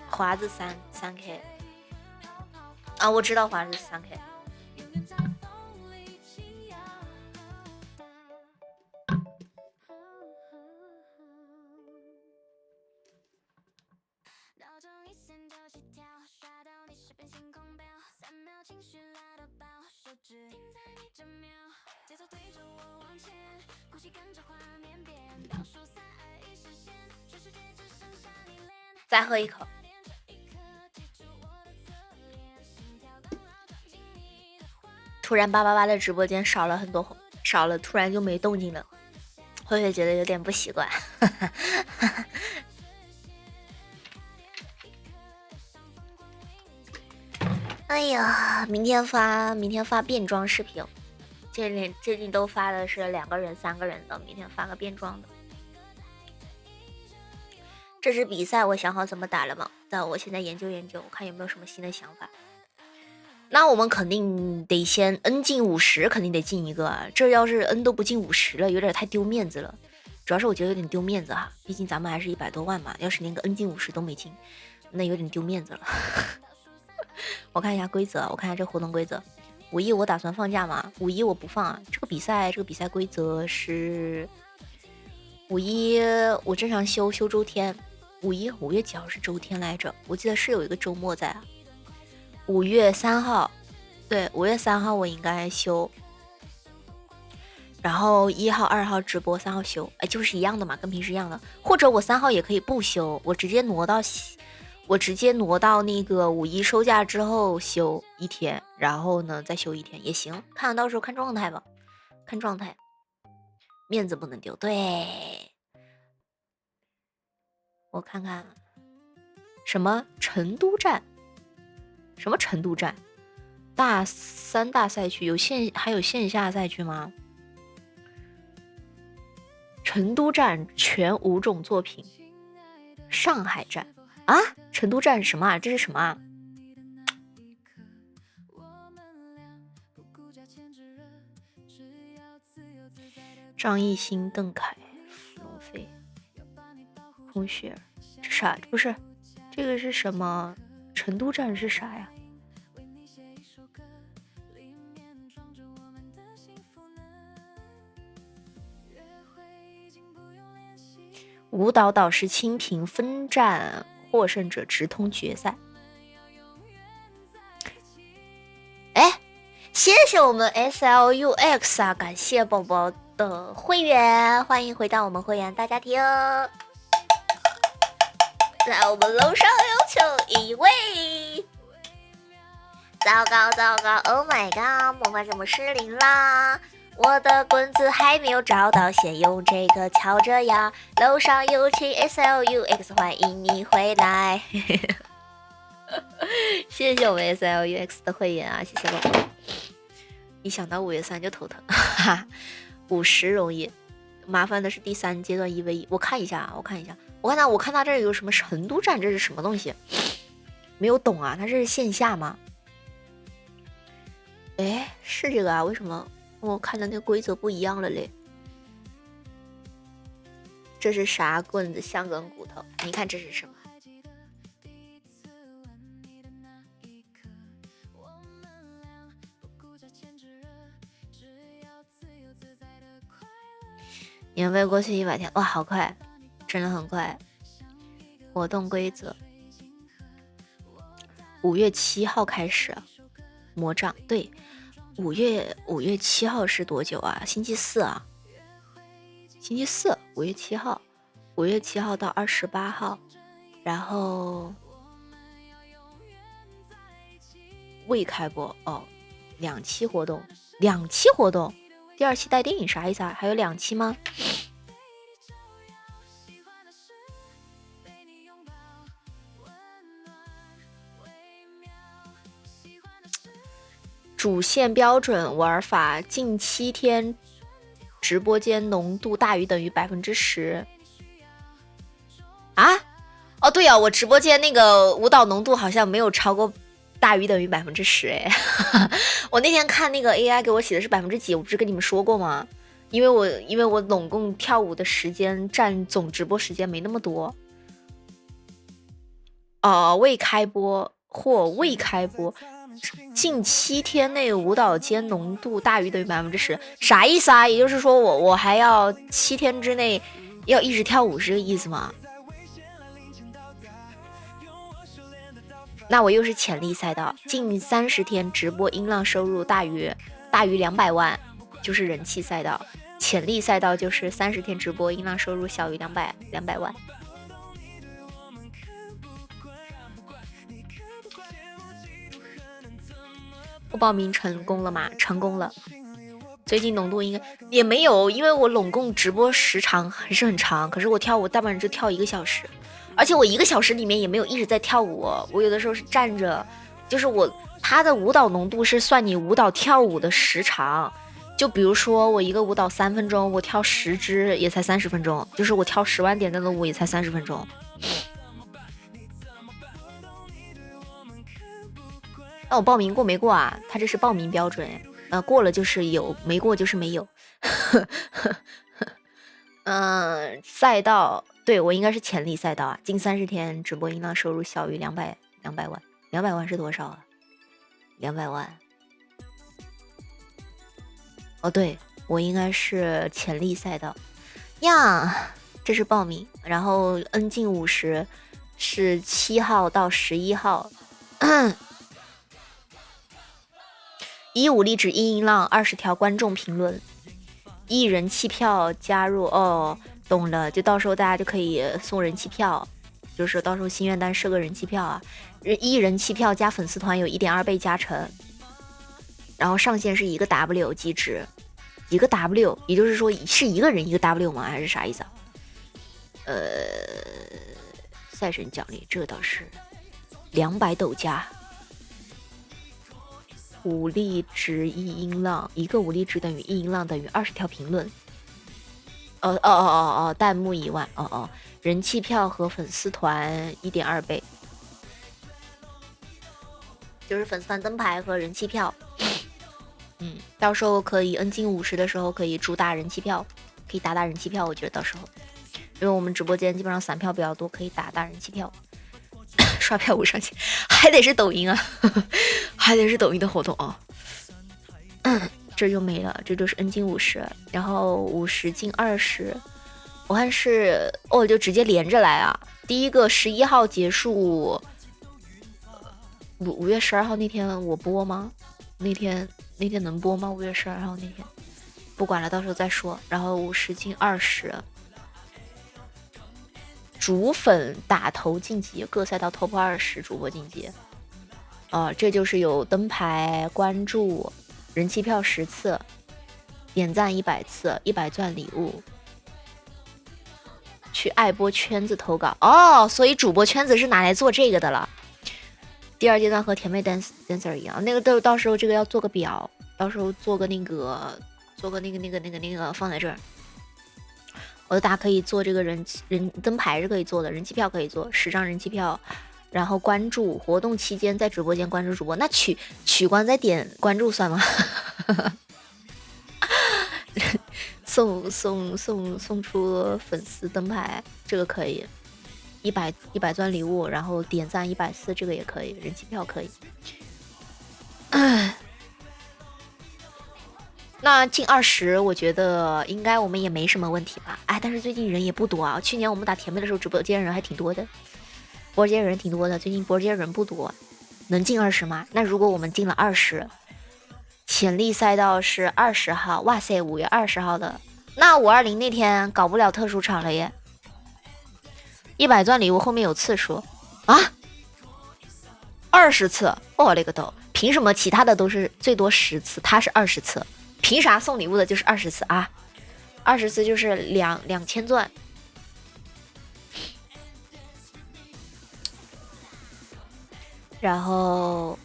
华子3K 啊，我知道华子3K。再喝一口。突然888的直播间少了很多，突然就没动静了，会觉得有点不习惯。哎呀，明天发变装视频，最近都发的是2个人、3个人的，明天发个变装的。这支比赛我想好怎么打了吗？但我现在研究，我看有没有什么新的想法。那我们肯定得先 N 进50，肯定得进一个。这要是 N 都不进50了，有点太丢面子了。主要是我觉得有点丢面子哈，毕竟咱们还是100多万嘛。要是连个 N 进50都没进，那有点丢面子了。我看一下规则，我看一下这活动规则。5·1我打算放假嘛？5·1我不放啊。这个比赛规则是5·1我正常休周天。5月几号是周天来着？我记得是有一个周末在啊。5月3号，对，5月3号我应该休。然后1号、2号直播，3号休，哎，就是一样的嘛，跟平时一样的。或者我3号也可以不休，我直接挪到那个5一收假之后休1天，然后呢再休1天也行，看到时候看状态吧，看状态，面子不能丢。对，我看看什么成都站，什么成都站，大3大赛区还有线下赛区吗？成都站全5种作品，上海站啊，成都站什么啊？这是什么啊？张艺兴、邓凯、龙飞、孔雪儿，这啥？不是，这个是什么？成都站是啥呀？舞蹈导师清平分站获胜者直通决赛。哎，谢谢我们 SLUX 啊，感谢宝宝的会员，欢迎回到我们会员大家庭。在我们楼上有请一位，糟糕糟糕 ，Oh my god， 魔法怎么失灵啦？我的棍子还没有找到，先用这个敲着呀。楼上有请 SLUX， 欢迎你回来。谢谢我们 SLUX 的会员啊，谢谢宝宝。一想到5月3就头疼，50容易，麻烦的是第3阶段1v1。我看一下，我看他这有什么成都站，这是什么东西？没有懂啊，他这是线下吗？哎，是这个啊？为什么？我看的那个规则不一样了嘞，这是啥棍子？像根骨头。你看这是什么？年费过去100天，哇，好快，真的很快。活动规则：5月7号开始，魔杖对。5月7号是多久啊？星期四啊，星期四，5月7号，5月7号到28号，然后未开播哦，2期活动，第2期带电影啥意思啊？还有2期吗？主线标准玩法，近7天直播间浓度大于等于10%啊？哦，对啊，我直播间那个舞蹈浓度好像没有超过大于等于10%哎。我那天看那个 AI 给我写的是几，我不是跟你们说过吗？因为我总共跳舞的时间占总直播时间没那么多。未开播或未开播。近7天内舞蹈间浓度大于等于10%，啥意思啊？也就是说我还要7天之内要一直跳舞，是这个意思吗？那我又是潜力赛道，近30天直播音浪收入大于200万，就是人气赛道。潜力赛道就是30天直播音浪收入小于200万。我报名成功了吗？成功了。最近浓度应该也没有，因为我拢共直播时长还是很长，可是我跳舞大半就跳1个小时，而且我1个小时里面也没有一直在跳舞，我有的时候是站着，就是他的舞蹈浓度是算你舞蹈跳舞的时长，就比如说我一个舞蹈3分钟，我跳10支也才30分钟，就是我跳10万点灯的舞也才30分钟。那我报名过没过啊？他这是报名标准，过了就是有，没过就是没有。赛道对我应该是潜力赛道啊，近30天直播音浪收入小于200万，200万是多少啊？200万。哦，对，我应该是潜力赛道呀，这是报名，然后 N 进50是7号到11号。以武力值音浪20条观众评论， 1人气票加入哦，懂了，就到时候大家就可以送人气票，就是到时候心愿单设个人气票啊，1人气票加粉丝团有1.2倍加成，然后上限是1个 W 机制，1个 W， 也就是说是一个人1个 W 吗？还是啥意思啊？赛神奖励这倒是200斗加。武力值1音浪，1个武力值等于1音浪等于20条评论。弹幕1万，人气票和粉丝团1.2倍，就是粉丝团灯牌和人气票。到时候可以N进50的时候可以主打人气票，可以打人气票。我觉得到时候，因为我们直播间基本上散票比较多，可以打人气票。刷票无上限，还得是抖音啊，还得是抖音的活动啊。这就没了，这就是 N 进50，然后50进20，我看是就直接连着来啊。第一个11号结束，5月12号那天我播吗？那天能播吗？5月12号那天，不管了，到时候再说。然后50进20。主粉打头晋级，各赛道 Top 20主播晋级。这就是有灯牌、关注、人气票10次、点赞100次、100钻礼物。去爱播圈子投稿所以主播圈子是拿来做这个的了。第2阶段和甜妹 dancer 一样，那个到时候这个要做个表，到时候做个那个放在这儿。我的大家可以做这个人灯牌是可以做的，人气票可以做10张人气票，然后关注活动期间在直播间关注主播，那取关再点关注算吗？送出粉丝灯牌，这个可以100钻礼物，然后点赞140，这个也可以，人气票可以。那进20，我觉得应该我们也没什么问题吧。但是最近人也不多啊。去年我们打甜妹的时候，直播间人还挺多的，播间人挺多的。最近播间人不多，能进20吗？那如果我们进了20，潜力赛道是20号，哇塞，5月20号的，那520那天搞不了特殊场了耶。100钻礼物后面有次数啊，20次，我勒个头！凭什么其他的都是最多10次，他是20次？凭啥送礼物的就是20次啊？20次就是2000钻。然后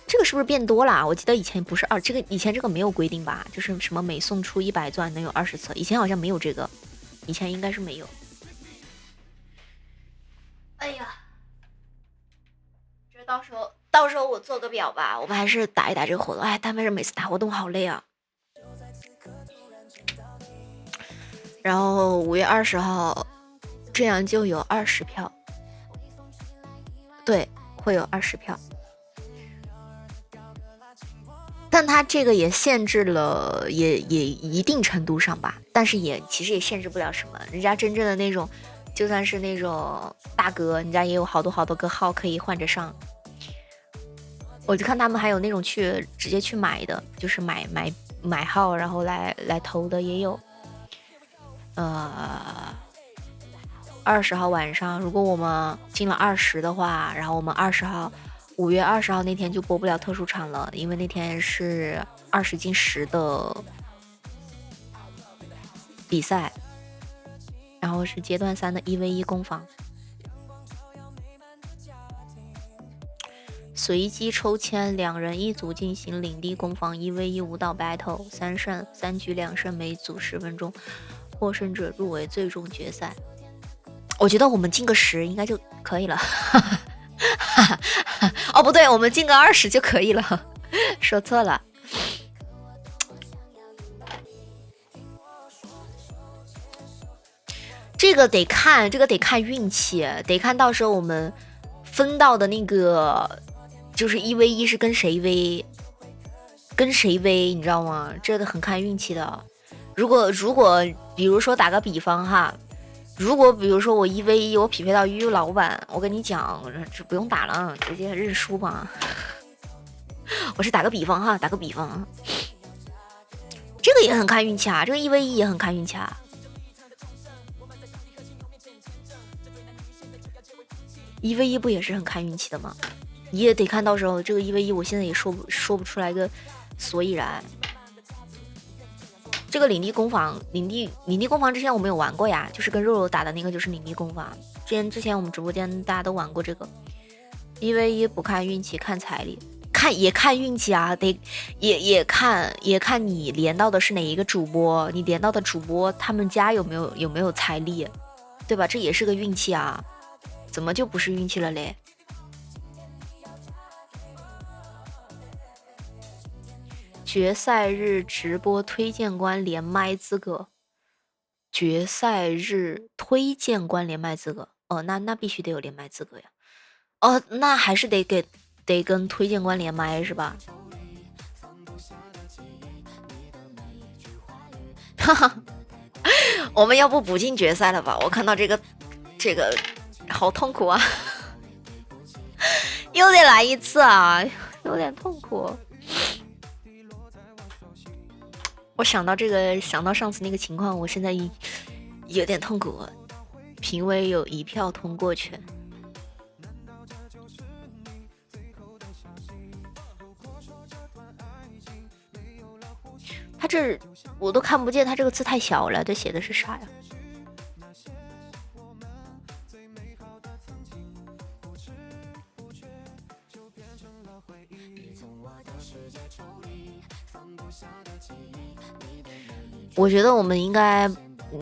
这个是不是变多了？我记得以前不是以前这个没有规定吧？就是什么每送出100钻能有20次，以前好像没有这个，以前应该是没有。哎呀，这到时候我做个表吧，我们还是打一打这个活动。他们是每次打活动好累啊。然后5月20号，这样就有20票，对，会有20票。但它这个也限制了，也一定程度上吧，但是其实也限制不了什么。人家真正的那种，就算是那种大哥，人家也有好多个号可以换着上。我就看他们还有那种直接去买的，就是买号然后来投的也有。20号晚上，如果我们进了20的话，然后我们5月20号那天就播不了特殊场了，因为那天是20进10的比赛，然后是阶段3的1v1攻防，随机抽签，2人一组进行领地攻防1v1舞蹈 battle， 3局2胜，每组10分钟，获胜者入围最终决赛。我觉得我们进个10应该就可以了。不对，我们进个20就可以了，说错了。这个得看运气，得看到时候我们分到的那个就是1v1是跟谁 v，你知道吗？这个很看运气的。如果比如说打个比方哈，如果比如说我1v1我匹配到悠悠老板，我跟你讲，这不用打了，直接认输吧。我是打个比方哈，这个也很看运气啊，这个1v1也很看运气啊。1v1不也是很看运气的吗？你也得看到时候这个1v1，我现在也说不出来个所以然。这个领地攻防，领地攻防之前我没有玩过呀，就是跟肉肉打的那个就是领地攻防。之前我们直播间大家都玩过这个。1v1不看运气，看财力，也看运气啊，也看你连到的是哪一个主播，你连到的主播他们家有没有财力，对吧？这也是个运气啊，怎么就不是运气了嘞？决赛日直播推荐官连麦资格，决赛日推荐官连麦资格，哦，那必须得有连麦资格呀。哦，那还是得跟推荐官连麦是吧？哈哈，我们要不补进决赛了吧？我看到这个好痛苦啊，又得来一次啊，有点痛苦。我想到上次那个情况，我现在有点痛苦。评委有1票通过权。他这我都看不见，他这个字太小了，这写的是啥呀？我觉得我们应该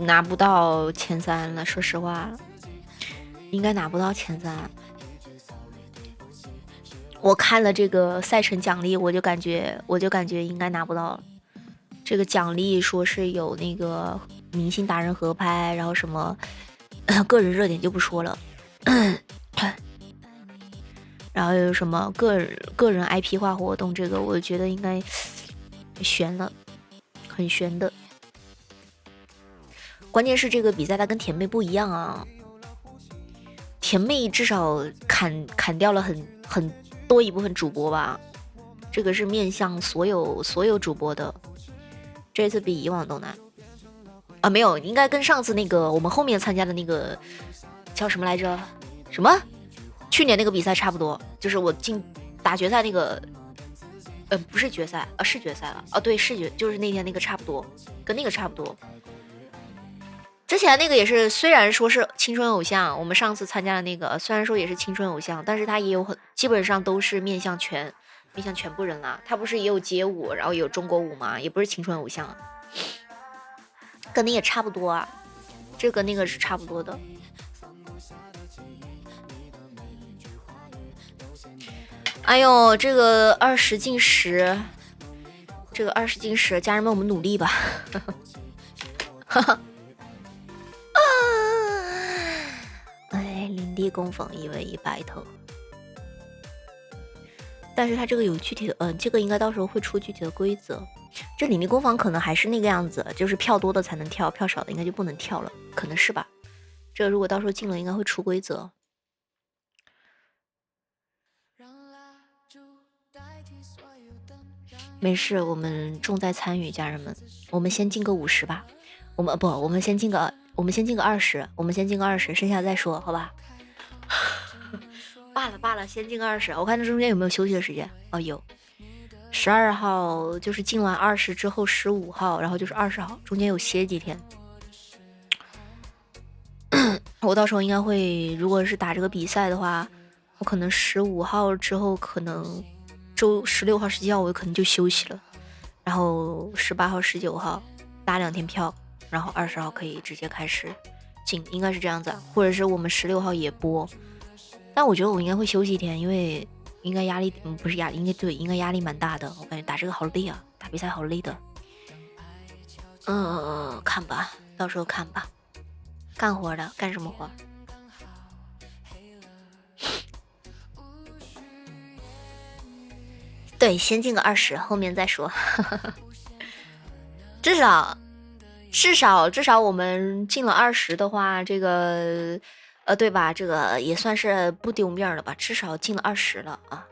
拿不到前3了，说实话，应该拿不到前3。我看了这个赛程奖励，我就感觉应该拿不到了。这个奖励说是有那个明星达人合拍，然后什么个人热点就不说了，然后有什么个人 IP 化活动，这个我觉得应该悬了，很悬的。关键是这个比赛它跟甜妹不一样啊，甜妹至少砍掉了很多一部分主播吧，这个是面向所有主播的，这次比以往都难啊，没有，应该跟上次那个我们后面参加的那个叫什么来着？什么？去年那个比赛差不多，就是我进打决赛那个，不是决赛啊，是决赛了啊，对，就是那天那个差不多，跟那个差不多。之前那个也是，虽然说是青春偶像，我们上次参加的那个，虽然说也是青春偶像，但是它也有基本上都是面向全部人啦。它不是也有街舞，然后也有中国舞嘛，也不是青春偶像，跟那也差不多啊，这跟那个是差不多的。哎呦，这个20进10，这个20进10，家人们我们努力吧。哈哈。哎，领地攻防1v1 battle，但是它这个有具体的，这个应该到时候会出具体的规则。这领地攻防可能还是那个样子，就是票多的才能跳，票少的应该就不能跳了，可能是吧？这个如果到时候进了，应该会出规则。没事，我们重在参与，家人们，我们先进个50吧。我们先进个20，我们先进个20，剩下再说，好吧？罢了，先进个20。我看这中间有没有休息的时间？哦，有。12号就是进完20之后，15号，然后就是20号，中间有歇几天。我到时候应该会，如果是打这个比赛的话，我可能15号之后，可能周16号、17号我可能就休息了，然后18号、19号打2天票。然后20号可以直接开始进，应该是这样子，或者是我们16号也播。但我觉得我应该会休息一天，因为应该压力不是压力，应该压力蛮大的。我感觉打这个好累啊，打比赛好累的。看吧，到时候看吧。干活的，干什么活？对，先进个20，后面再说。至少我们进了20的话，这个对吧？这个也算是不丢面了吧？至少进了20了啊，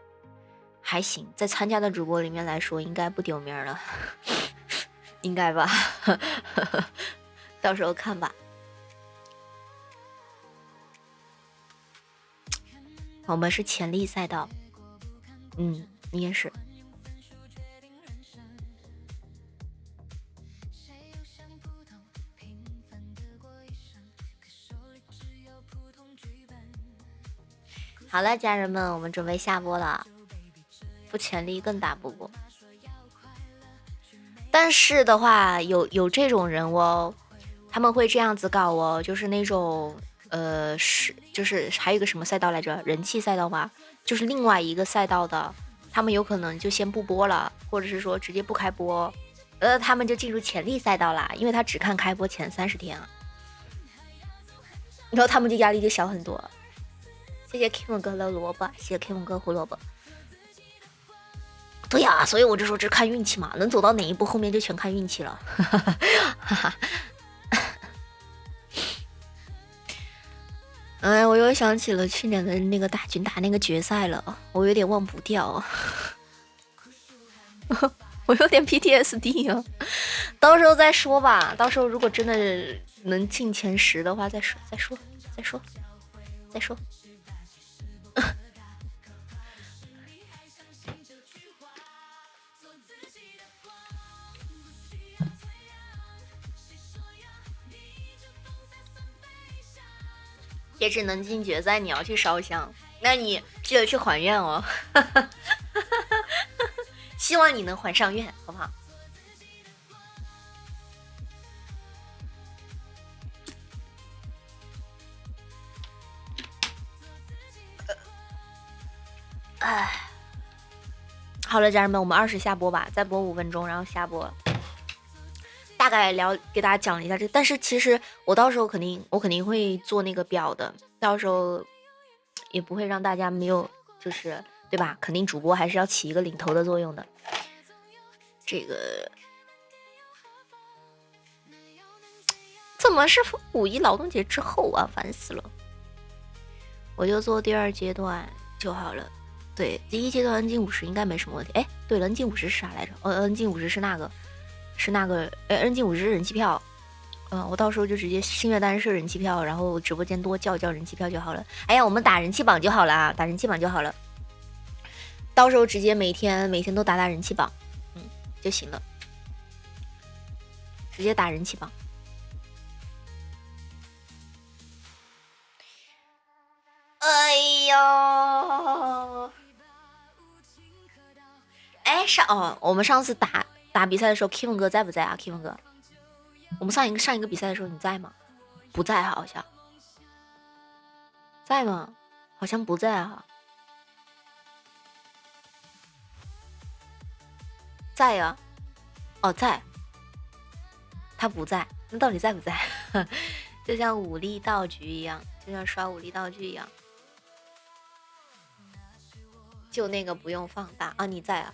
还行，在参加的主播里面来说，应该不丢面了。应该吧，到时候看吧。我们是潜力赛道，你也是。好了，家人们，我们准备下播了。不潜力更打不过。但是的话，有这种人哦，他们会这样子搞哦，就是那种就是还有一个什么赛道来着，人气赛道吧，就是另外一个赛道的，他们有可能就先不播了，或者是说直接不开播，他们就进入潜力赛道啦，因为他只看开播前30天啊，然后他们就压力就小很多。谢谢 Kim 哥的萝卜，谢谢 Kim 哥胡萝卜。对呀，所以我就说这看运气嘛，能走到哪一步，后面就全看运气了。哎，我又想起了去年的那个大军打那个决赛了，我有点忘不掉，我有点 PTSD 啊。到时候再说吧，到时候如果真的能进前10的话，再说。也只能进决赛，你要去烧香，那你记得去还愿哦。希望你能还上愿，好不好？好了，家人们，我们20下播吧，再播5分钟，然后下播。大概给大家讲了一下这，但是其实我到时候肯定会做那个表的，到时候也不会让大家没有，就是对吧？肯定主播还是要起一个领头的作用的。这个怎么是5一劳动节之后啊？烦死了！我就做第2阶段就好了。对，第1阶段恩进50应该没什么问题。哎，对了，恩进50是啥来着？恩进50是那个。恩进50是人气票，我到时候就直接星月单设人气票，然后直播间多叫人气票就好了。哎呀，我们打人气榜就好了，打人气榜就好了。到时候直接每天都打人气榜，就行了，直接打人气榜。哎呦，哎我们上次打比赛的时候 ，Kim 哥在不在啊 ？Kim 哥，我们上一个比赛的时候你在吗？不在，好像在吗？好像不在啊。在呀，在。他不在，那到底在不在？就像武力道具一样，就像刷武力道具一样，就那个不用放大啊，你在啊？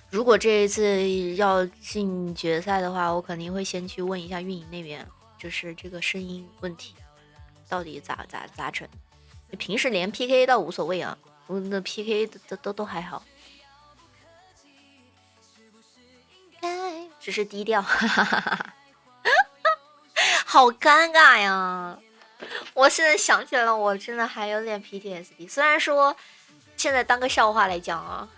如果这一次要进决赛的话，我肯定会先去问一下运营那边，就是这个声音问题到底咋整。平时连 PK 倒无所谓啊，我的 PK 都还好，只是低调，好尴尬呀！我现在想起来了，我真的还有点 PTSD。虽然说现在当个笑话来讲啊。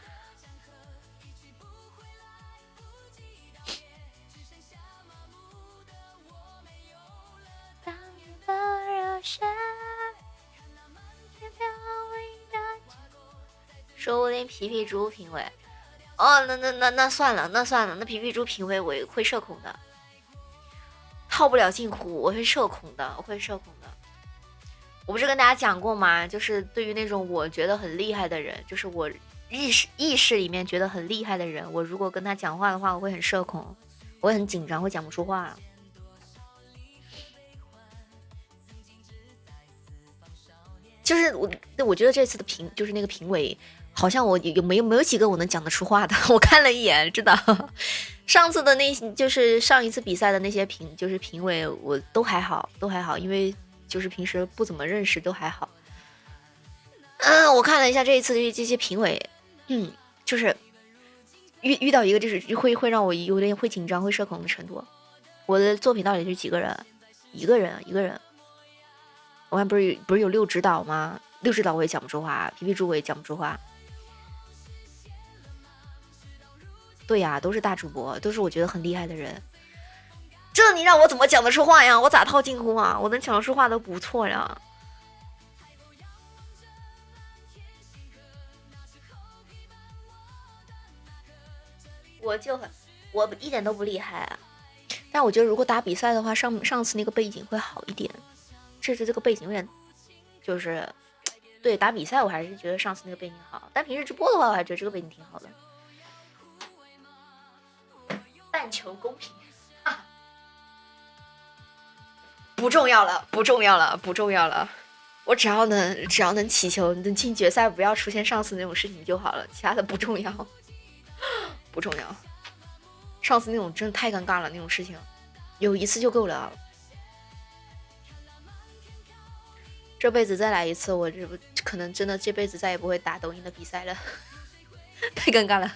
说我连皮皮猪评委，那算了，那皮皮猪评委我会社恐的，套不了近乎，我会社恐的，我不是跟大家讲过吗？就是对于那种我觉得很厉害的人，就是我意识里面觉得很厉害的人，我如果跟他讲话的话，我会很社恐，我会很紧张，会讲不出话。就是我觉得这次的就是那个评委，好像我没有几个我能讲得出话的。我看了一眼，真的，上次的就是上一次比赛的那些评委，我都还好，因为就是平时不怎么认识，都还好。我看了一下这一次的这些评委，就是遇到一个就是会让我有点会紧张会社恐的程度。我的作品到底是几个人？一个人。我看不是有6指导吗？6指导我也讲不出话，皮皮猪我也讲不出话。对呀，都是大主播，都是我觉得很厉害的人。这你让我怎么讲得出话呀？我咋套近乎啊？我能讲得出话都不错呀。我一点都不厉害啊。但我觉得如果打比赛的话，上次那个背景会好一点。这次这个背景有点，就是对打比赛我还是觉得上次那个背景好，但平时直播的话，我还觉得这个背景挺好的。但求公平，不重要了。我只要能祈求能进决赛，不要出现上次那种事情就好了，其他的不重要。上次那种真的太尴尬了，那种事情有一次就够了。这辈子再来一次，我可能真的这辈子再也不会打抖音的比赛了，太尴尬了。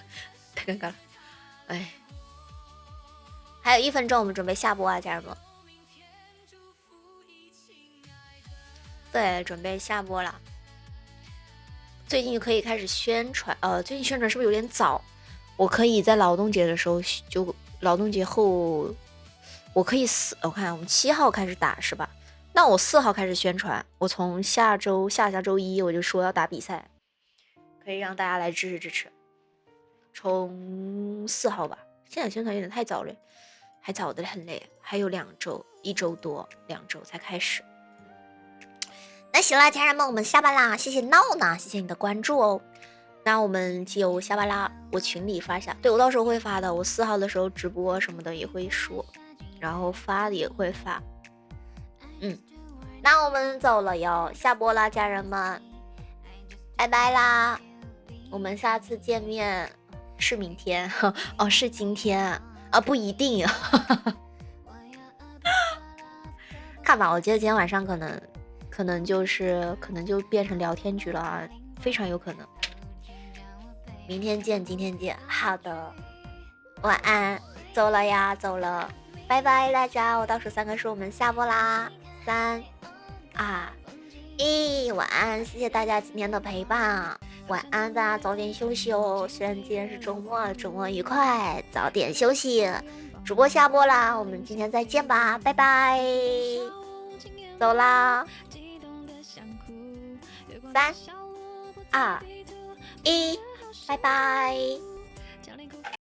哎，还有1分钟，我们准备下播啊，家人们。对，准备下播了。最近可以开始宣传，最近宣传是不是有点早？我可以在劳动节的时候，就劳动节后，我可以我看我们7号开始打是吧？那我4号开始宣传，我从下周一我就说要打比赛，可以让大家来支持。从4号吧，现在宣传有点太早了，还早的很累，还有2周，1周多，2周才开始。那行了，家人们，我们下班啦！谢谢闹呢，谢谢你的关注哦。那我们就下班啦，我群里发一下，对我到时候会发的，我4号的时候直播什么的也会说，然后发的也会发。那我们走了哟，下播啦，家人们，拜拜啦！我们下次见面是明天哦，是今天啊，不一定。看吧，我觉得今天晚上可能就变成聊天局了啊，非常有可能。明天见，今天见。好的，晚安，走了呀，走了，拜拜大家，我倒数3个数，我们下播啦，3、2、1，晚安，谢谢大家今天的陪伴，晚安，大家早点休息哦。虽然今天是周末，周末愉快，早点休息。主播下播啦，我们今天再见吧，拜拜，走啦，3、2、1，拜拜。